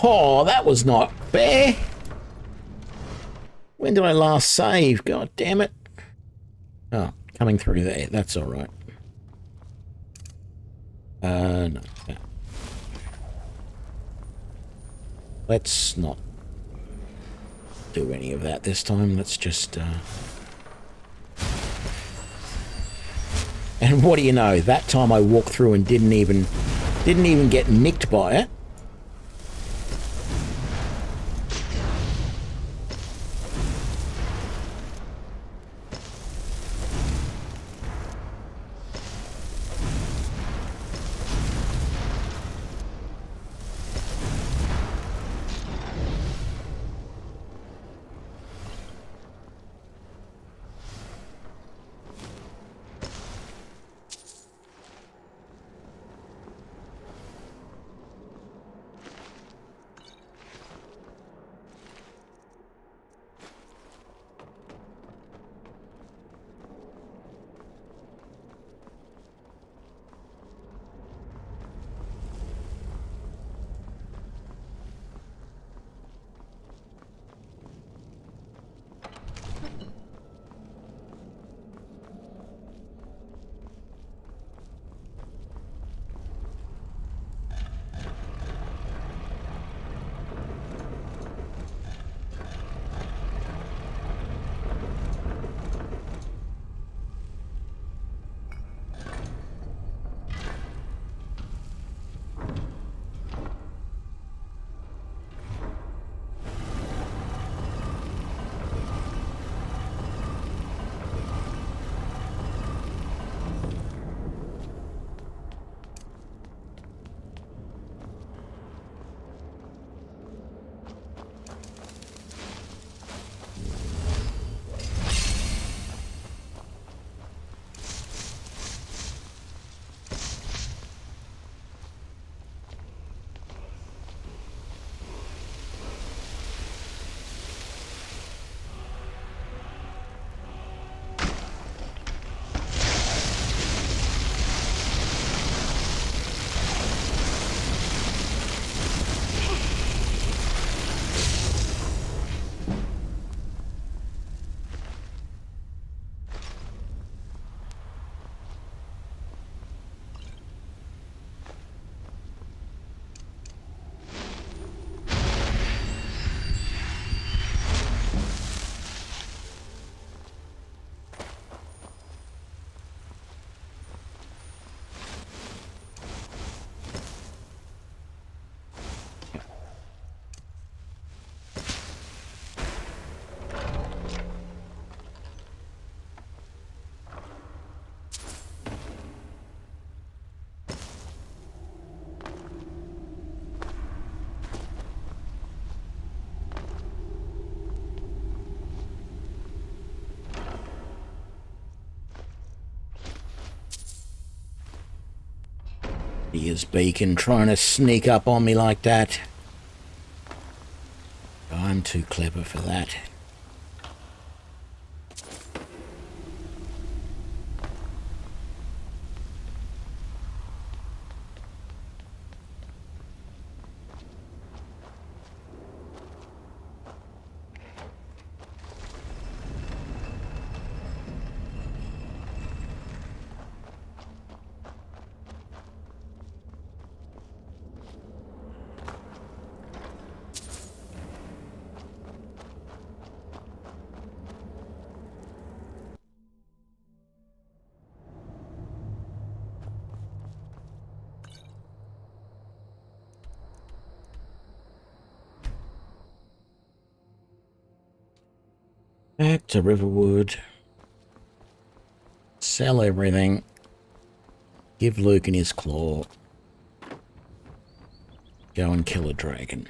Oh, that was not fair. When did I last save? God damn it. Oh, coming through there. That's all right. No. Let's not do any of that this time. Let's just... And what do you know? That time I walked through and didn't even get nicked by it. Here's Beacon trying to sneak up on me like that. I'm too clever for that. Back to Riverwood. Sell everything. Give Luke and his claw. Go and kill a dragon.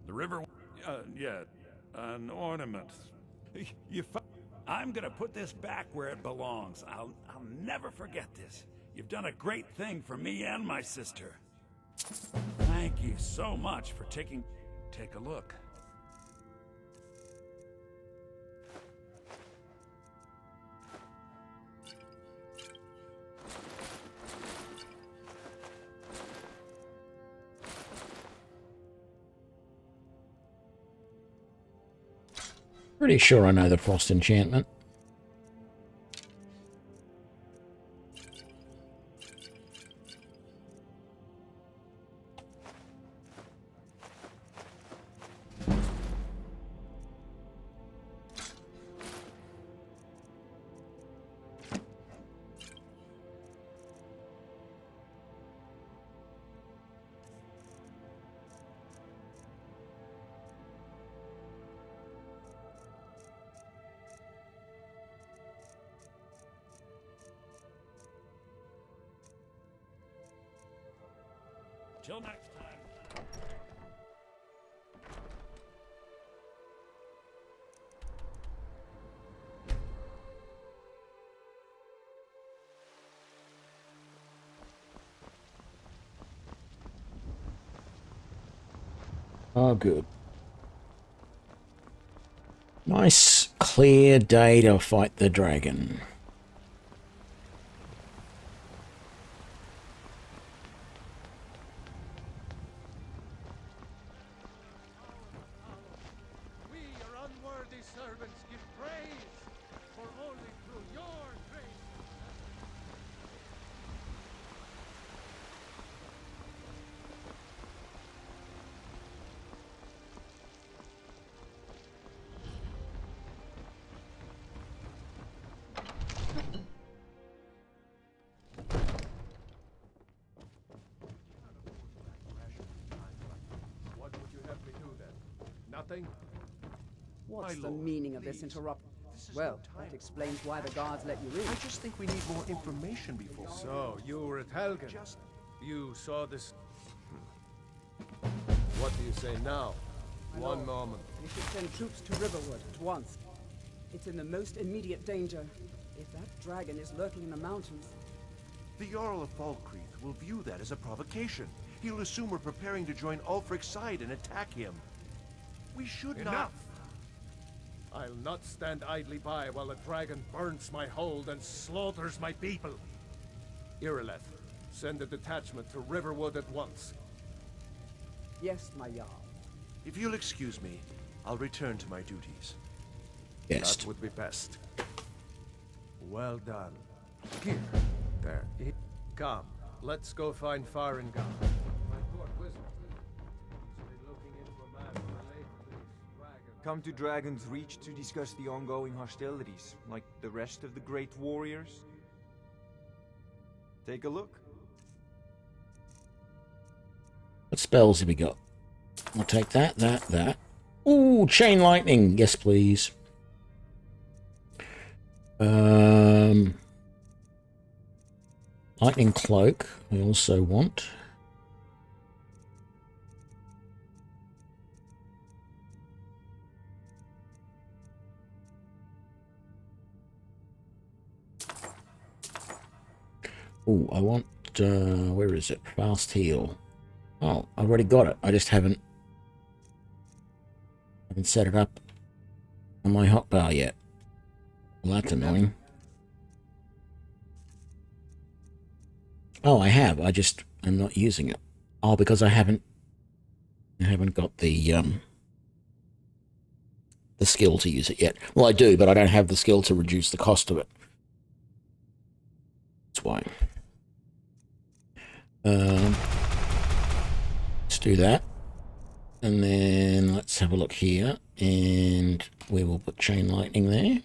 The river, yeah, an ornament. I'm gonna put this back where it belongs. I'll never forget this. You've done a great thing for me and my sister. Thank you so much for take a look. Pretty sure I know the frost enchantment. Till next time. Oh, good. Nice, clear day to fight the dragon. Nothing? What's the meaning of this interruption? Well, that explains why the guards let you in. I just think we need more information before. So, you were at Helgen. You saw this. What do you say now? One moment. We should send troops to Riverwood at once. It's in the most immediate danger. If that dragon is lurking in the mountains... The Jarl of Falkreath will view that as a provocation. He'll assume we're preparing to join Ulfric's side and attack him. We should not... I'll not stand idly by while the dragon burns my hold and slaughters my people. Irileth, send a detachment to Riverwood at once. Yes, my Jarl. If you'll excuse me, I'll return to my duties. Yes. That would be best. Well done. Here. There. Come. Let's go find Farengar. My court wizard. He's been looking into a man related to this dragon. Come to Dragon's Reach to discuss the ongoing hostilities, like the rest of the great warriors? Take a look. What spells have we got? I'll take that. Ooh, chain lightning. Yes, please. Lightning cloak. We also want. Ooh, I want. Where is it? Fast heal. Oh, I've already got it. I just haven't set it up on my hotbar yet. Well, that's annoying. Oh, I have. I'm not using it. Oh, because I haven't got the skill to use it yet. Well, I do, but I don't have the skill to reduce the cost of it. That's why. Let's do that. And then let's have a look here. And we will put chain lightning there.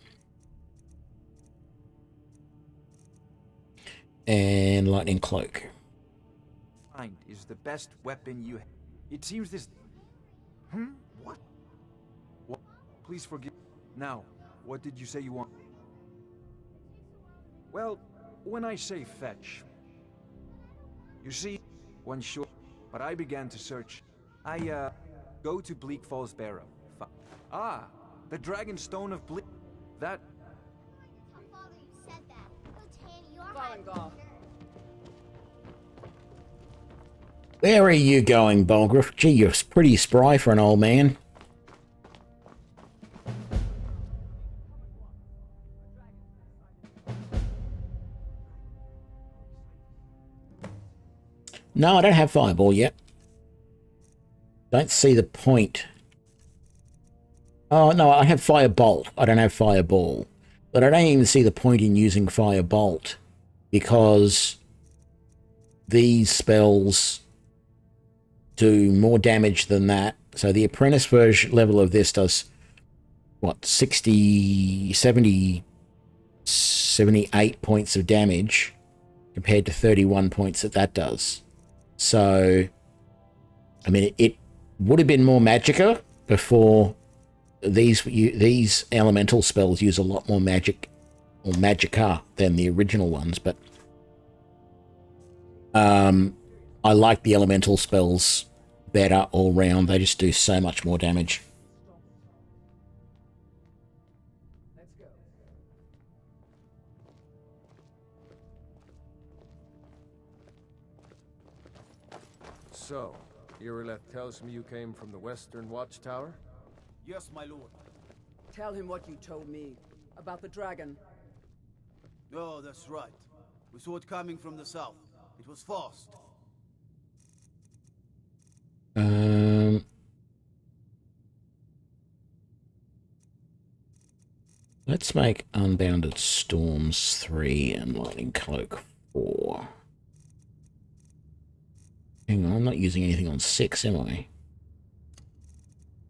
And lightning cloak. Mind is the best weapon you have. It seems this... What? What? Please forgive... Now, what did you say you want? Well, when I say fetch... You see, one short... But I began to search. I, go to Bleak Falls Barrow. The Dragon Stone of Bleak... That... Where are you going, Bolgriff? Gee, you're pretty spry for an old man. No, I don't have Fireball yet. Don't see the point. Oh, no, I have Firebolt. I don't have Fireball. But I don't even see the point in using Firebolt, because these spells do more damage than that. So the apprentice version level of this does, what, 60, 70, 78 points of damage compared to 31 points that does. So, I mean, it would have been more Magicka before. These elemental spells use a lot more magic or Magicka than the original ones, but I like the elemental spells better all round. They just do so much more damage. So, Irileth tells me you came from the Western Watchtower? Yes, my lord. Tell him what you told me about the dragon. Oh, that's right. We saw it coming from the south. It was fast. Let's make Unbounded Storms 3 and Lightning Cloak 4. Hang on, I'm not using anything on 6, am I?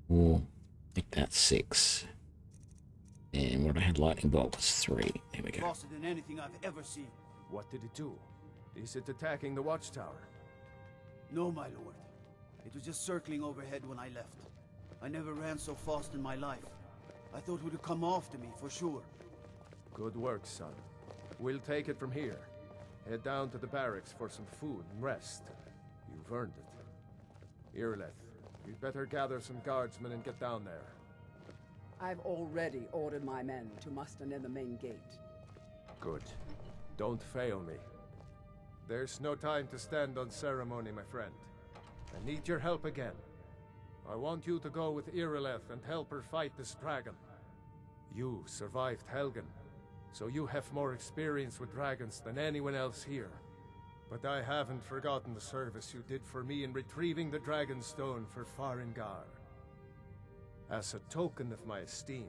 Or make that 6. And what I had, Lightning Bolt was 3. There we go. Faster than anything I've ever seen. What did it do? Is it attacking the Watchtower? No, my lord. It was just circling overhead when I left. I never ran so fast in my life. I thought it would come after me, for sure. Good work, son. We'll take it from here. Head down to the barracks for some food and rest. You've earned it. Irileth, you'd better gather some guardsmen and get down there. I've already ordered my men to muster near the main gate. Good. Don't fail me. There's no time to stand on ceremony, my friend. I need your help again. I want you to go with Irileth and help her fight this dragon. You survived Helgen, so you have more experience with dragons than anyone else here. But I haven't forgotten the service you did for me in retrieving the Dragon Stone for Farengar. As a token of my esteem,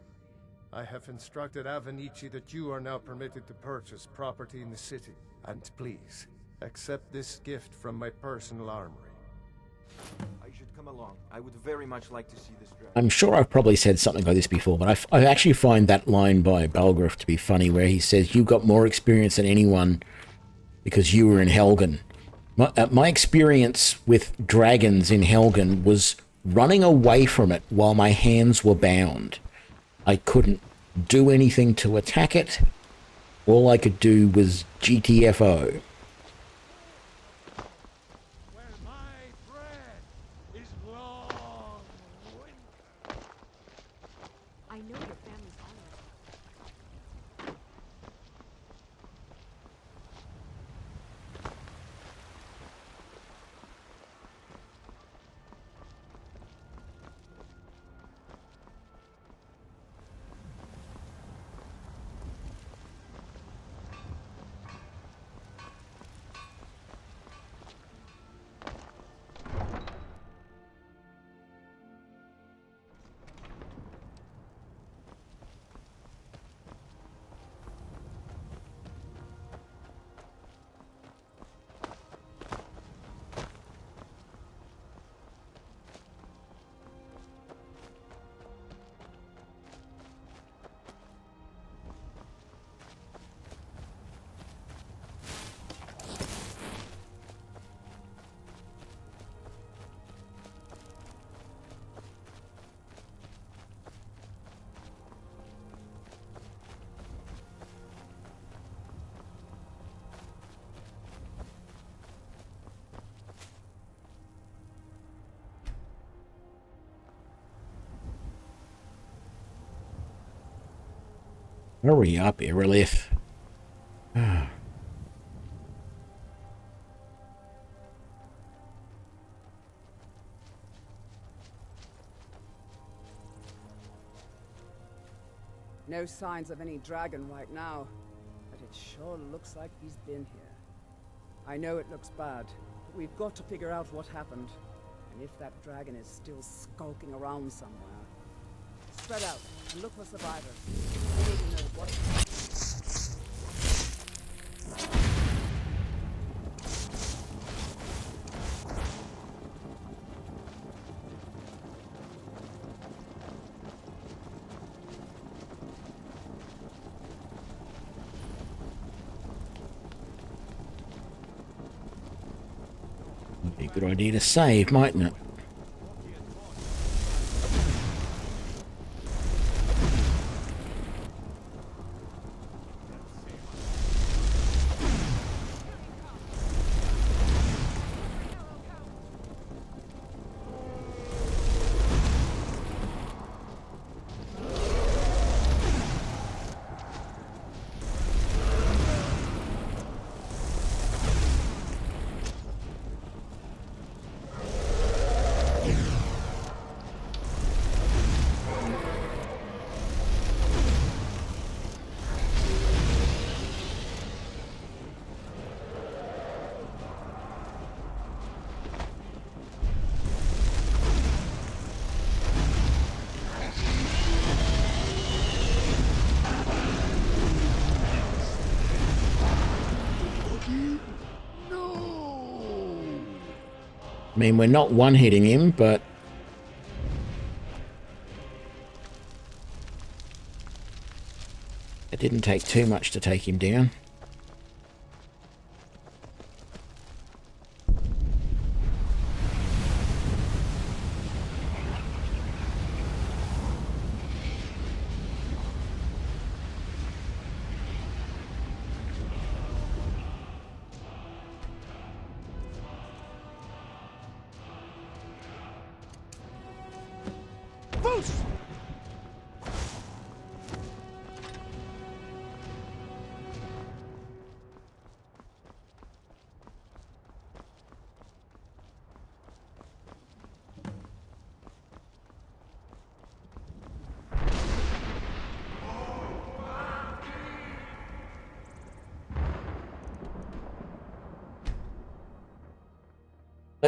I have instructed Avenici that you are now permitted to purchase property in the city. And please, accept this gift from my personal armory. I should come along. I would very much like to see this dragon. I'm sure I've probably said something like this before, but I actually find that line by Balgruuf to be funny, where he says, "You got more experience than anyone because you were in Helgen." My experience with dragons in Helgen was running away from it while my hands were bound. I couldn't do anything to attack it. All I could do was GTFO. Hurry up, Irelith. No signs of any dragon right now, but it sure looks like he's been here. I know it looks bad, but we've got to figure out what happened, and if that dragon is still skulking around somewhere. Spread out and look for survivors. We need to know what. Be a good idea to save, mightn't it? I mean, we're not one-hitting him, but it didn't take too much to take him down.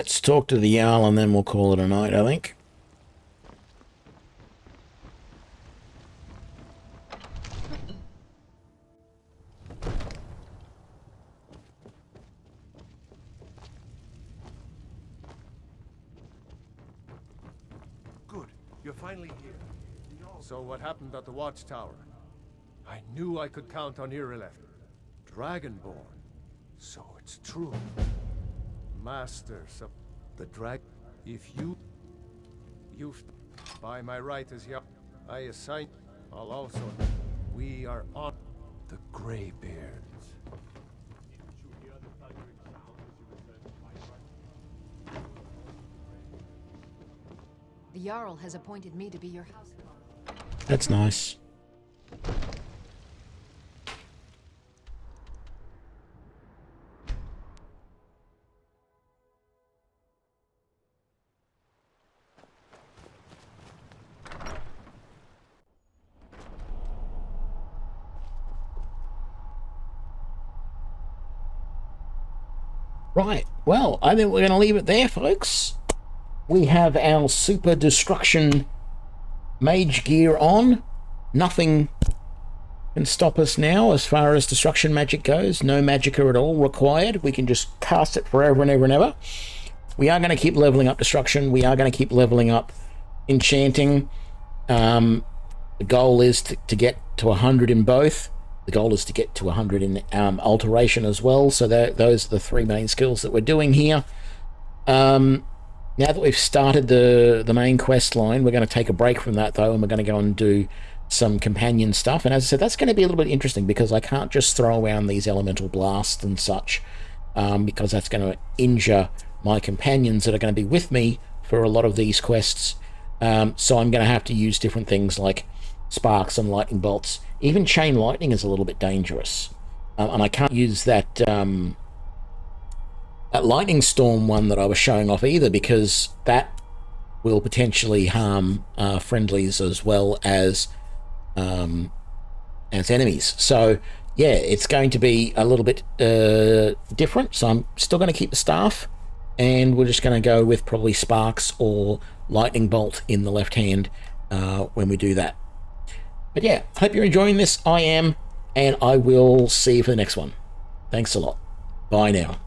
Let's talk to the Jarl and then we'll call it a night, I think. Good. You're finally here. So what happened at the watchtower? I knew I could count on Irileth. Dragonborn. So it's true. Masters of the drag. If you by my right as young, I assign. I'll also. We are on the Greybeards. The Jarl has appointed me to be your house. That's nice. Right, well, I think we're going to leave it there, folks. We have our super destruction mage gear on. Nothing can stop us now as far as destruction magic goes. No magicka at all required. We can just cast it forever and ever and ever. We are going to keep leveling up destruction. We are going to keep leveling up enchanting. The goal is to get to 100 in both. The goal is to get to 100 in alteration as well. So those are the three main skills that we're doing here. Now that we've started the main quest line, we're going to take a break from that though, and we're going to go and do some companion stuff. And as I said, that's going to be a little bit interesting because I can't just throw around these elemental blasts and such, because that's going to injure my companions that are going to be with me for a lot of these quests. So I'm going to have to use different things like sparks and lightning bolts. Even chain lightning is a little bit dangerous, and I can't use that that lightning storm one that I was showing off either, because that will potentially harm friendlies as well as enemies. So yeah, it's going to be a little bit different. So I'm still going to keep the staff, and we're just going to go with probably sparks or lightning bolt in the left hand when we do that. But yeah, hope you're enjoying this. I am, and I will see you for the next one. Thanks a lot. Bye now.